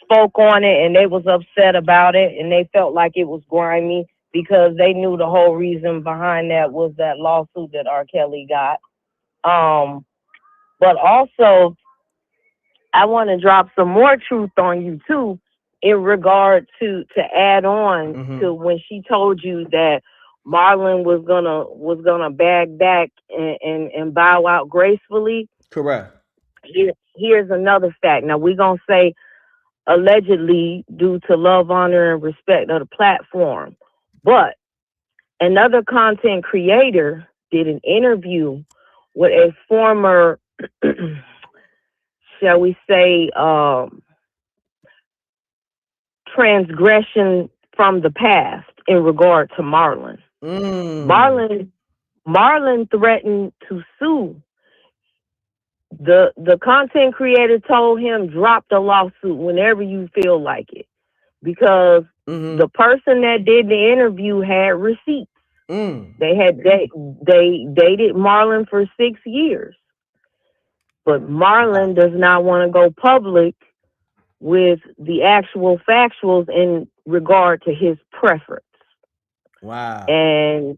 spoke on it and they was upset about it, and they felt like it was grimy because they knew the whole reason behind that was that lawsuit that R. Kelly got. But also, I want to drop some more truth on you too, in regard to add on to when she told you that Marlon was gonna bag back and bow out gracefully. Correct. Here's another fact. Now we're gonna say allegedly due to love, honor, and respect of the platform, but another content creator did an interview with a former, shall we say, transgression from the past in regard to Marlon. Marlon threatened to sue. The content creator told him, drop the lawsuit whenever you feel like it, because the person that did the interview had receipts. They dated Marlon for 6 years, but Marlon does not want to go public with the actual factuals in regard to his preference. Wow. And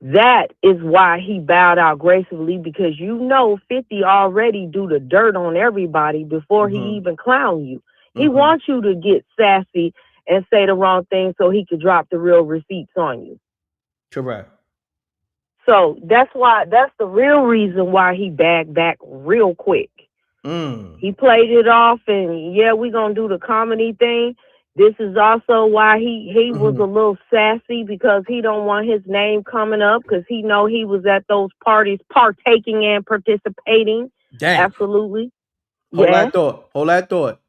that is why he bowed out gracefully, because 50 already do the dirt on everybody before he even clown you. He wants you to get sassy and say the wrong thing so he could drop the real receipts on you. Correct. So that's the real reason why he backed back real quick. He played it off and we're going to do the comedy thing. This is also why he was a little sassy, because he don't want his name coming up, because he know he was at those parties partaking and participating. Damn. Absolutely. Hold that thought.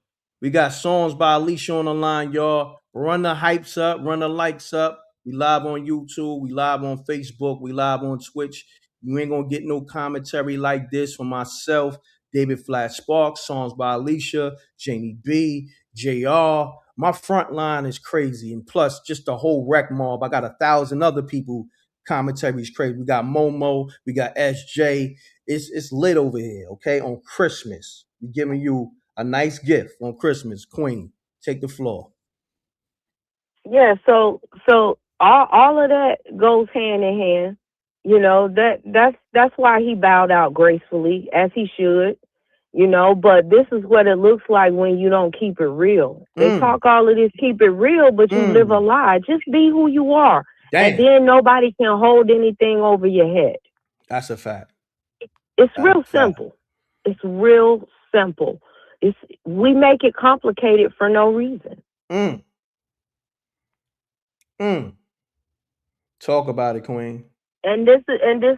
We got songs by Alicia on the line, y'all. Run the hypes up, run the likes up. We live on YouTube, we live on Facebook, we live on Twitch. You ain't gonna get no commentary like this from myself, David Flat Sparks, songs by Alicia, Jamie B, JR. My front line is crazy. And plus, just the whole rec mob. I got 1,000 other people. Commentary is crazy. We got Momo, we got SJ. It's lit over here, okay? On Christmas. We're giving you a nice gift on Christmas. Queen, take the floor. Yeah, so all of that goes hand in hand. That's why he bowed out gracefully, as he should. But this is what it looks like when you don't keep it real. They talk all of this, keep it real, but you live a lie. Just be who you are. Damn. And then nobody can hold anything over your head. That's a fact. It's real simple. It's real simple. We make it complicated for no reason. Talk about it, Queen. And this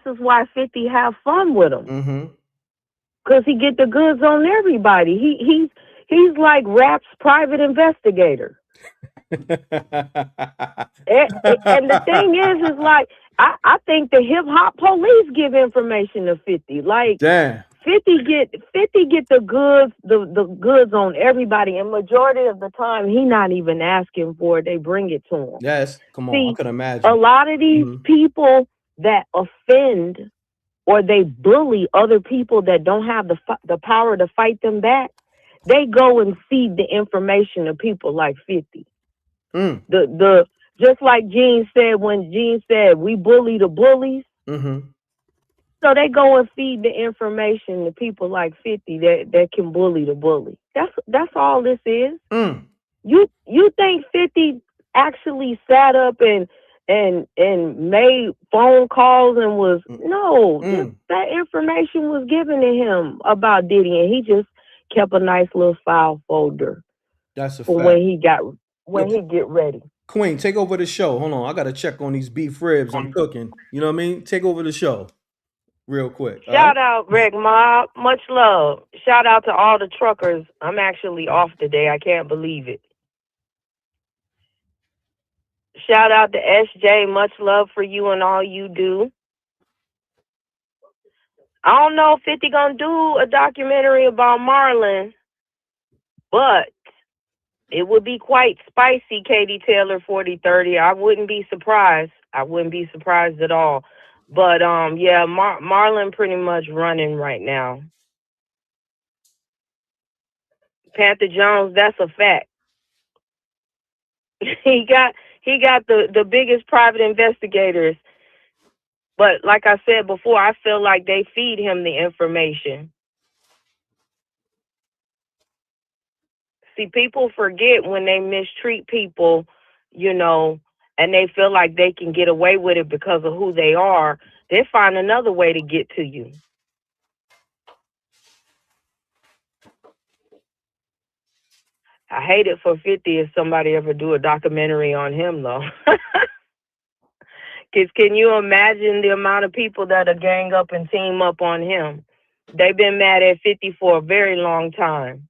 is why 50 have fun with him. Because he get the goods on everybody. He's like rap's private investigator. and the thing is like, I think the hip hop police give information to 50. Like, damn. 50 get the goods, the goods on everybody, and majority of the time he not even asking for it. They bring it to him. Yes, come on, I could imagine. A lot of these people that offend or they bully other people that don't have the power to fight them back, they go and feed the information to people like 50. The just like Gene said, when Gene said we bully the bullies. So they go and feed the information to people like 50 that can bully the bully. That's all this is. You think 50 actually sat up and made phone calls and was that information was given to him about Diddy, and he just kept a nice little file folder. That's a for fact. when he get ready. Queen, take over the show. Hold on, I gotta check on these beef ribs I'm cooking. You know what I mean? Take over the show. Real quick. Shout out, Greg Mob. Much love. Shout out to all the truckers. I'm actually off today. I can't believe it. Shout out to SJ. Much love for you and all you do. I don't know if 50 gonna do a documentary about Marlon, but it would be quite spicy, Katie Taylor 4030. I wouldn't be surprised. I wouldn't be surprised at all. But Marlon pretty much running right now. Panther Jones, that's a fact. he got the biggest private investigators. But like I said before, I feel like they feed him the information. See, people forget when they mistreat people, and they feel like they can get away with it because of who they are. They find another way to get to you. I hate it for 50 if somebody ever do a documentary on him, though. Because can you imagine the amount of people that'll gang up and team up on him? They've been mad at 50 for a very long time.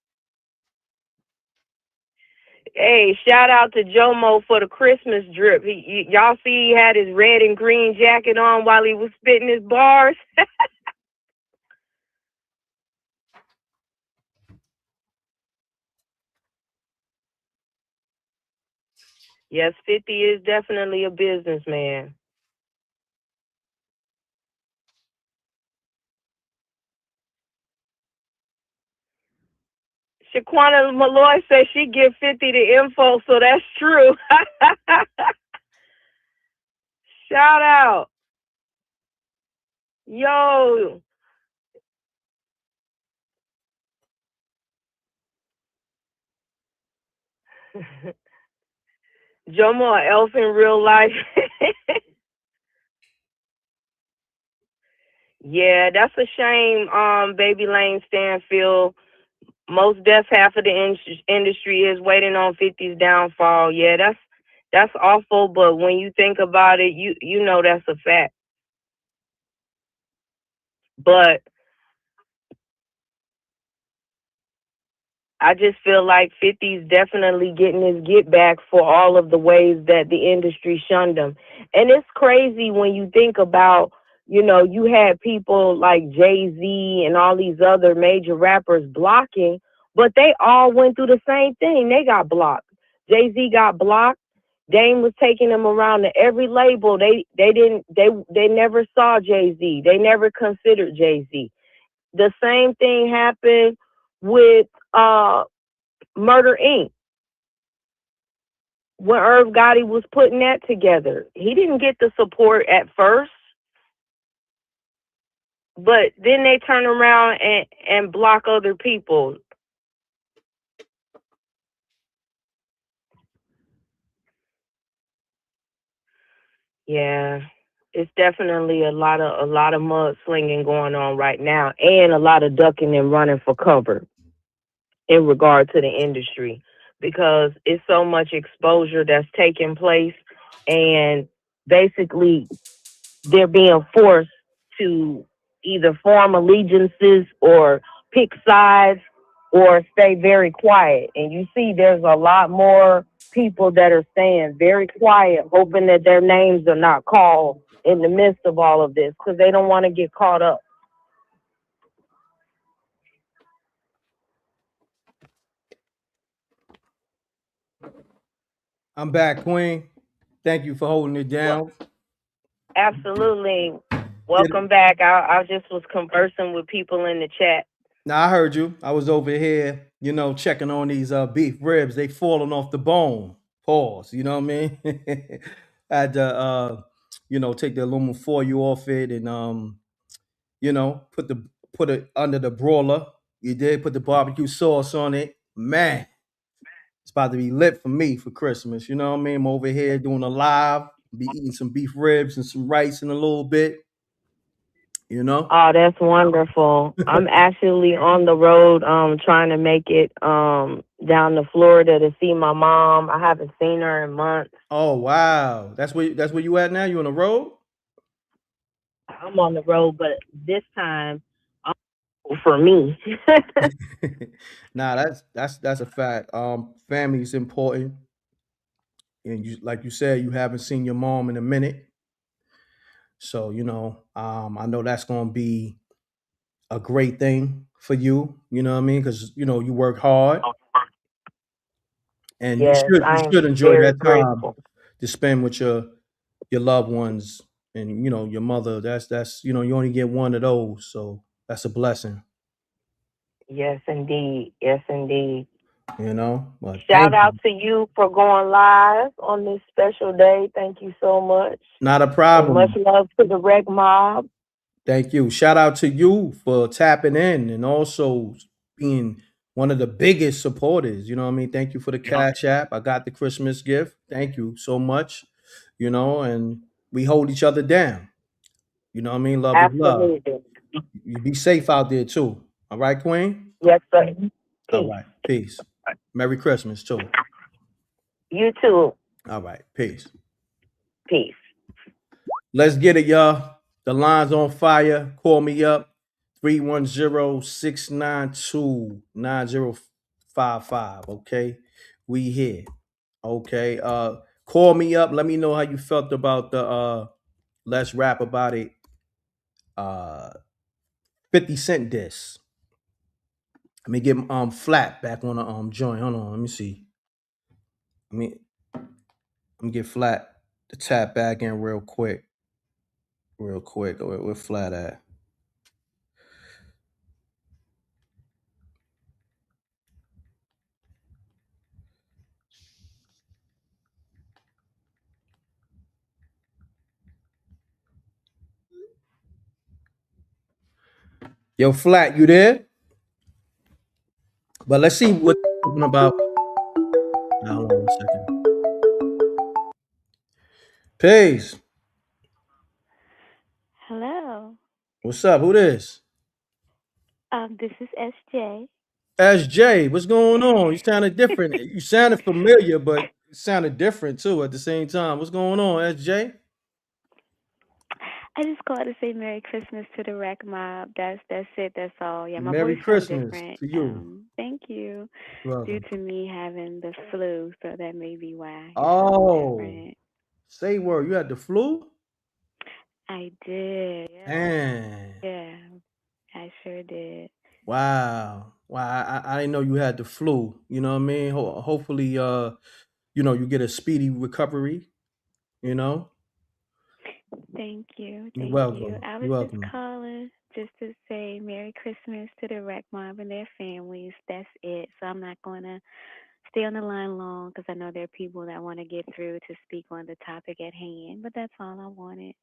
Hey, shout out to Jomo for the Christmas drip. Y'all see he had his red and green jacket on while he was spitting his bars? Yes, 50 is definitely a businessman. Shaquana Malloy says she give 50 the info, so that's true. Shout out. Yo. Jomo, an elf in real life. Yeah, that's a shame, Baby Lane Stanfield. Most deaf half of the industry is waiting on 50's downfall. Yeah, that's awful, but when you think about it, you know that's a fact. But I just feel like 50's definitely getting his get back for all of the ways that the industry shunned him. And it's crazy when you think about, you had people like Jay-Z and all these other major rappers blocking, but they all went through the same thing. They got blocked. Jay-Z got blocked. Dame was taking him around to every label. They never saw Jay-Z. They never considered Jay-Z. The same thing happened with Murder Inc. When Irv Gotti was putting that together, he didn't get the support at first, but then they turn around and block other people. Yeah, it's definitely a lot of mudslinging going on right now, and a lot of ducking and running for cover in regard to the industry, because it's so much exposure that's taking place, and basically they're being forced to either form allegiances or pick sides or stay very quiet. And you see there's a lot more people that are staying very quiet, hoping that their names are not called in the midst of all of this, because they don't want to get caught up. I'm back, Queen. Thank you for holding it down. Absolutely. Welcome back. I just was conversing with people in the chat. Now I heard you. I was over here, checking on these beef ribs. They falling off the bone. Pause. You know what I mean? I had to take the aluminum foil off it and put it under the broiler. You did put the barbecue sauce on it. Man, it's about to be lit for me for Christmas. You know what I mean? I'm over here doing a live. Be eating some beef ribs and some rice in a little bit. Oh, that's wonderful. I'm actually on the road trying to make it down to Florida to see my mom. I haven't seen her in months. Oh wow. That's where you at now? You on the road? I'm on the road, but this time for me. Nah, that's a fact. Family is important. And you, like you said, you haven't seen your mom in a minute. So, I know that's gonna be a great thing for you. You know what I mean? Because you work hard, and Yes, I you am should enjoy very that time grateful. to spend with your loved ones and your mother. That's you only get one of those, so that's a blessing. Yes, indeed. Yes, indeed. But Shout thank out you. to you for going live on this special day. Thank you so much. Not a And much problem. love to the Rec Mob. Thank you. Shout out to you for tapping in and also being one of the biggest supporters. You know what I mean? Thank you for the Cash App. I got the Christmas gift. Thank you so much. And we hold each other down. You know what I mean? Love is love. Absolutely. You be safe out there too. All right, Queen? Yes, sir. All right. Peace. Merry Christmas too. You too. All right. Peace. Peace. Let's get it, y'all. The line's on fire. Call me up. 310-692-9055. Okay. We here. Okay. Call me up. Let me know how you felt about the Let's Rap About It 50 Cent diss. Let me get Flat back on the joint. Hold on, let me see. Let me get Flat to tap back in real quick. Where Flat at? Yo, Flat, you there? But let's see what we're talking about. Now, hold on 1 second. Peace. Hello. What's up? Who this? This is SJ. SJ, what's going on? You sounded different. You sounded familiar, but you sounded different too at the same time. What's going on, SJ? I just called to say Merry Christmas to the Rack Mob. That's it. That's all. Yeah, my Merry voice sounds Christmas different. to you. Thank you. Due Welcome. to me having the flu, so that may be why it sounds Oh, different. say word. You had the flu? I did. Man. Yeah, I sure did. Wow. Wow. I didn't know you had the flu. You know what I mean? Hopefully, you get a speedy recovery, you know? Thank you. You're Thank you. welcome. I You're was just welcome. calling just to say Merry Christmas to the Rack Mob and their families. That's it. So I'm not going to stay on the line long because I know there are people that want to get through to speak on the topic at hand. But that's all I wanted.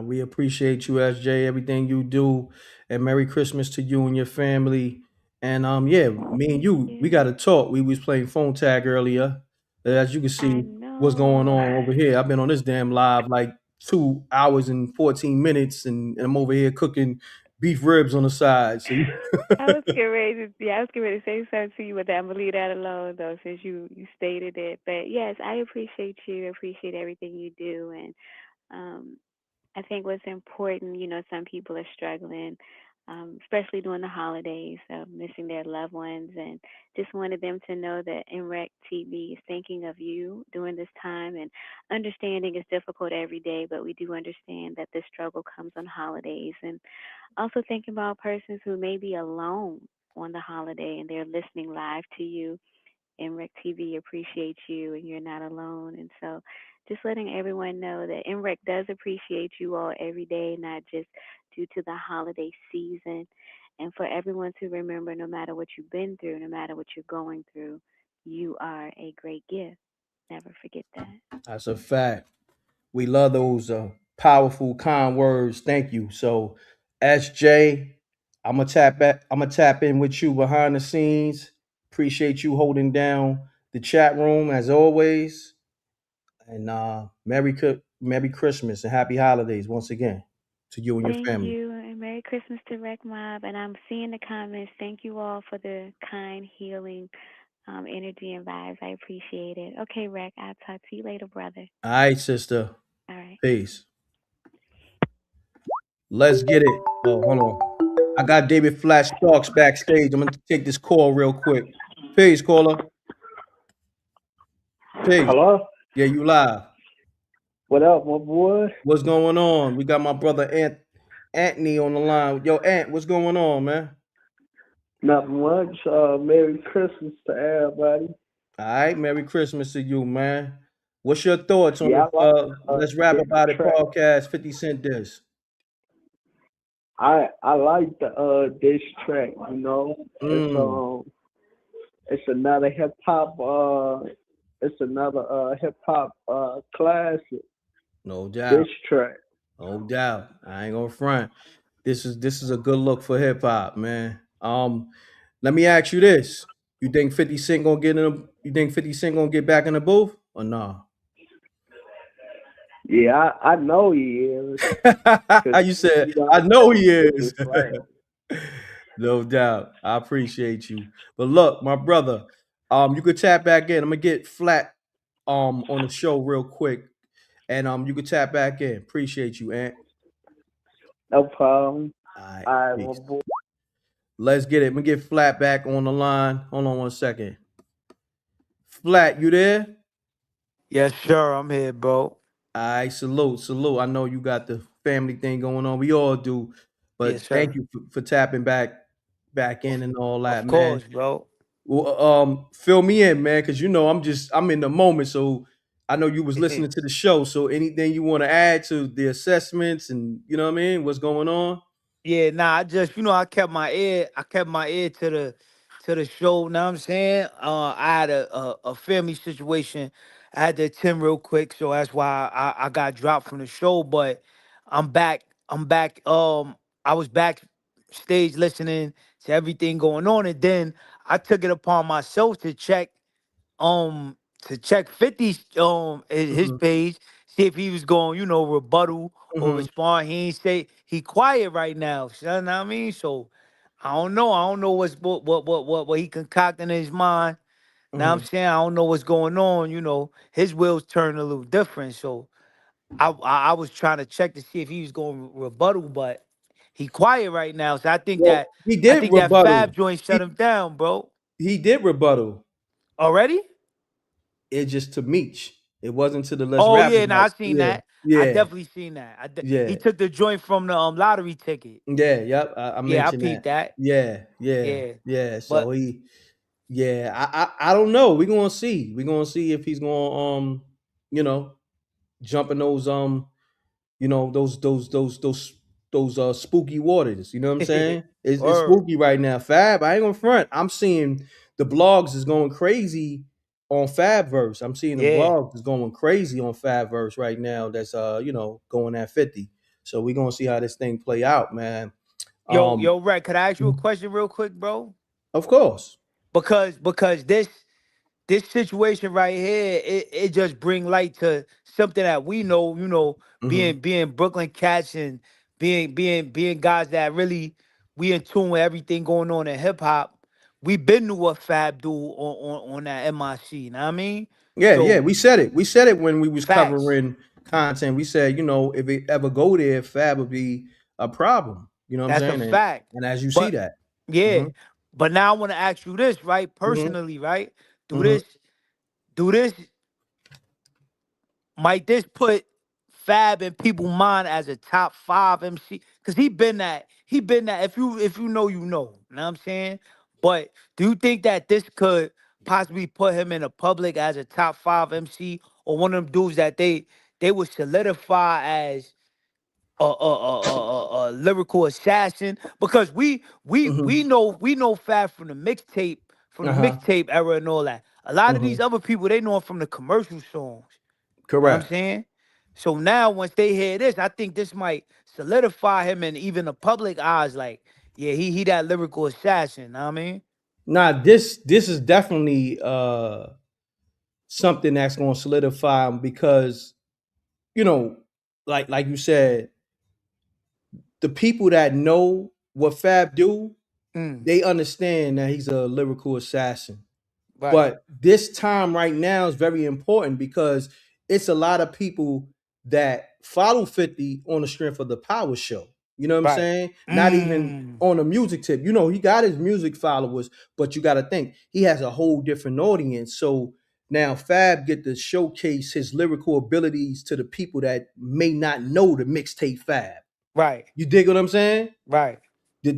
We appreciate you, SJ, everything you do, and Merry Christmas to you and your family. And yeah, me and you, we got to talk. We was playing phone tag earlier. As you can I see, what's going know. on over here. I've been on this damn live like 2 hours and 14 minutes, and I'm over here cooking beef ribs on the side. So I was getting ready to, I was getting ready to say something to you, but I'm gonna leave that alone though, since you stated it. But yes, I appreciate you. Appreciate everything you do, and um, I think what's important, some people are struggling, especially during the holidays, missing their loved ones, and just wanted them to know that M.Reck TV is thinking of you during this time, and understanding is difficult every day, but we do understand that this struggle comes on holidays, and also thinking about persons who may be alone on the holiday and they're listening live to you. M.Reck TV appreciates you and you're not alone. And so just letting everyone know that M.Reck does appreciate you all every day, not just due to the holiday season. And for everyone to remember, no matter what you've been through, no matter what you're going through, you are a great gift. Never forget that. that's a fact. We love those powerful, kind words. Thank you. So, SJ, I'm gonna tap in with you behind the scenes. Appreciate you holding down the chat room as always. And Merry Christmas and Happy Holidays once again to you and your Thank family. you, and Merry Christmas to Rec Mob. And I'm seeing the comments. Thank you all for the kind, healing energy and vibes. I appreciate it. Okay, Rec, I'll talk to you later, brother. All right, sister. All right. Peace. Let's get it. Oh, hold on. I got David Flash Sparks backstage. I'm gonna take this call real quick. Peace, caller. Peace. Hello? Yeah, you live. What up, my boy? What's going on? We got my brother Anthony on the line. Yo, Ant, what's going on, man? Nothing much. Merry Christmas to everybody. All right, Merry Christmas to you, man. What's your thoughts on Yeah, the I like Let's Rap this About It track. podcast 50 Cent diss? I like the this track, It's another hip hop classic. No doubt. This track. No doubt. I ain't gonna front. This is a good look for hip hop, man. Let me ask you this. You think 50 Cent gonna get back in the booth or no? Yeah, I know he is. You said, I know he is. No doubt. I appreciate you. But look, my brother, you could tap back in. I'm gonna get Flat on the show real quick. And you could tap back in. Appreciate you, Ant. No problem. All right, my peace. boy. Let's get it. Let me get Flat back on the line. Hold on 1 second. Flat, you there? Yes, sure. I'm here, bro. All right, salute. I know you got the family thing going on. We all do, Yes, but thank sir. you for tapping back Of, in and all of that, man. course, bro. Well, fill me in, man, because I'm in the moment. So I know you was listening to the show. So anything you want to add to the assessments and you know what I mean? What's going on? Yeah, nah, I just I kept my ear to the show, know what I'm saying? I had a family situation I had to attend real quick, so that's why I got dropped from the show, but I'm back, I was backstage listening to everything going on, and then I took it upon myself um to check 50's his Hmm. page, see if he was going, rebuttal or Hmm. respond. He ain't say he quiet right now. You know what I mean? So I don't know. I don't know what he concocting in his mind. Now I'm Hmm. saying I don't know what's going on. His wheels turn a little different. So I was trying to check to see if he was going rebuttal, but he quiet right now. So Well, he I did think that rebuttal. Fab joint shut He him down, bro. he did rebuttal. Already? It just to Meech. It wasn't to the Let's Oh Rap yeah, no, About. I seen Yeah, that. I yeah, definitely seen that. He yeah, took the joint from the lottery ticket. yeah. Yep, I Yeah, I mentioned that. peeped that. Yeah, yeah, Yeah, yeah. but So yeah. I don't know. We're gonna see. We're gonna see if he's gonna you know, jump in those those spooky waters. You know what I'm saying? It's or spooky right now. Fab, I ain't gonna front. I'm seeing the blogs is going crazy on Fabverse. I'm seeing the yeah. blogs is going crazy on Fabverse right now. That's going at 50. So we're gonna see how this thing play out, man. Um, Yo, Rec, could I ask you a question real quick, bro? of course. Because this situation right here, it just bring light to something that we know, Hmm. being Brooklyn cats and being guys that really we in tune with everything going on in hip hop. We been to what Fab do on that MIC, you know what I mean? Yeah. So We said it. We said it when we was facts. covering content. We said, if it ever go there, Fab would be a problem. You know what I'm That's a saying? And fact. and as you see But that. yeah, Hmm. but now I want to ask you this, right? Hmm. Personally, right? Do Hmm. this, do this, might this put Fab in people's mind as a top five MC? Cause he been that. If you know, you know. You know what I'm saying? But do you think that this could possibly put him in the public as a top five MC or one of them dudes that they would solidify as a lyrical assassin because Hmm. we know Fab from the Uh-huh. mixtape era and all that. A lot of Hmm. these other people they know him from the commercial songs. Know what I'm Correct. saying? So now once they hear this, I think this might solidify him in even the public eyes. Like, yeah, he that lyrical assassin. Know what I mean? Now this is definitely something that's gonna solidify him because, you know, like you said, the people that know what Fab do, Mm, they understand that he's a lyrical assassin. right, But this time right now is very important because it's a lot of people that follow 50 on the strength of the power show. You know what I'm right. saying? Not even Mm, on a music tip. He got his music followers, but you got to think he has a whole different audience. So now Fab get to showcase his lyrical abilities to the people that may not know the mixtape Fab. right, You dig what I'm saying? right, The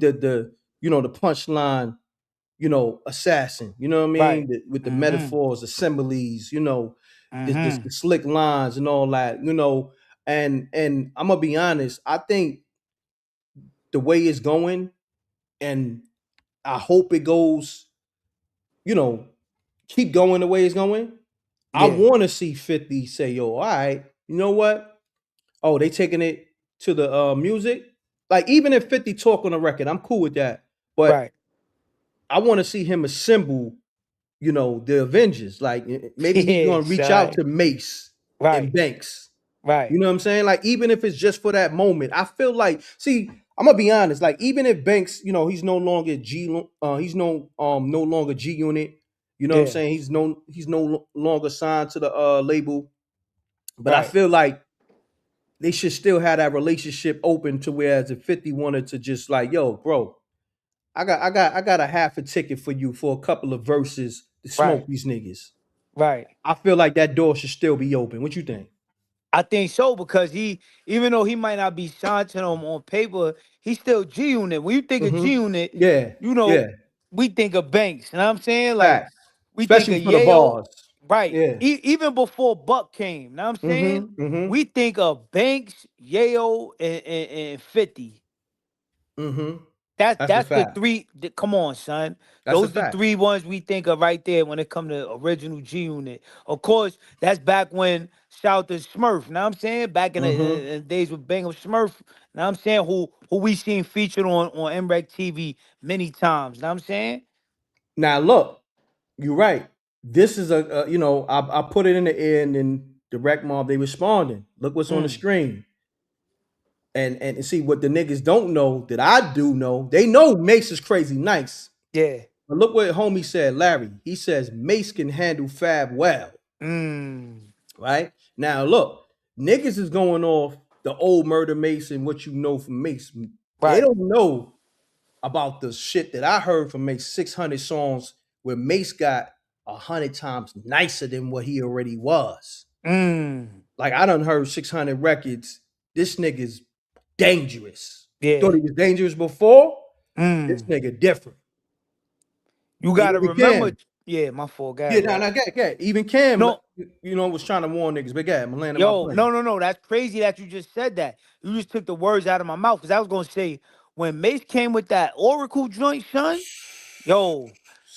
punchline, assassin, you know what I right. mean? With the Mm-hmm. metaphors, assemblies, Mm-hmm. the slick lines and all that, and I'm gonna be honest, I think the way it's going, and I hope it goes, you know, keep going the way it's going. I Yeah. want to see 50 say, yo, all right, you know what? Oh, they taking it to the music. Like even if 50 talk on the record, I'm cool with that. But Right. I want to see him assemble the Avengers. Like maybe he's Yeah, gonna reach out son. to Mace and Right. Banks. Right. You know what I'm saying? Like even if it's just for that moment, I feel like. See, I'm gonna be honest. Like even if Banks, he's no longer he's no longer G Unit. You know what I'm Yeah. saying? He's no longer signed to the label. But I Right. feel like they should still have that relationship open to whereas if 50 wanted to just like, yo, bro, I got a half a ticket for you for a couple of verses to Right. smoke these niggas. Right. I feel like that door should still be open. What you think? I think so because he, even though he might not be signed to them on paper, he's still G Unit. When you think of G Unit, Yeah, you know, yeah. we think of Banks. You know what I'm saying? Like Facts. we think Especially of for the Yale, bars. right? Yeah. Even before Buck came, you know what I'm saying? We think of Banks, Yale, and 50. That's a That's the fact. three. Come on, son. That's a Those the fact. three ones we think of right there when it come to original G Unit. Of course, that's back when shout to Smurf. Know what I'm saying? Back in the days with Bang of Smurf. Know what I'm saying? Who we seen featured on M.Reck TV many times. Know what I'm saying? Now look, you're right. This is you know, I put it in the air and then the rec mob they responding. Look what's on the Mm, screen. And see what the niggas don't know that I do know. They know Mace is crazy nice. yeah. But look what homie said, Larry. He says Mace can handle Fab well. Mm, Right? Now look, niggas is going off the old Murder Mace and what you know from Mace. They right. don't know about the shit that I heard from Mace 600 songs where Mace got 100 times nicer than what he already was. Mm, Like I done heard 600 records. This nigga's dangerous. Thought yeah. he was dangerous before. This Mm. nigga different. You And gotta even remember. Cam. Yeah, my fault. Go Yeah, ahead, Rex. get. Even Cam, No, you know, was trying to warn niggas, but yeah, I'm landing my yo, plane. no. That's crazy that you just said that. You just took the words out of my mouth because I was gonna say when Mace came with that Oracle joint, son. Yo,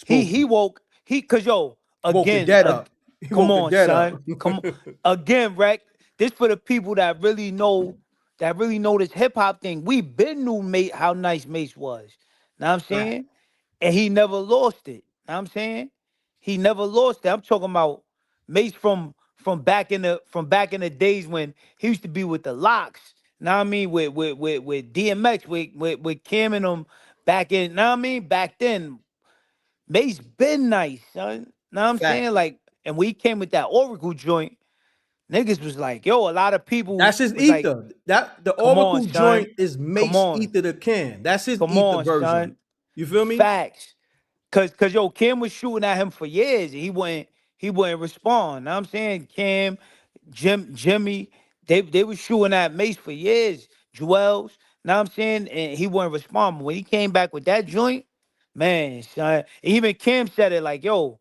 he Spooky. woke cause yo Woke the again, dead up. He come woke the on, dead up. son, come on again, Rec. This for the people that really know this hip hop thing. We been knew Mace how nice Mace was. Know what I'm Right. saying? And he never lost it. Know what I'm saying? He never lost it. I'm talking about Mace from back in the days when he used to be with the Locks. Know what I mean? With DMX, with Kim and them back in, know what I mean? Back then, Mace been nice, son. Know what I'm Fact. saying? Like, and when he came with that Oracle joint, niggas was like, yo, a lot of people That's his was like, ether. That the come on, Oracle joint son. is Come Mace on. ether the can. That's his Come ether on, version. son. You feel me? Facts. Cause yo, Kim was shooting at him for years and he wouldn't respond. Know what I'm saying? Kim, Jimmy, they was shooting at Mace for years. Jewels, know what I'm saying? And he wouldn't respond. But when he came back with that joint, man, son, even Kim said it like, yo,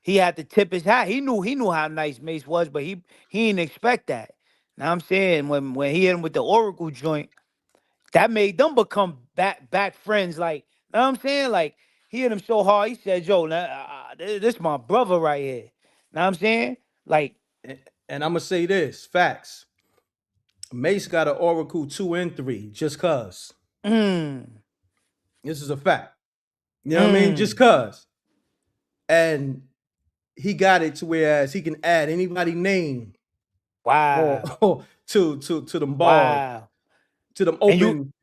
he had to tip his hat. He knew how nice Mace was, but he didn't expect that. Know what I'm saying? When he hit him with the Oracle joint, that made them become back friends. Like, know what I'm saying? Like, he hit him so hard, he said, yo, this my brother right here. Know what I'm saying? Like, And I'm gonna say this, facts. Mace got an Oracle 2 and 3, just cause. mm, This is a fact. You know what I mean? Just mm, cause. And he got it to whereas he can add anybody name wow, or to them bars, wow. to them open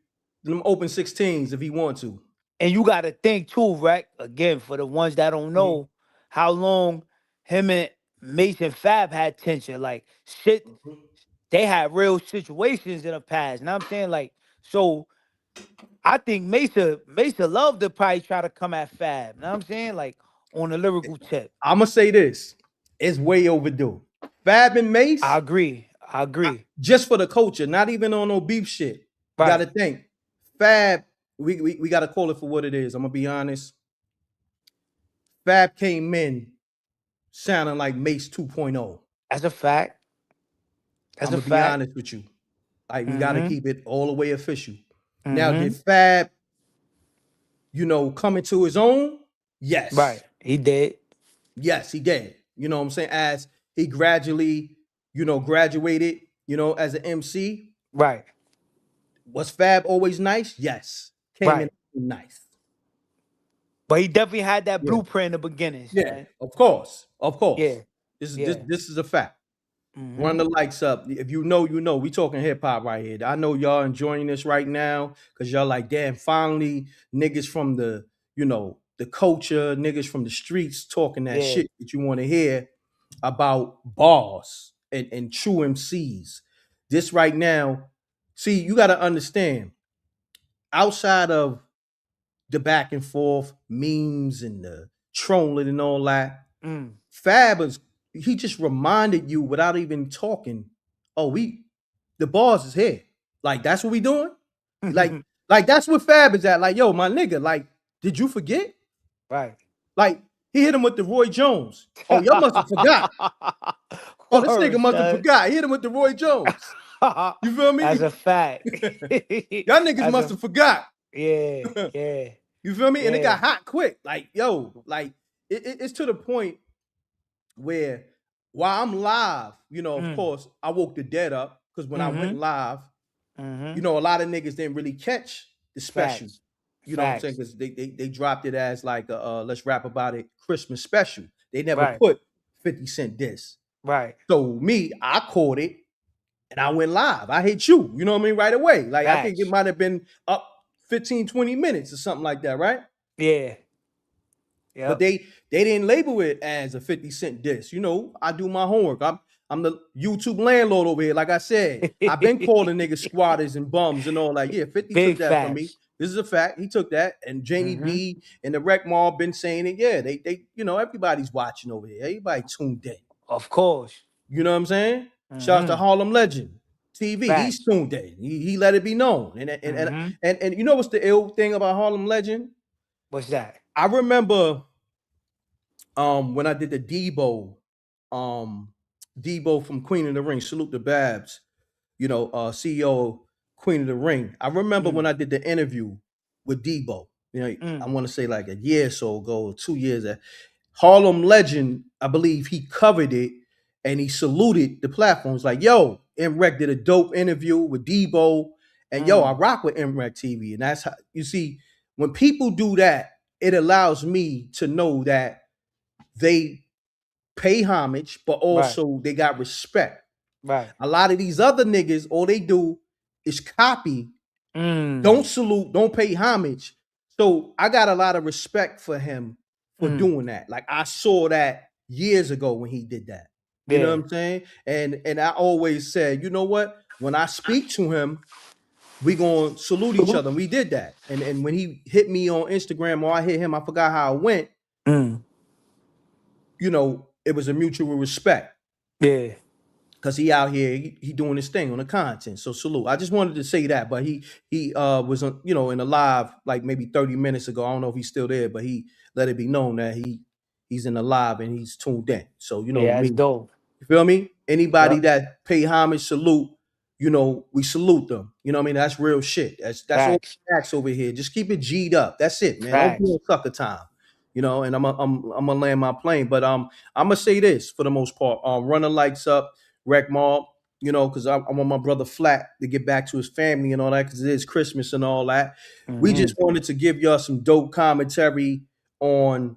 16s if he want to. And you gotta think too, right? Again, for the ones that don't Mhm. know how long him and Mason Fab had tension. Like shit, they had real situations in the past. Know what I'm saying? Like, so I think Mesa loved to probably try to come at Fab. Know what I'm saying? Like on the lyrical tip. I'm gonna say this. It's way overdue. Fab and I Mace, agree. I agree. just for the culture, not even on no beef shit. You Right. gotta think. Fab, we gotta call it for what it is. I'm gonna be honest. Fab came in sounding like Mace 2.0. That's a fact. That's I'm a gonna be fact. honest with you. Like we gotta Mm-hmm. keep it all the way official. Now, did Mm-hmm. Fab, come into his own? Right. Yes. He did. Yes, he did. You know what I'm saying? As he gradually, graduated, as an MC. Right. Was Fab always nice? Yes. Came in Right. nice. But he definitely had that Yeah. blueprint in the beginning, Yeah. son. Of course. Of course. Yeah. This is this Yeah. this is a fact. Run Mm-hmm. the lights up. If you know, you know. We talking hip hop right here. I know y'all enjoying this right now because y'all like, damn, finally niggas from the culture, niggas from the streets talking that Yeah. shit that you want to hear about bars and true MCs. This right now, see, you got to understand, outside of the back and forth memes and the trolling and all that, Fab he just reminded you without even talking. Oh, the bars is here. Like that's what we doing. Like that's what Fab is at. Like yo, my nigga. Like, did you forget? Right. Like he hit him with the Roy Jones. Oh, y'all must have forgot. Oh, this nigga must have forgot. He hit him with the Roy Jones. You feel me? That's a fact. Y'all niggas must have forgot. Yeah, yeah. You feel me? Yeah. And it got hot quick. Like, yo, like it's to the point where while I'm live, of course, I woke the dead up because when I went live, a lot of niggas didn't really catch the special. Facts. You know what I'm saying? Because they dropped it as like a let's rap about it Christmas special. They never put 50 Cent diss. Right. So me, I caught it and I went live. I hit you, you know what I mean, right away. Like I think it might have been up 15, 20 minutes or something like that, right? Yeah. Yep. But they didn't label it as a 50 Cent diss. I do my homework. I'm the YouTube landlord over here. Like I said, I've been calling niggas squatters and bums and all that. Yeah, 50 took that from me. This is a fact. He took that. And Jamie B and the Rec Mall been saying it. Yeah, they everybody's watching over here. Everybody tuned in. Of course. You know what I'm saying? Shouts to Harlem Legend. TV, he's tuned in. He let it be known. And you know what's the ill thing about Harlem Legend? What's that? I remember when I did the Debo from Queen of the Ring, salute the Babs, CEO Queen of the Ring. I remember when I did the interview with Debo, I want to say like a year or so ago, or 2 years. Harlem Legend, I believe he covered it and he saluted the platforms like, yo, M.Reck did a dope interview with Debo. And yo, I rock with M.Reck TV. And that's how, you see, when people do that, it allows me to know that they pay homage, but also they got respect. Right. A lot of these other niggas, all they do is copy, don't salute, don't pay homage. So I got a lot of respect for him for doing that. Like I saw that years ago when he did that. You know what I'm saying? And I always said, you know what? When I speak to him, we gonna salute each other. And we did that. And when he hit me on Instagram or I hit him, I forgot how it went. It was a mutual respect. Yeah. Cause he out here, he doing his thing on the content. So salute. I just wanted to say that, but he was in a live like maybe 30 minutes ago. I don't know if he's still there, but he let it be known that he's in the live and he's tuned in. So that's dope. You feel me? Anybody that pay homage, salute, we salute them. You know what I mean? That's real shit. That's all facts over here. Just keep it G'd up. That's it, man. Don't be on sucker time. And I'm gonna land my plane. But I'm gonna say this for the most part. Run the lights up, Rec Mall, because I want my brother Flat to get back to his family and all that, because it is Christmas and all that. We just wanted to give y'all some dope commentary on,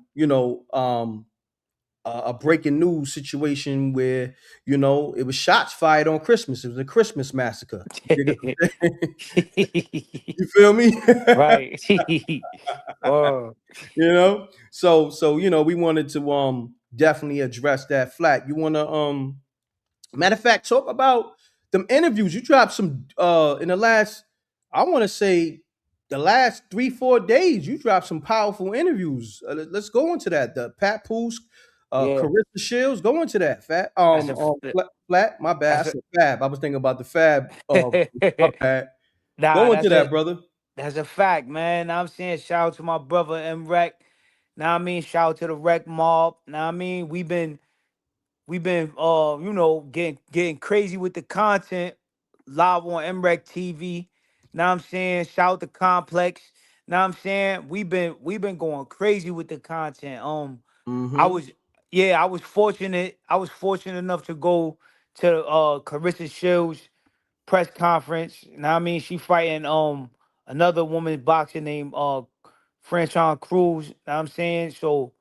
a breaking news situation where it was shots fired on Christmas. It was a Christmas massacre. You feel me? Right. So we wanted to definitely address that. Flat. You want to matter of fact, talk about them interviews. You dropped some in the last, I want to say the last 3-4 days, you dropped some powerful interviews. Let's go into that. The Pat Poos, Carissa Shields, go into that. Flat, my bad. I said Fab. I was thinking about the Fab. My bad. Go into that, brother. That's a fact, man. I'm saying shout out to my brother M.Reck. Now I mean, shout out to the Rec Mob. Now I mean, we've been getting crazy with the content live on M.Reck TV. Now I'm saying shout out to Complex. Now I'm saying we've been going crazy with the content. I was fortunate. I was fortunate enough to go to Carissa Shields press conference. Now I mean she fighting another woman boxer named Franchon Cruz. Now I'm saying, so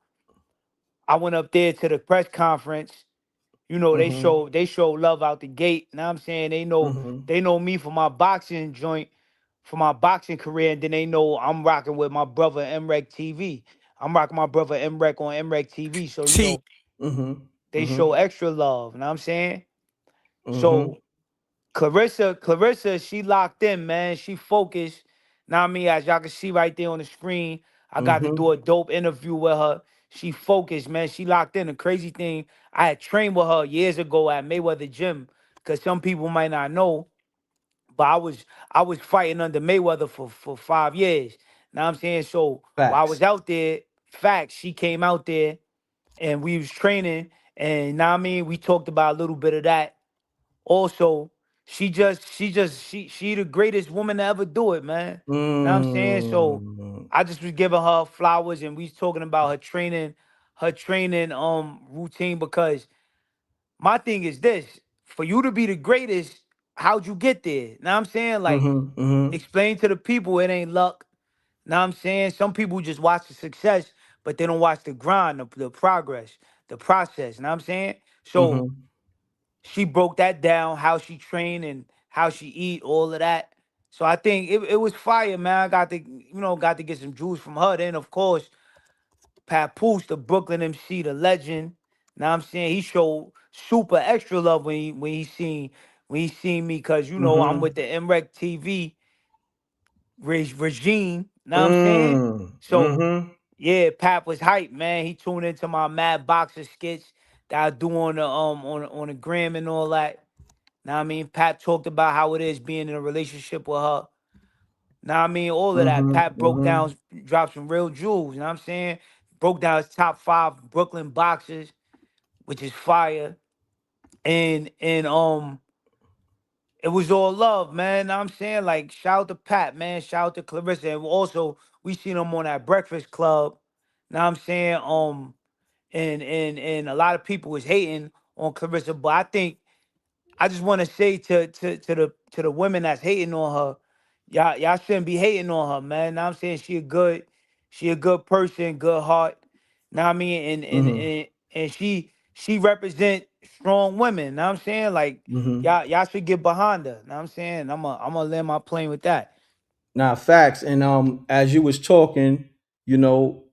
I went up there to the press conference. They show love out the gate. Now I'm saying they know me for my boxing joint, for my boxing career, and then they know I'm rocking with my brother M.Reck TV. I'm rocking my brother M.Reck on M.Reck TV. So they show extra love. You know what I'm saying? So Clarissa, she locked in, man. She focused. Now I mean, as y'all can see right there on the screen, I got to do a dope interview with her. She focused, man. She locked in. The crazy thing, I had trained with her years ago at Mayweather Gym, because some people might not know, but I was fighting under Mayweather for 5 years. Know what I'm saying? So while I was Facts. out there, facts, she came out there and we was training, and now I mean we talked about a little bit of that. Also, she the greatest woman to ever do it, man. Know what I'm saying? So Mm. I just was giving her flowers, and we was talking about her training routine, because my thing is this: for you to be the greatest, how'd you get there? Know what I'm saying? Like, Mm-hmm. Mm-hmm. explain to the people it ain't luck. Know what I'm saying? Some people just watch the success, but they don't watch the grind, the progress, the process. Know what I'm saying? So Mm-hmm. she broke that down, how she trained and how she eat, all of that. So I think it was fire, man. I got to get some juice from her. Then of course, Papoose, the Brooklyn MC, the legend. Now I'm saying he showed super extra love when he seen me, cause I'm Mm-hmm. with the M.Reck TV regime. Now I'm saying? Mm. So Mm-hmm. yeah, Pap was hype, man. He tuned into my Mad Boxer skits that I do on the gram and all that. Now I mean, Pat talked about how it is being in a relationship with her. Now I mean, all of that. Mm-hmm. Pat broke Mm-hmm. down, dropped some real jewels. You know what I'm saying? Broke down his top 5 Brooklyn boxers, which is fire. And it was all love, man. Know what I'm saying? Like, shout out to Pat, man. Shout out to Clarissa. And also, we seen him on that Breakfast Club. Now I'm saying, and a lot of people was hating on Clarissa, but I just want to say to the women that's hating on her, y'all shouldn't be hating on her, man. Now I'm saying she a good person, good heart. Now I mean, and and Mm-hmm. and and she represent strong women. Now I'm saying, like, Mm-hmm. y'all should get behind her. Now I'm saying, I'm gonna land my plane with that. Now, facts. And as you was talking, you know,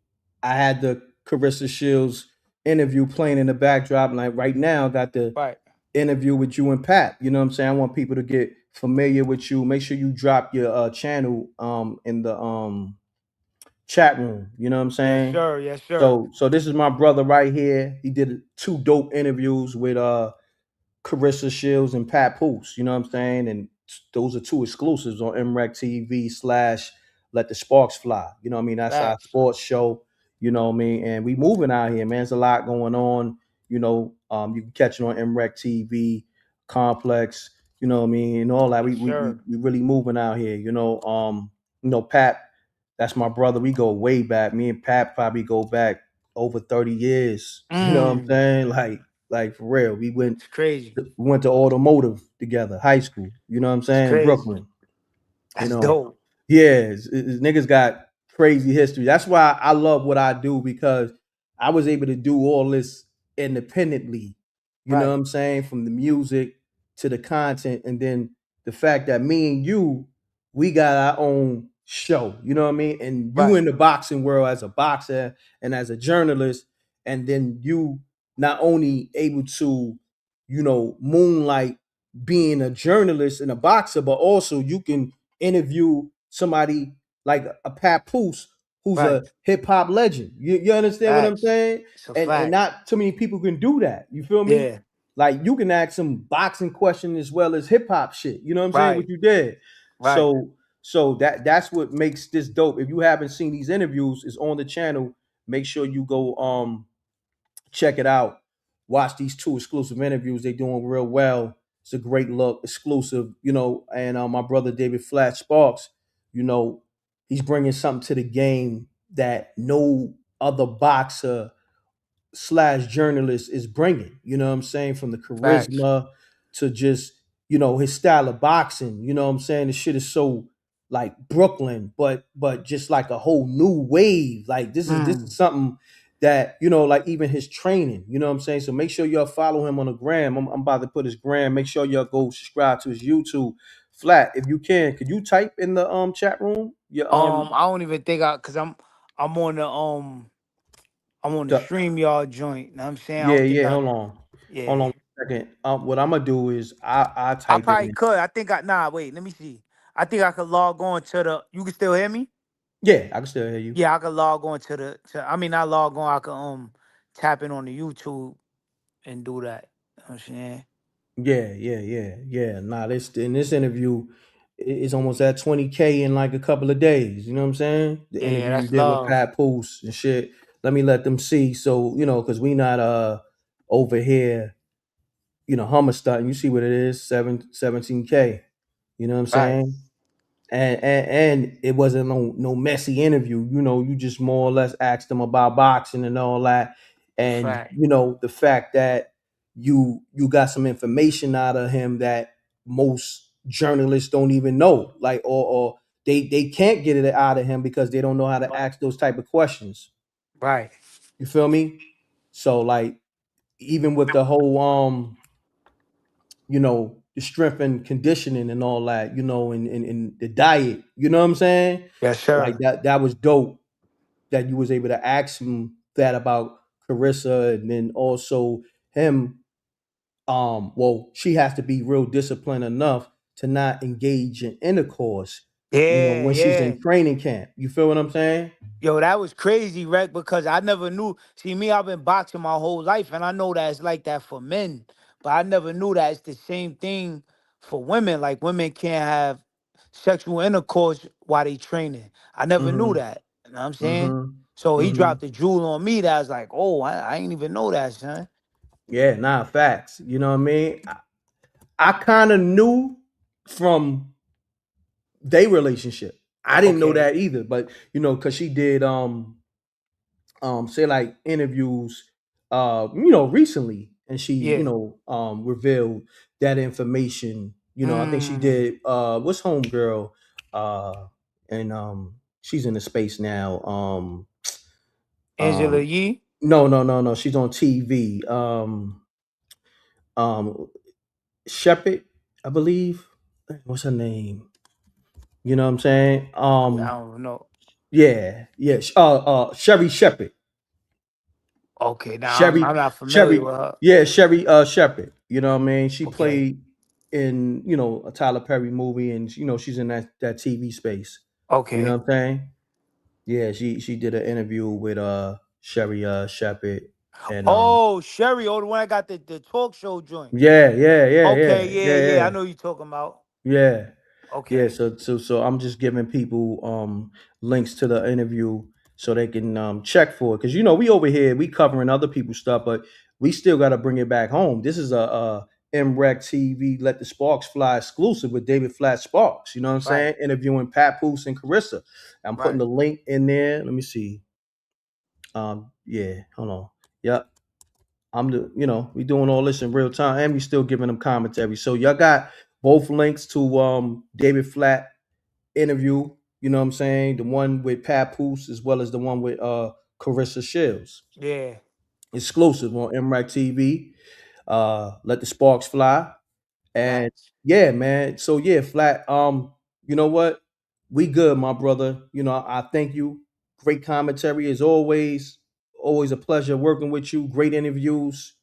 I had the Carissa Shields interview playing in the backdrop, and like right now, got the Right. interview with you and Pat. You know what I'm saying? I want people to get familiar with you. Make sure you drop your channel in the chat room. You know what I'm Yes, saying? sir. Yes, sir. So this is my brother right here. He did 2 dope interviews with Carissa Shields and Pat Poose. You know what I'm saying? And those are 2 exclusives on M.Reck TV / Let the Sparks Fly. You know what I mean? That's our Facts. sports show. You know what I mean? And we moving out here, man. There's a lot going on. You know, you can catch it on M.Reck TV, Complex. You know what I mean? And all that. Yes, We sir. really moving out here. Pat. That's my brother. We go way back. Me and Pat probably go back over 30 years. You know what I'm Mm, saying? Like for real. it's crazy. We went to automotive together, high school. You know what I'm It's saying? crazy. Brooklyn. You That's know, dope. yeah, niggas got crazy history. That's why I love what I do, because I was able to do all this independently. You know what Right. I'm saying? From the music to the content, and then the fact that me and you, we got our own show. You know what I mean? And you Right. in the boxing world as a boxer and as a journalist, and then you not only able to, moonlight being a journalist and a boxer, but also you can interview somebody like a Papoose, who's Right. a hip hop legend. You understand what I'm Facts. saying? It's a And fact. not too many people can do that. You feel me? Yeah. Like you can ask some boxing question as well as hip hop shit. You know what I'm saying? What Right. you did. Right. So that's what makes this dope. If you haven't seen these interviews, it's on the channel. Make sure you go check it out. Watch these 2 exclusive interviews. They're doing real well. It's a great look, exclusive, and my brother David Flat Sparks, you know, he's bringing something to the game that no other boxer / journalist is bringing. You know what I'm saying? From the Facts. charisma to just, his style of boxing. You know what I'm saying? The shit is so like Brooklyn, but just like a whole new wave. Like this is Mm. something that, like even his training. You know what I'm saying? So make sure y'all follow him on the gram. I'm about to put his gram. Make sure y'all go subscribe to his YouTube. Flat, if you can, could you type in the chat room? Your I don't even think cause I'm on the the- StreamYard joint. Know what I'm saying? I yeah, don't think yeah, I hold on. Hold yeah. on a second. What I'm gonna do is I I type it probably in. could. I think I nah, wait, let me see. I think I could log on to the you can still hear me? Yeah, I can still hear you. Yeah, I could log on I mean not log on, I could tap in on the YouTube and do that. You know what I'm saying? Yeah. Nah, this in this interview is almost at 20K in like a couple of days. You know what I'm saying? The Yeah, interview you that's did with love. Pat Poose and shit. Let me let them see. So, because we not over here, Hummer starting. You see what it is, 17K. You know what I'm Right. saying? And it wasn't no messy interview. You just more or less asked him about boxing and all that. And Right. the fact that you got some information out of him that most journalists don't even know, like or they can't get it out of him because they don't know how to ask those type of questions. Right. You feel me? So like even with the whole the strength and conditioning and all that, and the diet, you know what I'm saying? Yes, Like sir. that was dope that you was able to ask him that about Carissa, and then also him, well, she has to be real disciplined enough to not engage in intercourse, Yeah, when she's yeah. in training camp. You feel what I'm saying? Yo, that was crazy, Rec, because I never knew. See, me, I've been boxing my whole life, and I know that it's like that for men, but I never knew that it's the same thing for women. Like, women can't have sexual intercourse while they training. I never knew Mm-hmm. that. You know what I'm saying? Mm-hmm. So he Mm-hmm. dropped a jewel on me that I was like, oh, I ain't even know that, son. Yeah, nah, facts. You know what I mean? I kind of knew from their relationship. I didn't know Okay. that either, but because she did say like interviews recently, and she Yeah. revealed that information. I think she Mm. did what's homegirl, and she's in the space now. Angela um Yee? no, she's on TV. Um Shepherd, I believe. What's her name? You know what I'm saying? Yeah, I don't know. Yeah. Sherry Shepherd. Okay, now I'm, Sherry, I'm not familiar Sherry, with her. yeah, Sherry Shepherd. You know what I mean? She Okay. played in, a Tyler Perry movie, and she's in that TV space. You know Okay. what I'm saying? Yeah, she did an interview with Sherry Shepherd, and Oh, Sherry, oh, the one I got the talk show joint. Okay, yeah. I yeah. know you talking about. Yeah. Yeah, Okay. so I'm just giving people links to the interview so they can check for it, because we over here we covering other people's stuff, but we still got to bring it back home. This is a M.Reck TV Let the Sparks Fly exclusive with David Flat Sparks. You know what I'm Right. saying? Interviewing Pat Poose and Carissa. I'm putting Right. the link in there. Let me see. Yeah, hold on. Yep. We doing all this in real time, and we still giving them commentary. So y'all got both links to David Flat interview, you know what I'm saying? The one with Pat Poose as well as the one with Carissa Shields. Yeah. Exclusive on M.Reck TV. Let the Sparks Fly. And Facts. yeah, man. So yeah, Flat. You know what? We good, my brother. I thank you. Great commentary as always. Always a pleasure working with you. Great interviews.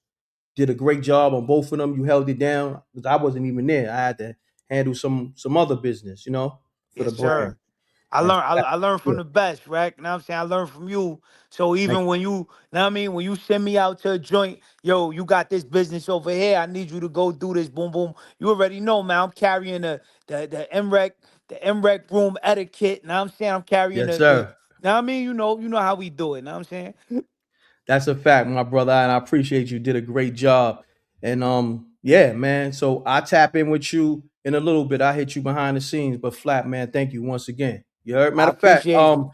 Did a great job on both of them. You held it down because I wasn't even there. I had to handle some other business, for the Yes, brand. sir. I And learned I learned yeah. from the best, right? Know what I'm saying? I learned from you. So Thank even when know what I mean, when you send me out to a joint, yo, you got this business over here. I need you to go do this. Boom, boom. You already know, man. I'm carrying the MREC, the MREC room etiquette. Now I'm saying I'm carrying Yes, the sir. now I mean, you know how we do it. Know what I'm saying? That's a fact, my brother, and I appreciate you. Did a great job. And yeah, man. So I tap in with you in a little bit. I hit you behind the scenes, but Flat, man, thank you once again. You heard? I Matter of fact, appreciate you.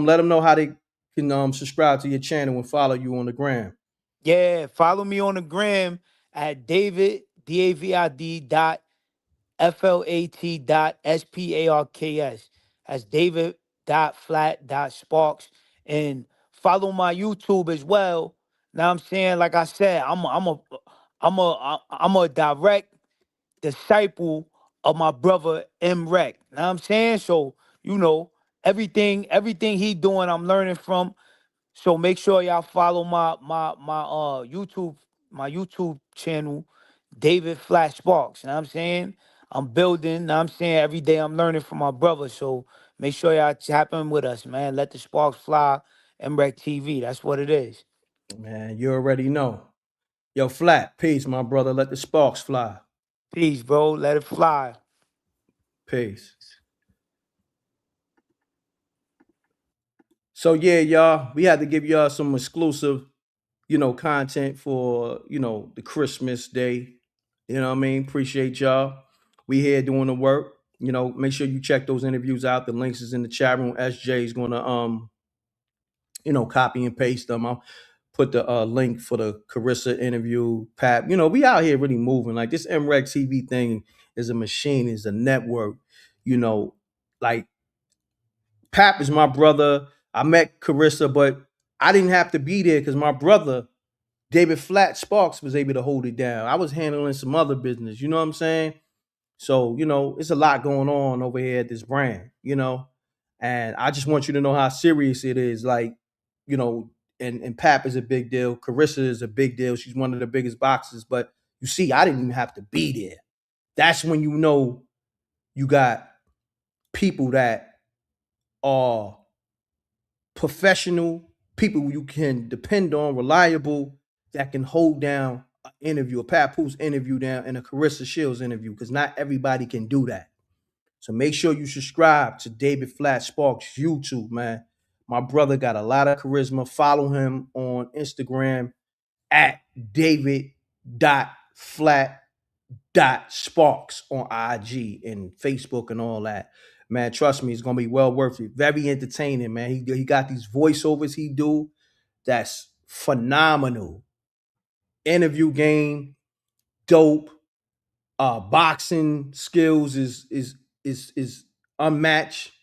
let them know how they can subscribe to your channel and follow you on the gram. Yeah, follow me on the gram at David David dot FLAT.SPARKS. That's David dot flat dot sparks. And follow my YouTube as well. Now I'm saying, like I said, I'm a direct disciple of my brother M.Reck. Now I'm saying, so everything he doing, I'm learning from. So make sure y'all follow my YouTube channel, David Flash Sparks. You know what I'm saying? I'm building, you know what I'm saying every day I'm learning from my brother. So Make sure y'all tap in with us, man. Let the sparks fly. M.Reck TV. That's what it is. Man, you already know. Yo, Flat, peace, my brother. Let the sparks fly. Peace, bro. Let it fly. Peace. So yeah, y'all, we had to give y'all some exclusive, content for, the Christmas day. You know what I mean? Appreciate y'all. We here doing the work. Make sure you check those interviews out. The links is in the chat room. SJ is gonna copy and paste them. I'll put the link for the Carissa interview. Pat, we out here really moving. Like this M.Reck TV thing is a machine, is a network. Like Pap is my brother. I met Carissa, but I didn't have to be there because my brother, David Flat Sparks, was able to hold it down. I was handling some other business. You know what I'm saying? So, it's a lot going on over here at this brand, and I just want you to know how serious it is. Like, and Pap is a big deal. Carissa is a big deal. She's one of the biggest boxers. But you see, I didn't even have to be there. That's when you know you got people that are professional, people you can depend on, reliable, that can hold down an interview, a Papoose interview down, and a Carissa Shields interview, because not everybody can do that. So make sure you subscribe to David Flat Sparks YouTube, man. My brother got a lot of charisma. Follow him on Instagram at david.flat.sparks on IG and Facebook and all that. Man, trust me, it's gonna be well worth it. Very entertaining, man. He got these voiceovers he do that's phenomenal. Interview game, dope. Boxing skills is unmatched.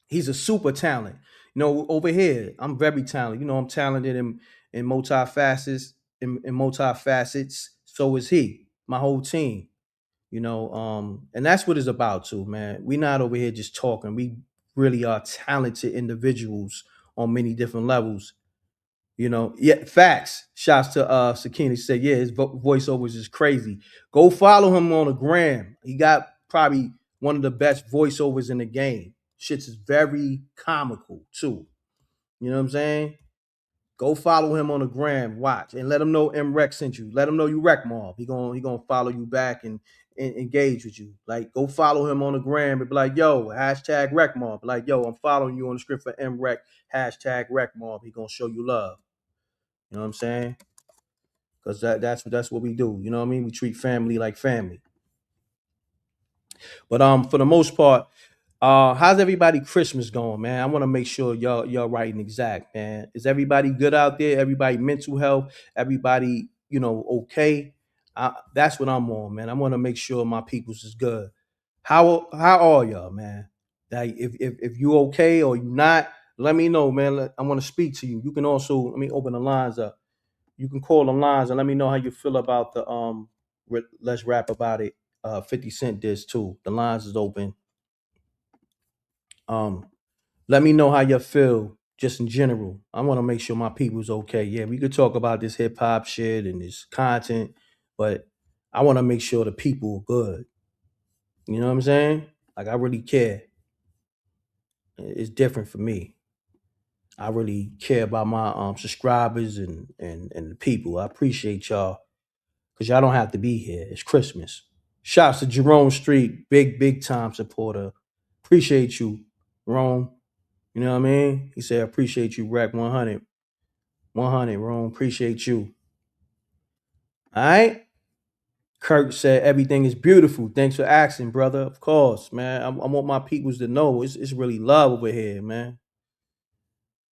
He's a super talent. Over here, I'm very talented. I'm talented in multifacets, in multifacets. So is he. My whole team. And that's what it's about too, man. We're not over here just talking. We really are talented individuals on many different levels. Yeah, facts. Shouts to Sakina. He said, yeah, his voiceovers is crazy. Go follow him on the gram. He got probably one of the best voiceovers in the game. Shit's is very comical too. You know what I'm saying? Go follow him on the gram, watch, and let him know M.Reck sent you. Let him know you Reck Mob. He gonna follow you back and engage with you. Like, go follow him on the gram and be like, yo, hashtag Reck Mob. Like, yo, I'm following you on the script for M.Reck, hashtag Reck Mob. He gonna show you love. You know what I'm saying? Because that's what we do. You know what I mean? We treat family like family. But for the most part, how's everybody Christmas going, man? I want to make sure y'all right and exact, man. Is everybody good out there? Everybody mental health? Everybody, okay? That's what I'm on, man. I want to make sure my people's is good. How are y'all, man? Like, if you okay or you not, let me know, man. I want to speak to you. You can also, let me open the lines up. You can call the lines and let me know how you feel about the Let's Rap About It 50 Cent disc too. The lines is open. Let me know how you feel just in general. I want to make sure my people's okay. Yeah, we could talk about this hip hop shit and this content, but I want to make sure the people are good. You know what I'm saying? Like, I really care. It's different for me. I really care about my subscribers and the people. I appreciate y'all because y'all don't have to be here. It's Christmas. Shouts to Jerome Street, big time supporter. Appreciate you, Rome. You know what I mean? He said, appreciate you, Reck 100. 100, Rome. Appreciate you. All right? Kirk said, everything is beautiful. Thanks for asking, brother. Of course, man. I want my peoples to know it's really love over here, man.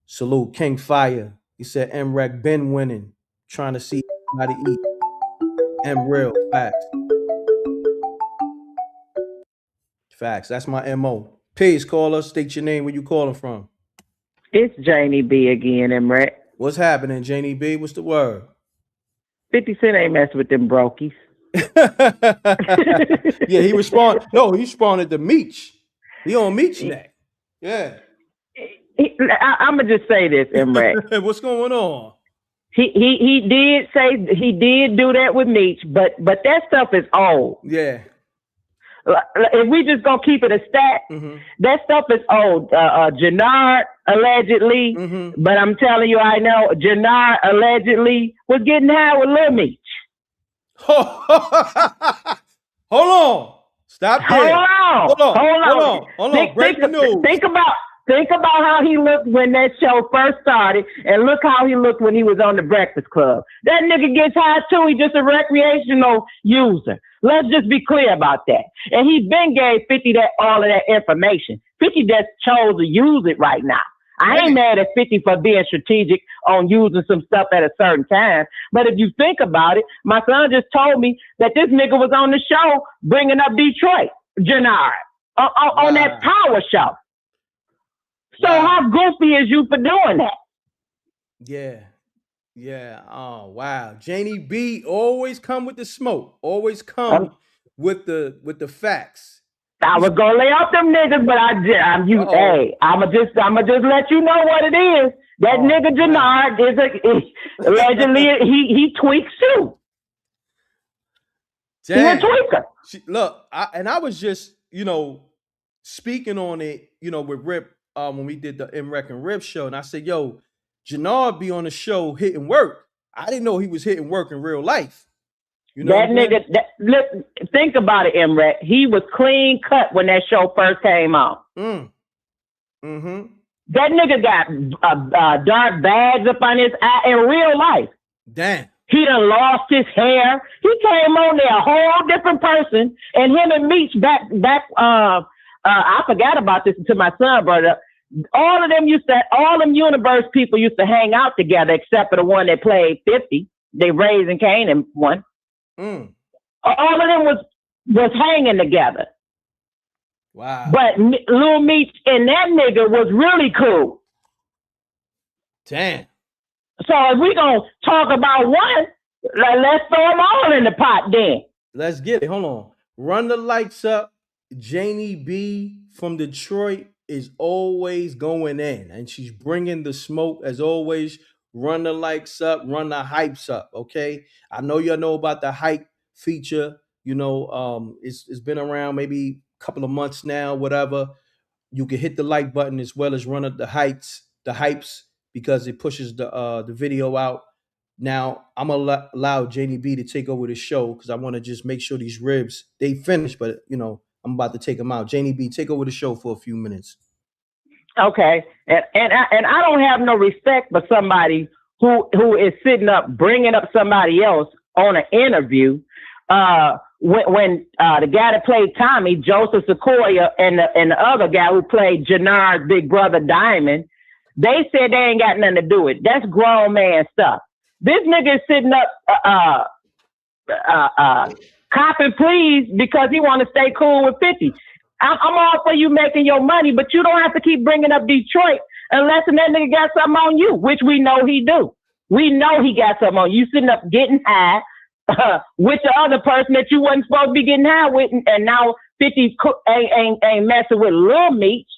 Salute, King Fire. He said, M.Reck been winning. Trying to see how to eat. M-Real. Facts. Facts. That's my MO. Peace, caller. State your name. Where you calling from? It's Janie B again, M.Reck. What's happening, Janie B? What's the word? 50 Cent ain't messing with them brokies. Yeah, he responded. No, he responded to Meech. He on Meech neck. Yeah. I'm gonna just say this, M.Reck. What's going on? He did say he did do that with Meech, but that stuff is old. Yeah. if we just gonna keep it a stat, that stuff is old. Jannard allegedly, but I'm telling you, I know Jannard allegedly was getting high with Lil Meech. Hold on. Stop there. Hold on. Breaking news. Think about how he looked when that show first started, and look how he looked when he was on the Breakfast Club. That nigga gets high too. He's just a recreational user. Let's just be clear about that. And he been gave 50 all of that information. 50 just chose to use it right now. I ain't mad at 50 for being strategic on using some stuff at a certain time. But if you think about it, my son just told me that this nigga was on the show bringing up Detroit, Jannard, on that Power show. So how goofy is you for doing that? Yeah. Oh, wow. Janie B always come with the smoke. Always come with the facts. I was gonna lay off them niggas, but I'ma just let you know what it is. That nigga Jannard is allegedly he tweaks too. He's a tweaker. Look, I was just speaking on it, with Rip when we did the M.Reck and Rip show, and I said, yo, Jannard be on the show hitting work. I didn't know he was hitting work in real life. That nigga, look, think about it, M.Reck. He was clean cut when that show first came on. That nigga got dark bags up on his eye in real life. Damn. He done lost his hair. He came on there a whole different person. And him and Meech back. I forgot about this until my son brought it up. All them Universe people used to hang out together, except for the one that played 50. They Raising Canaan one. All of them was hanging together. Wow. But Lil Meech and that nigga was really cool. Damn. So if we gonna talk about one, let's throw them all in the pot then. Let's get it. Hold on. Run the lights up. Janie B from Detroit is always going in, and she's bringing the smoke as always. Run the lights up, run the hypes up, okay? I know y'all know about the hype feature. It's been around maybe a couple of months now, whatever. You can hit the like button as well as run up the hypes, because it pushes the video out. Now, I'm going to allow Janie B to take over the show because I want to just make sure these ribs, they finish, but, I'm about to take them out. Janie B, take over the show for a few minutes. Okay. And I don't have no respect for somebody who is sitting up, bringing up somebody else on an interview. When the guy that played Tommy, Joseph Sequoia, and the other guy who played Jannard's big brother, Diamond, they said they ain't got nothing to do with it. That's grown man stuff. This nigga is sitting up copping pleas because he want to stay cool with 50. I'm all for you making your money, but you don't have to keep bringing up Detroit unless that nigga got something on you, which we know he do. We know he got something on you. Sitting up getting high with the other person that you wasn't supposed to be getting high with, and now 50 ain't messing with Lil Meech.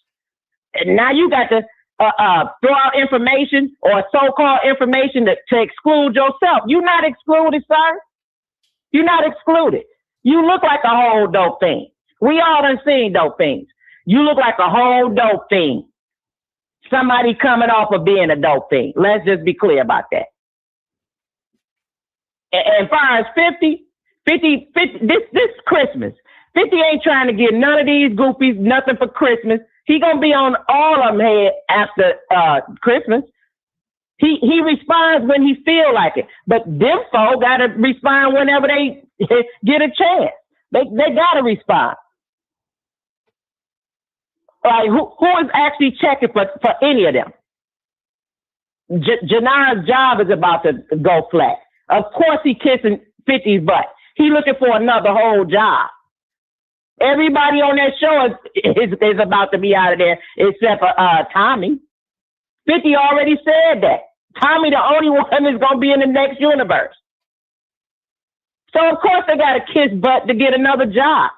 And now you got to throw out information or so-called information to exclude yourself. You're not excluded, sir. You're not excluded. You look like a whole dope thing. We all done seen dope things. You look like a whole dope thing. Somebody coming off of being a dope thing. Let's just be clear about that. And as far as 50, this Christmas, 50 ain't trying to get none of these goofies nothing for Christmas. He gonna be on all of them head after Christmas. He responds when he feel like it. But them folk gotta respond whenever they get a chance. They gotta respond. Like who is actually checking for any of them? Jannard's job is about to go flat. Of course he kissing 50's butt. He looking for another whole job. Everybody on that show is about to be out of there except for Tommy. 50 already said that. Tommy the only one is going to be in the next universe. So of course they got to kiss butt to get another job.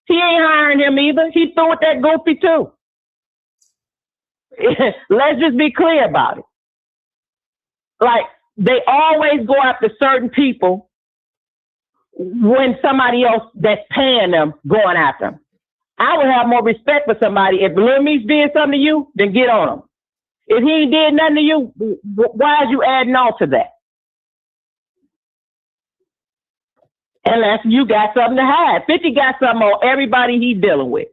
He ain't hiring him either. He threw with that goofy too. Let's just be clear about it. Like, they always go after certain people when somebody else that's paying them going after them. I would have more respect for somebody. If Lil Meech did something to you, then get on him. If he ain't did nothing to you, why are you adding on to that? Unless you got something to hide. 50 got something on everybody he dealing with.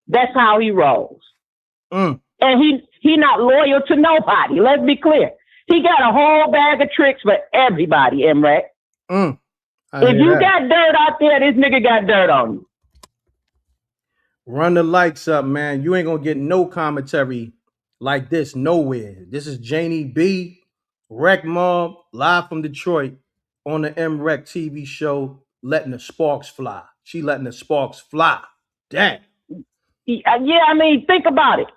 That's how he rolls. And he not loyal to nobody. Let's be clear. He got a whole bag of tricks for everybody, M.Reck. If you got dirt out there, this nigga got dirt on you. Run the likes up, man. You ain't gonna get no commentary like this nowhere. This is Janie B, Wreck Mob, live from Detroit on the M.Reck TV show, letting the sparks fly. She letting the sparks fly. Damn. Yeah, I mean, think about it.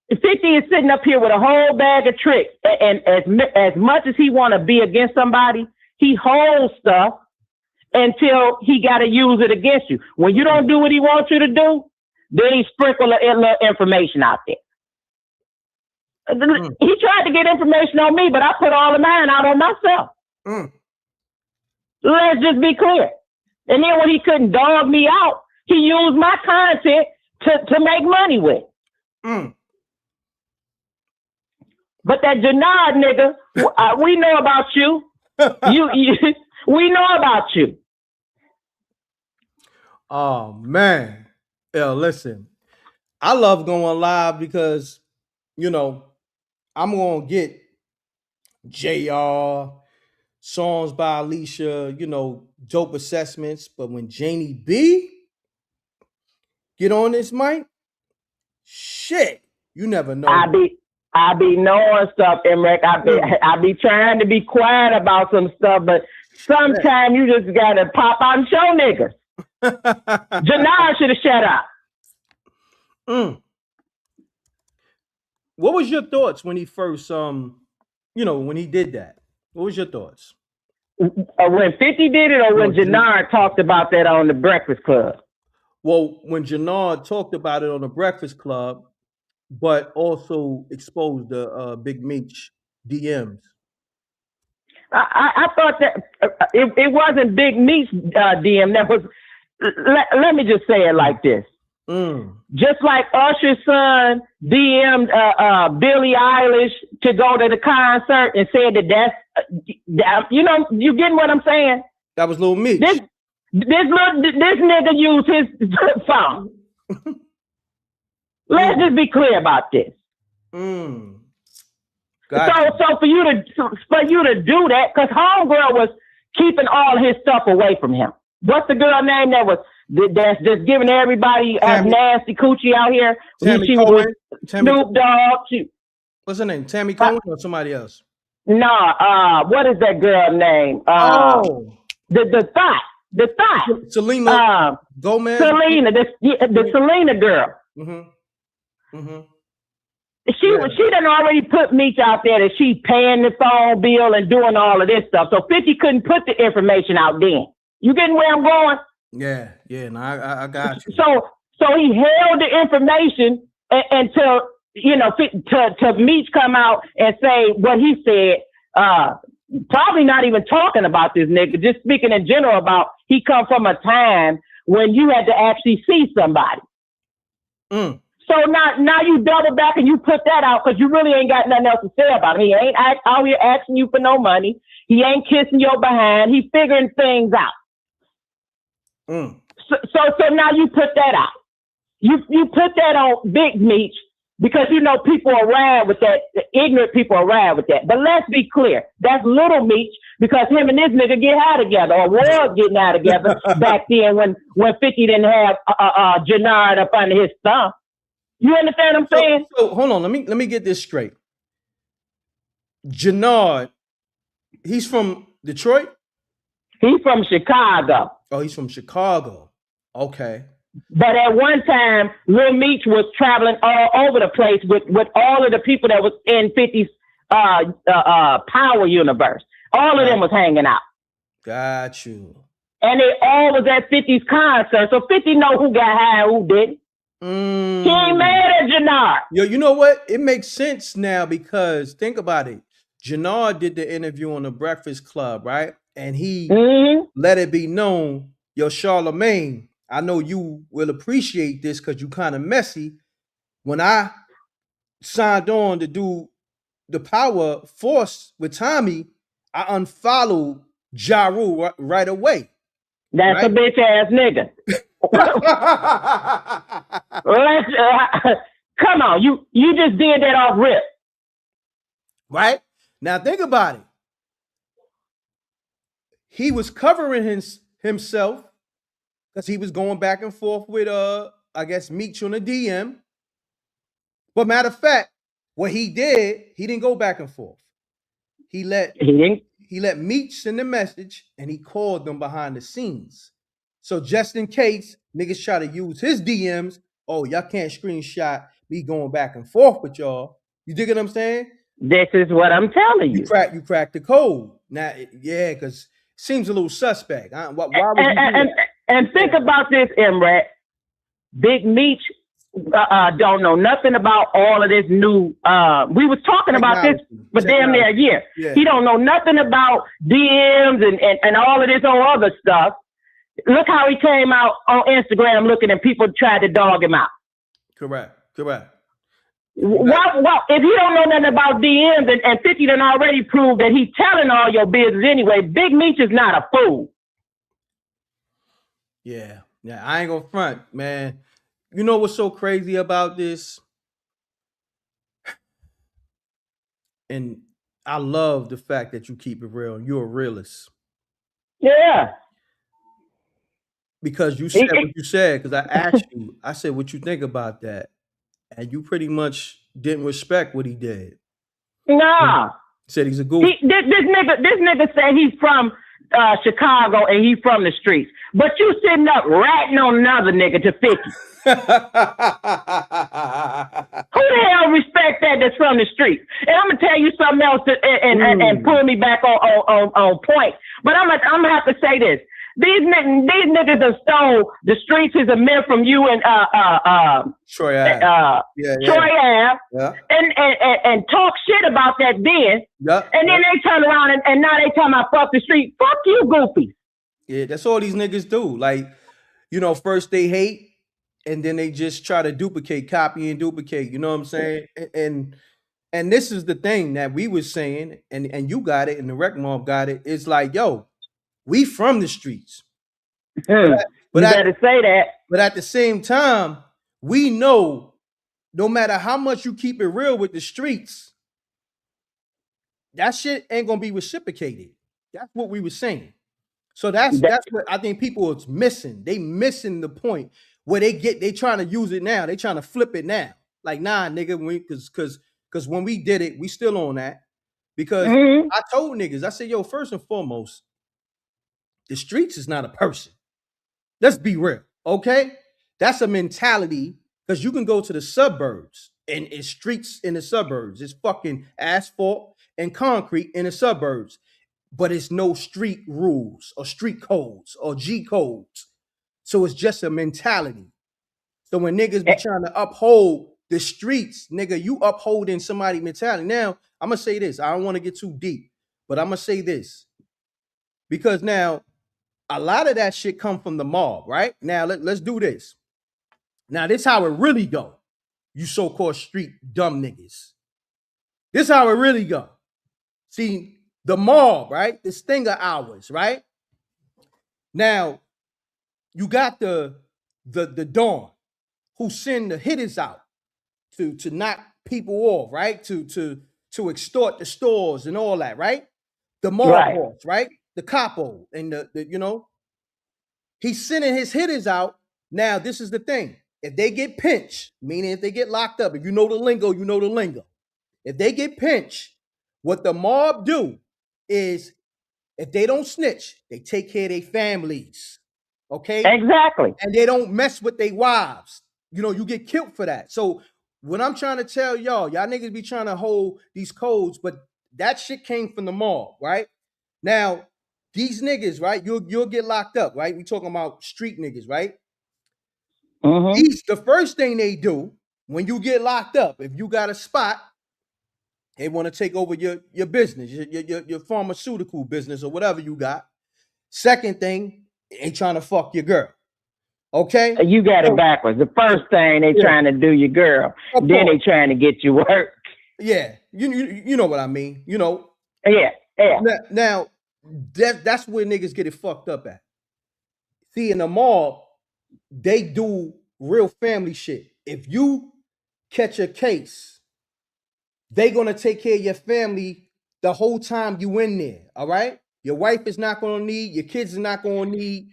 50 is sitting up here with a whole bag of tricks, and as much as he want to be against somebody, he holds stuff until he got to use it against you. When you don't do what he wants you to do, then he sprinkle a little information out there. He tried to get information on me, but I put all of mine out on myself. Let's just be clear. And then when he couldn't dog me out, he used my content to make money with. But that Jannard nigga, we know about you. We know about you. Oh, man. Yo, listen. I love going live because, you know, I'm going to get JR, songs by Alicia, you know, dope assessments. But when Janie B get on this mic, shit, you never know. I be knowing stuff, M.Reck. I be trying to be quiet about some stuff, but sometimes you just gotta pop out and show niggas. Jannard should have shut up. What was your thoughts when he first, you know, when he did that? What was your thoughts? When 50 did it, or when Jannard talked about that on the Breakfast Club? Well, when Jannard talked about it on the Breakfast Club, but also exposed the Big Meech DMs. I thought that it wasn't Big Meech DM. That was. Let me just say it like this. Just like Usher's son DM'd Billie Eilish to go to the concert and said that's you know, you getting what I'm saying? That was Lil Meech. This nigga used his phone. Let's just be clear about this. Gotcha. So for you to do that, because Homegirl was keeping all his stuff away from him. What's the girl name that's just giving everybody nasty coochie out here? Tammy Cohen. Snoop Dogg. What's her name? Tammy Cohen or somebody else? No, what is that girl name? The thought. Selena Gomez. Selena, the Selena girl. She done already put Meech out there that she paying the phone bill and doing all of this stuff. So 50 couldn't put the information out then. You getting where I'm going? Yeah, no, I got you. So he held the information until, you know, to Meech come out and say what he said, probably not even talking about this nigga, just speaking in general about he come from a time when you had to actually see somebody. So now you double back and you put that out because you really ain't got nothing else to say about him. He ain't out here asking you for no money. He ain't kissing your behind. He's figuring things out. So now you put that out. You put that on Big Meech because you know people are ride with that. The ignorant people are ride with that. But let's be clear, that's Little Meech because him and this nigga get high together or was getting high together back then when 50 didn't have Jannard up under his thumb. You understand what I'm saying? So hold on, let me get this straight. Jannard, he's from Detroit? He's from Chicago. Oh, he's from Chicago. Okay. But at one time, Lil Meech was traveling all over the place with all of the people that was in 50's Power Universe. All of them was hanging out. Got you. And they all was at 50's concert. So 50 know who got high and who didn't. He ain't mad at Jannard. Yo, you know what? It makes sense now because think about it. Jannard did the interview on the Breakfast Club, right? and he let it be known, yo, Charlemagne, I know you will appreciate this because you kind of messy. When I signed on to do the Power Force with Tommy, I unfollowed Ja Rule right away. That's a bitch ass nigga. Come on, you just did that off rip. Right? Now think about it. He was covering himself because he was going back and forth with I guess Meech on the DM. But matter of fact, what he did, he didn't go back and forth. He let Meech send the message and he called them behind the scenes. So just in case niggas try to use his DMs, oh, y'all can't screenshot me going back and forth with y'all. You dig what I'm saying? This is what I'm telling you. You cracked the code. Now, yeah, because it seems a little suspect. Why would you do that? And think about this, M.Reck. Big Meech don't know nothing about all of this new. We was talking about this for damn near a year. Yeah. He don't know nothing about DMs and all of this old other stuff. Look how he came out on Instagram looking and people tried to dog him out. Correct. Well, if you don't know nothing about DMs and 50 done already proved that he's telling all your business anyway, Big Meech is not a fool. Yeah, I ain't gonna front, man. You know what's so crazy about this? And I love the fact that you keep it real. You're a realist. Yeah. Because you said what you said, because I asked you, I said, what you think about that? And you pretty much didn't respect what he did. Nah. Said he's a goof. This nigga said he's from Chicago and he's from the streets. But you sitting up ratting on another nigga to 50. Who the hell respect that's from the streets? And I'm gonna tell you something else and pull me back on point. But I'm gonna have to say this. These niggas have stole the streets is a myth from you and Troy Ave. Troy Ave. Yeah. And talk shit about that then. Yep. And then they turn around and now they talking about fuck the street. Fuck you, goofy. Yeah, that's all these niggas do. Like, first they hate and then they just try to copy and duplicate. You know what I'm saying? And this is the thing that we was saying, and you got it, and the Rec Mob got it. It's like, yo, we from the streets. But you better say that. But at the same time, we know no matter how much you keep it real with the streets, that shit ain't gonna be reciprocated. That's what we were saying. So that's what I think people is missing. They missing the point where they trying to use it now. They trying to flip it now. Like, nah, nigga, because when we did it, we still on that. Because I told niggas, I said, yo, first and foremost, the streets is not a person. Let's be real, okay? That's a mentality, because you can go to the suburbs and it's streets in the suburbs. It's fucking asphalt and concrete in the suburbs, but it's no street rules or street codes or G codes. So it's just a mentality. So when niggas be trying to uphold the streets, nigga, you upholding somebody's mentality. Now, I'm going to say this. I don't want to get too deep, but I'm going to say this. Because now, a lot of that shit come from the mob, right? Now, let's do this. Now, this how it really go. You so-called street dumb niggas. This how it really go. See, the mob, right? This thing of ours, right? Now, you got the Dawn who send the hitters out to knock people off, right? To extort the stores and all that, right? The mob boss, right? The capo and the he's sending his hitters out. Now, this is the thing. If they get pinched, meaning if they get locked up, if you know the lingo, you know the lingo. If they get pinched, what the mob do is, if they don't snitch, they take care of their families. Okay? Exactly. And they don't mess with their wives. You get killed for that. So what I'm trying to tell y'all niggas be trying to hold these codes, but that shit came from the mob, right? Now, these niggas, right? You'll get locked up, right? We talking about street niggas, right? The first thing they do when you get locked up, if you got a spot, They want to take over your business, your pharmaceutical business or whatever you got. Second thing, they trying to fuck your girl. Okay? You got it backwards. The first thing they trying to do your girl, then they trying to get you work. Yeah, you know what I mean. You know. Yeah. Now that's where niggas get it fucked up at. See, in the mall, they do real family shit. If you catch a case, they gonna take care of your family the whole time you in there. All right. Your wife is not gonna need. Your kids are not gonna need.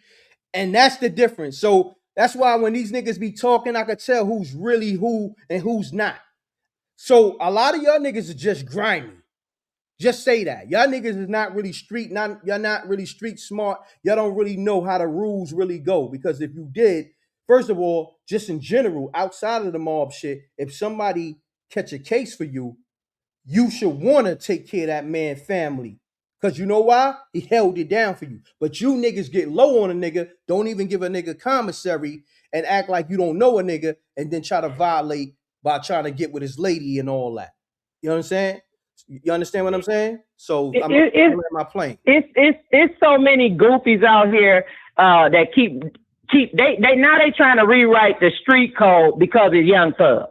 And that's the difference. So that's why when these niggas be talking, I could tell who's really who and who's not. So a lot of y'all niggas are just grimy. Just say that. Y'all niggas is not really street, y'all not really street smart. Y'all don't really know how the rules really go. Because if you did, first of all, just in general, outside of the mob shit, if somebody catch a case for you, you should want to take care of that man's family. Because you know why? He held it down for you. But you niggas get low on a nigga, don't even give a nigga commissary, and act like you don't know a nigga, and then try to violate by trying to get with his lady and all that. You know what I'm saying? You understand what I'm saying? So I'm my plane. It's so many goofies out here that keep they now they trying to rewrite the street code because of Young Thug.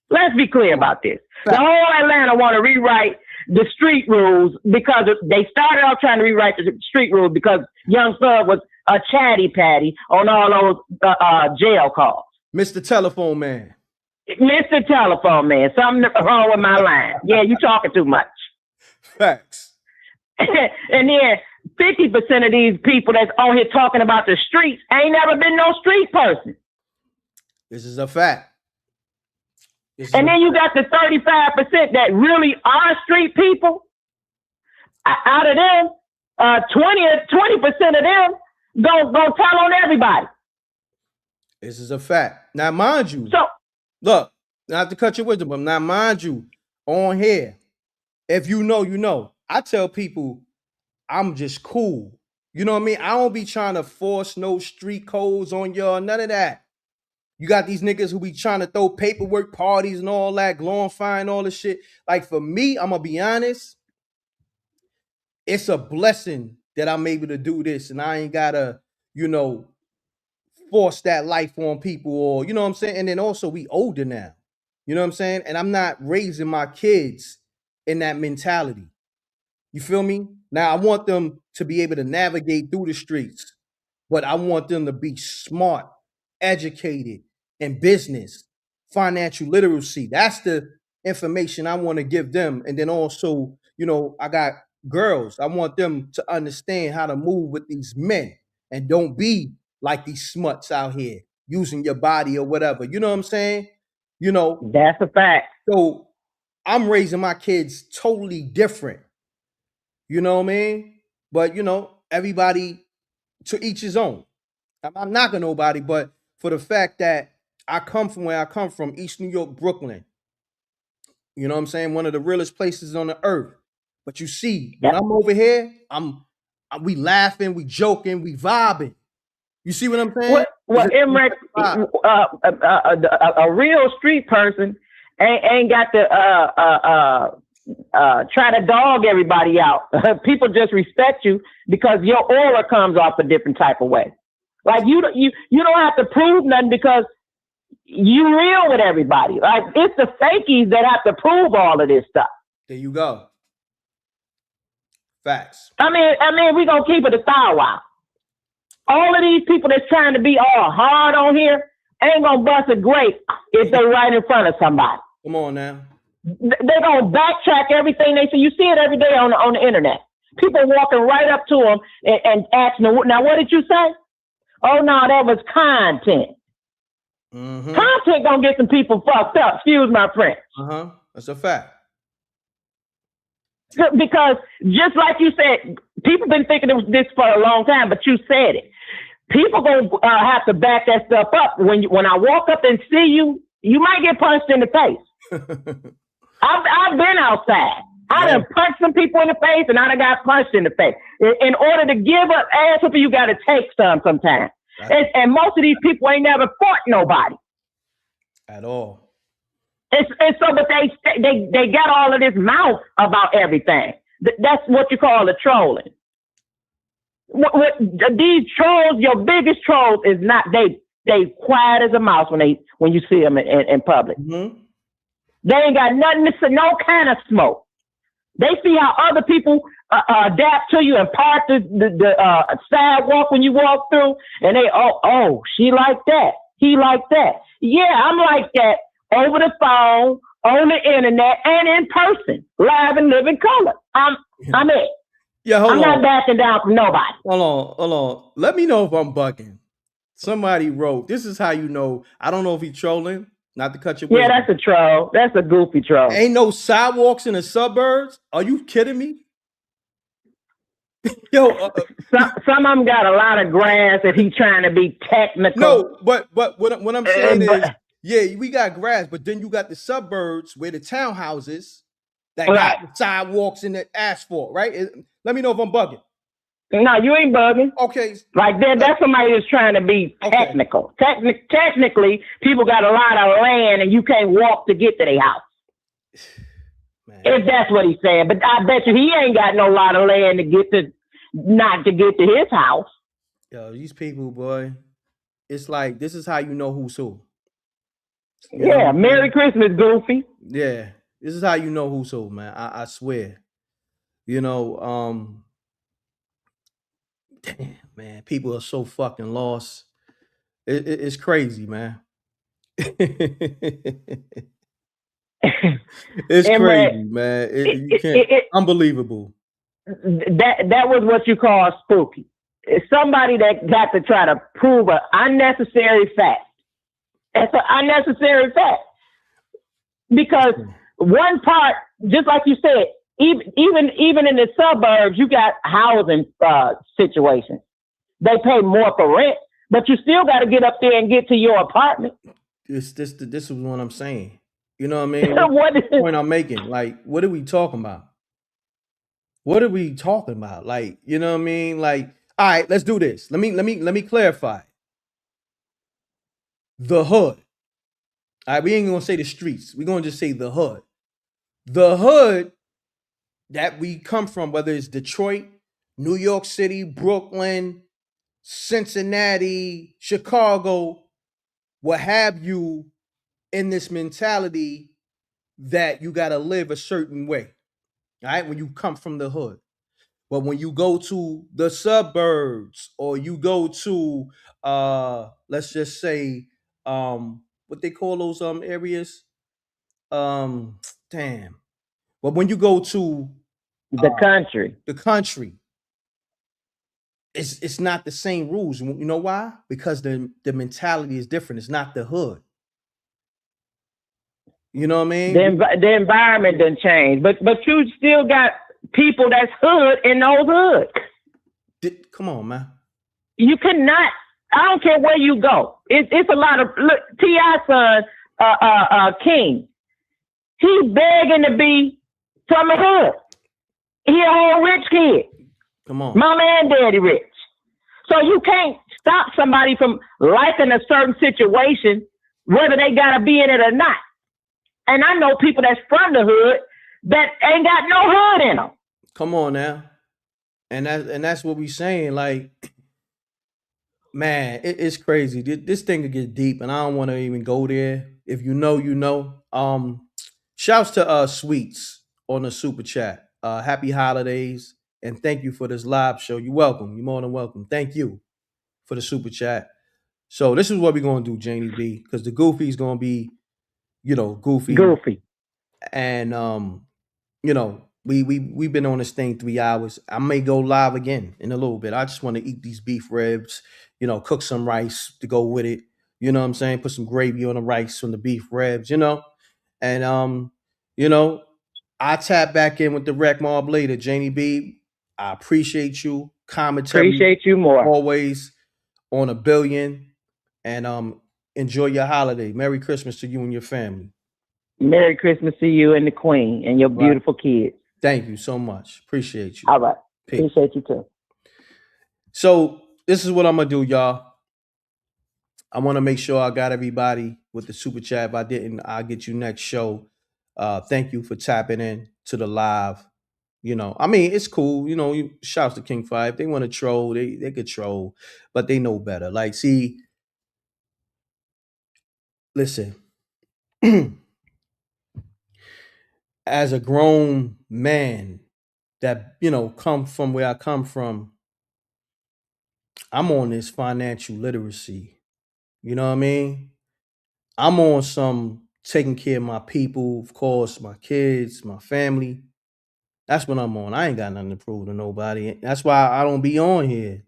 Let's be clear about this. The whole Atlanta want to rewrite the street rules because they started out trying to rewrite the street rules because Young Thug was a chatty patty on all those jail calls. Mr. Telephone Man. Mr. Telephone Man, something wrong with my line. Yeah, you talking too much. Facts. And then 50% of these people that's on here talking about the streets ain't never been no street person. This is a fact. And then you got the 35% that really are street people. Out of them, 20% of them go tell on everybody. This is a fact. Now, mind you, so look, not to cut your wisdom, but now, mind you, on here, if you know, you know. I tell people I'm just cool. You know what I mean? I don't be trying to force no street codes on y'all, none of that. You got these niggas who be trying to throw paperwork parties and all that, glorifying all this shit. Like for me, I'm gonna be honest, it's a blessing that I'm able to do this and I ain't gotta, you know, force that life on people or, you know what I'm saying? And then also we older now, you know what I'm saying? And I'm not raising my kids in that mentality. You feel me? Now I want them to be able to navigate through the streets, but I want them to be smart, educated, in business, financial literacy. That's the information I want to give them. And then also, you know, I got girls. I want them to understand how to move with these men and don't be like these smuts out here using your body or whatever. You know what I'm saying? You know, that's a fact. So I'm raising my kids totally different. You know what I mean? But, you know, everybody to each his own. I'm not knocking nobody, but for the fact that I come from where I come from, East New York, Brooklyn. You know what I'm saying? One of the realest places on the earth. But you see, when I'm over here, we laughing, we joking, we vibing. You see what I'm saying? Well, M.Reck, a real street person ain't got to try to dog everybody out. People just respect you because your aura comes off a different type of way. Like you don't have to prove nothing because you real with everybody. Like it's the fakies that have to prove all of this stuff. There you go. Facts. I mean, we gonna keep it a thou. All of these people that's trying to be all hard on here ain't gonna bust a grape if they right in front of somebody. Come on now. They're gonna backtrack everything they say. You see it every day on the internet. People walking right up to them and asking them, now what did you say? Oh no, that was content. Mm-hmm. Content gonna get some people fucked up. Excuse my French. That's a fact. Because just like you said, people been thinking it was this for a long time, but you said it. People gonna have to back that stuff up. When I walk up and see you, you might get punched in the face. I've been outside. I done punched some people in the face, and I done got punched in the face. In order to give up ass whooping, you got to take some sometimes. Right. And most of these people ain't never fought nobody at all. And so, but they got all of this mouth about everything. That's what you call a trolling. What these trolls, your biggest trolls is not they quiet as a mouse when you see them in public. Mm-hmm. They ain't got nothing to say, no kind of smoke. They see how other people adapt to you and park the sidewalk when you walk through, and they oh she like that, he like that. Yeah, I'm like that over the phone, on the internet, and in person, live and living color. I'm it. Yeah, hold I'm on. not backing down from nobody. Hold on. Let me know if I'm bugging. Somebody wrote, "This is how you know." I don't know if he's trolling. Not to cut your wisdom. Yeah, that's a troll. That's a goofy troll. Ain't no sidewalks in the suburbs. Are you kidding me? Yo, some of them got a lot of grass if he's trying to be technical. No, but what I'm saying is, yeah, we got grass, but then you got the suburbs where the townhouses that got the sidewalks and the asphalt, right? Let me know if I'm bugging. No, you ain't bugging. Okay. Like that's somebody that's trying to be technical. Technically, people got a lot of land and you can't walk to get to their house. Man. If that's what he's saying. But I bet you he ain't got no lot of land to get to his house. Yo, these people, boy, it's like, this is how you know who's who. Yeah, Merry Christmas, Goofy. Yeah, this is how you know who's who, man. I swear. You know, damn, man, people are so fucking lost. It's crazy, man. It's crazy, man. Unbelievable. That was what you call spooky. It's somebody that got to try to prove an unnecessary fact. It's an unnecessary fact. Because one part, just like you said, even in the suburbs, you got housing situations. They pay more for rent, but you still got to get up there and get to your apartment. This is what I'm saying. You know what I mean? What is the point I'm making? Like, what are we talking about? What are we talking about? Like, you know what I mean? Like, all right, let's do this. Let me clarify. The hood. All right, we ain't gonna say the streets. We're gonna just say the hood. The hood that we come from, whether it's Detroit, New York City, Brooklyn, Cincinnati, Chicago, what have you, in this mentality that you gotta live a certain way. All right, when you come from the hood. But when you go to the suburbs or you go to let's just say what they call those areas? Damn. But when you go to the country, it's not the same rules. You know why? Because the mentality is different. It's not the hood. You know what I mean? The environment didn't change, but you still got people that's hood in those hoods. Come on, man. You cannot. I don't care where you go. It's a lot of look. T.I. son, King. He's begging to be from the hood. He a whole rich kid. Come on, mama and daddy rich. So you can't stop somebody from liking a certain situation, whether they gotta be in it or not. And I know people that's from the hood that ain't got no hood in them. Come on now. And that's what we saying. Like, man, it's crazy. This thing could get deep, and I don't want to even go there. If you know, you know. Shouts to Sweets on the super chat. Happy holidays, and thank you for this live show. You're welcome. You're more than welcome. Thank you for the super chat. So this is what we're gonna do, Janie B, because the Goofy's gonna be, goofy. And we've been on this thing 3 hours. I may go live again in a little bit. I just want to eat these beef ribs, cook some rice to go with it. You know what I'm saying? Put some gravy on the rice on the beef ribs, And I tap back in with the Rec Mob later, Janie B. I appreciate you. Commentary. Appreciate you more. Always on a billion. And enjoy your holiday. Merry Christmas to you and your family. Merry Christmas to you and the Queen and your beautiful kids. Thank you so much. Appreciate you. All right. Peace. Appreciate you too. So this is what I'm gonna do, y'all. I want to make sure I got everybody with the super chat. If I didn't, I'll get you next show. Thank you for tapping in to the live. I mean, it's cool. Shouts to King Five. If they want to troll, they could troll, but they know better. Like, see, listen, as a grown man that, come from where I come from, I'm on this financial literacy. You know what I mean? I'm on some taking care of my people, of course, my kids, my family. That's what I'm on. I ain't got nothing to prove to nobody. That's why I don't be on here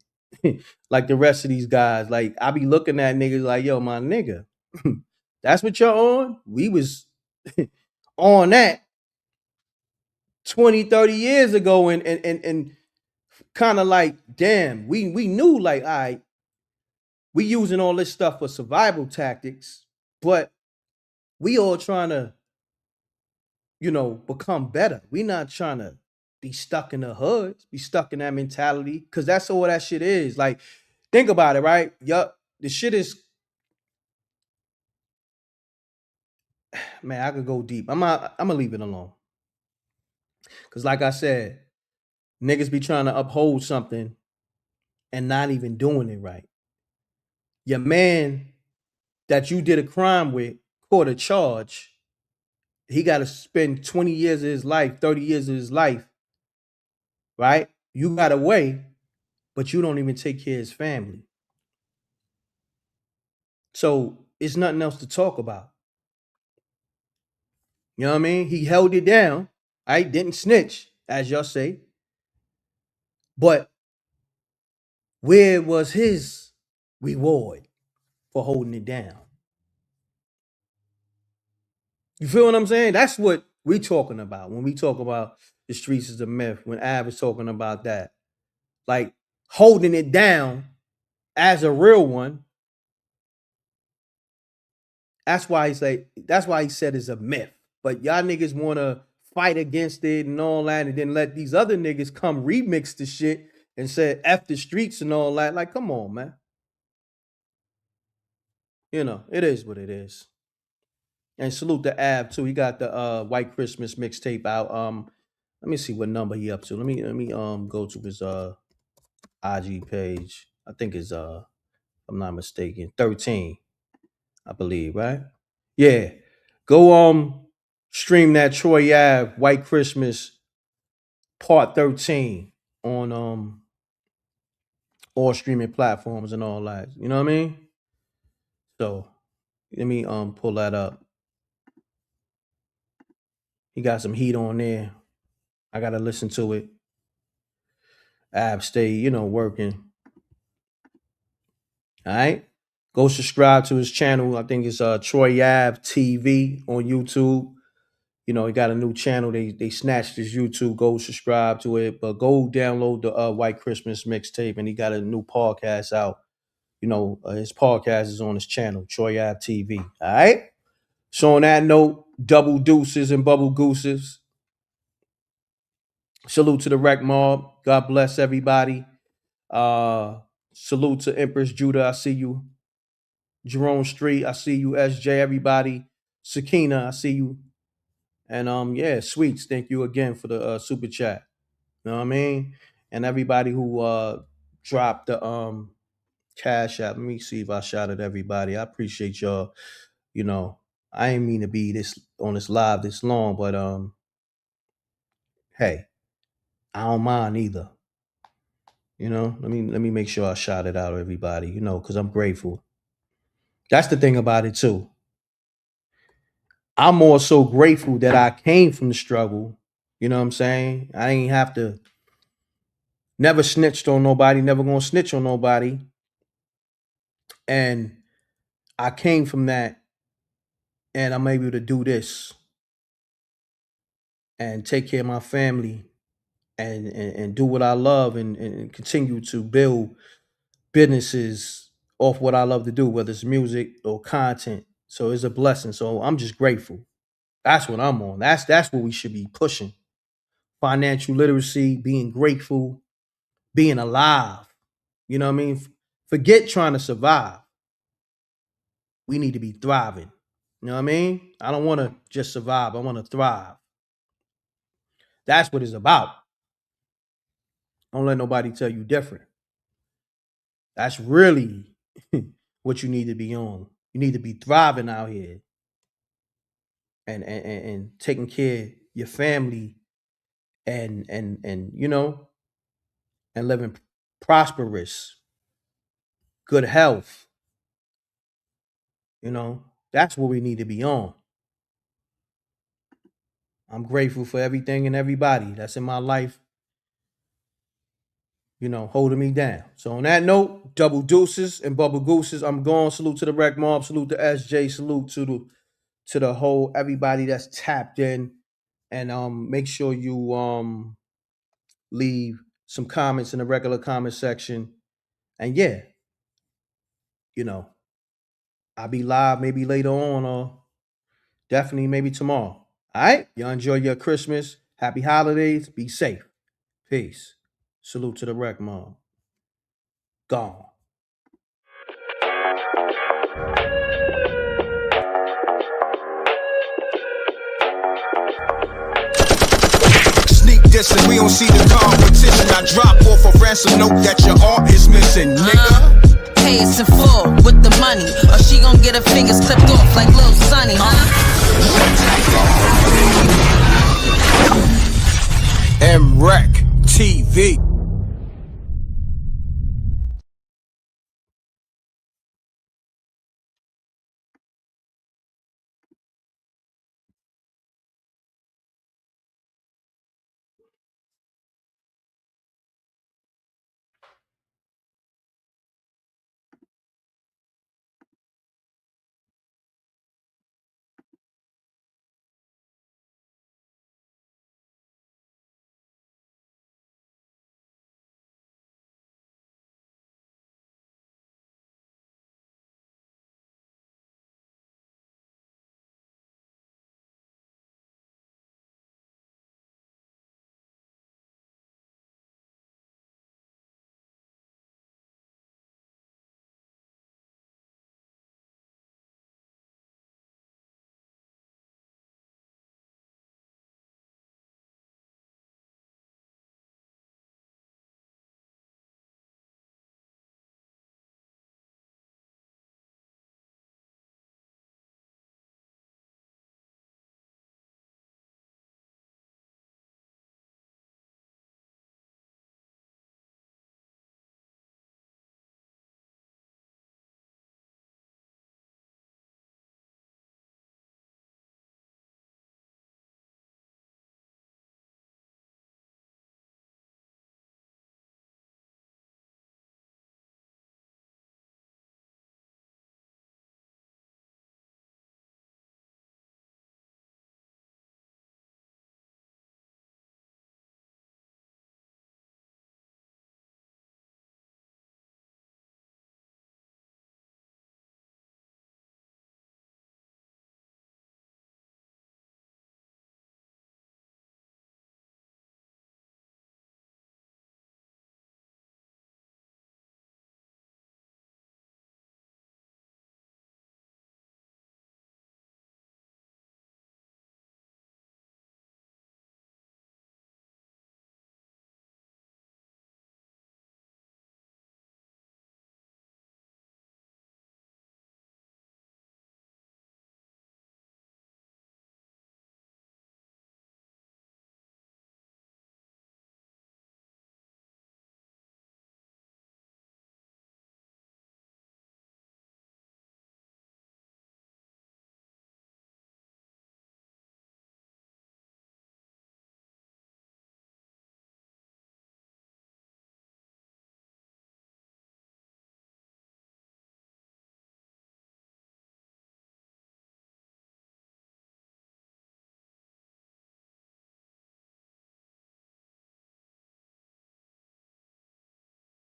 like the rest of these guys. Like, I be looking at niggas like, yo, my nigga, that's what you're on? We was on that 20, 30 years ago and kind of like, damn, we knew like, all right, we using all this stuff for survival tactics, but we all trying to, become better. We not trying to be stuck in the hood, be stuck in that mentality, because that's all that shit is. Like, think about it, right? Yup, the shit is, man, I could go deep. I'm gonna leave it alone. Because like I said, niggas be trying to uphold something and not even doing it right. Your man that you did a crime with, caught a charge, he got to spend 20 years of his life, 30 years of his life, right? You got away, but you don't even take care of his family. So it's nothing else to talk about. You know what I mean? He held it down. I didn't snitch, as y'all say. But where was his reward for holding it down? You feel what I'm saying? That's what we talking about when we talk about the streets is a myth. When Av is talking about that, like holding it down as a real one. That's why he said it's a myth. But y'all niggas want to fight against it and all that, and then let these other niggas come remix the shit and say F the streets and all that. Like, come on, man. It is what it is. And salute to Ab too. He got the White Christmas mixtape out. Let me see what number he up to. Let me go to his IG page. I think it's if I'm not mistaken, 13, I believe, right? Yeah. Go stream that Troy Ave White Christmas Part 13 on all streaming platforms and all that. You know what I mean? So let me pull that up. He got some heat on there. I gotta listen to it. Ab stay, working. All right. Go subscribe to his channel. I think it's Troy Ave TV on YouTube. He got a new channel. They snatched his YouTube. Go subscribe to it. But go download the White Christmas mixtape. And he got a new podcast out. His podcast is on his channel, Troy Ave TV. All right. So on that note, double deuces and bubble gooses. Salute to the Rec Mob. God bless everybody. Salute to Empress Judah. I see you. Jerome Street. I see you. SJ. Everybody. Sakina. I see you. And yeah, Sweets. Thank you again for the super chat. You know what I mean? And everybody who dropped the cash app. Let me see if I shouted everybody. I appreciate y'all. I ain't mean to be this on this live this long, but hey, I don't mind either. Let me make sure I shout it out to everybody, because I'm grateful. That's the thing about it too. I'm more so grateful that I came from the struggle. You know what I'm saying? I ain't have to never snitched on nobody, never gonna snitch on nobody. And I came from that and I'm able to do this and take care of my family and do what I love and continue to build businesses off what I love to do, whether it's music or content. So it's a blessing. So I'm just grateful. That's what I'm on. That's what we should be pushing. Financial literacy, being grateful, being alive. You know what I mean? Forget trying to survive. we need to be thriving. You know what I mean? I don't want to just survive. I want to thrive. That's what it's about. Don't let nobody tell you different. That's really what you need to be on. You need to be thriving out here and taking care of your family and you know, and living prosperous, good health. You know, that's what we need to be on. I'm grateful for everything and everybody that's in my life, you know, holding me down. So on that note, double deuces and bubble gooses. I'm going. Salute to the Rec Mob. Salute to SJ. Salute to the whole everybody that's tapped in. And make sure you leave some comments in the regular comment section. And yeah, you know, I'll be live maybe later on or definitely maybe tomorrow. All right? Y'all enjoy your Christmas. Happy holidays. Be safe. Peace. Salute to the Rec Mob. Gone. Sneak dissing, we don't see the competition. I drop off a ransom note that your art is missing, nigga. Pay us in full with the money, or she gon' get her fingers clipped off like Lil Sonny, M.Reck TV.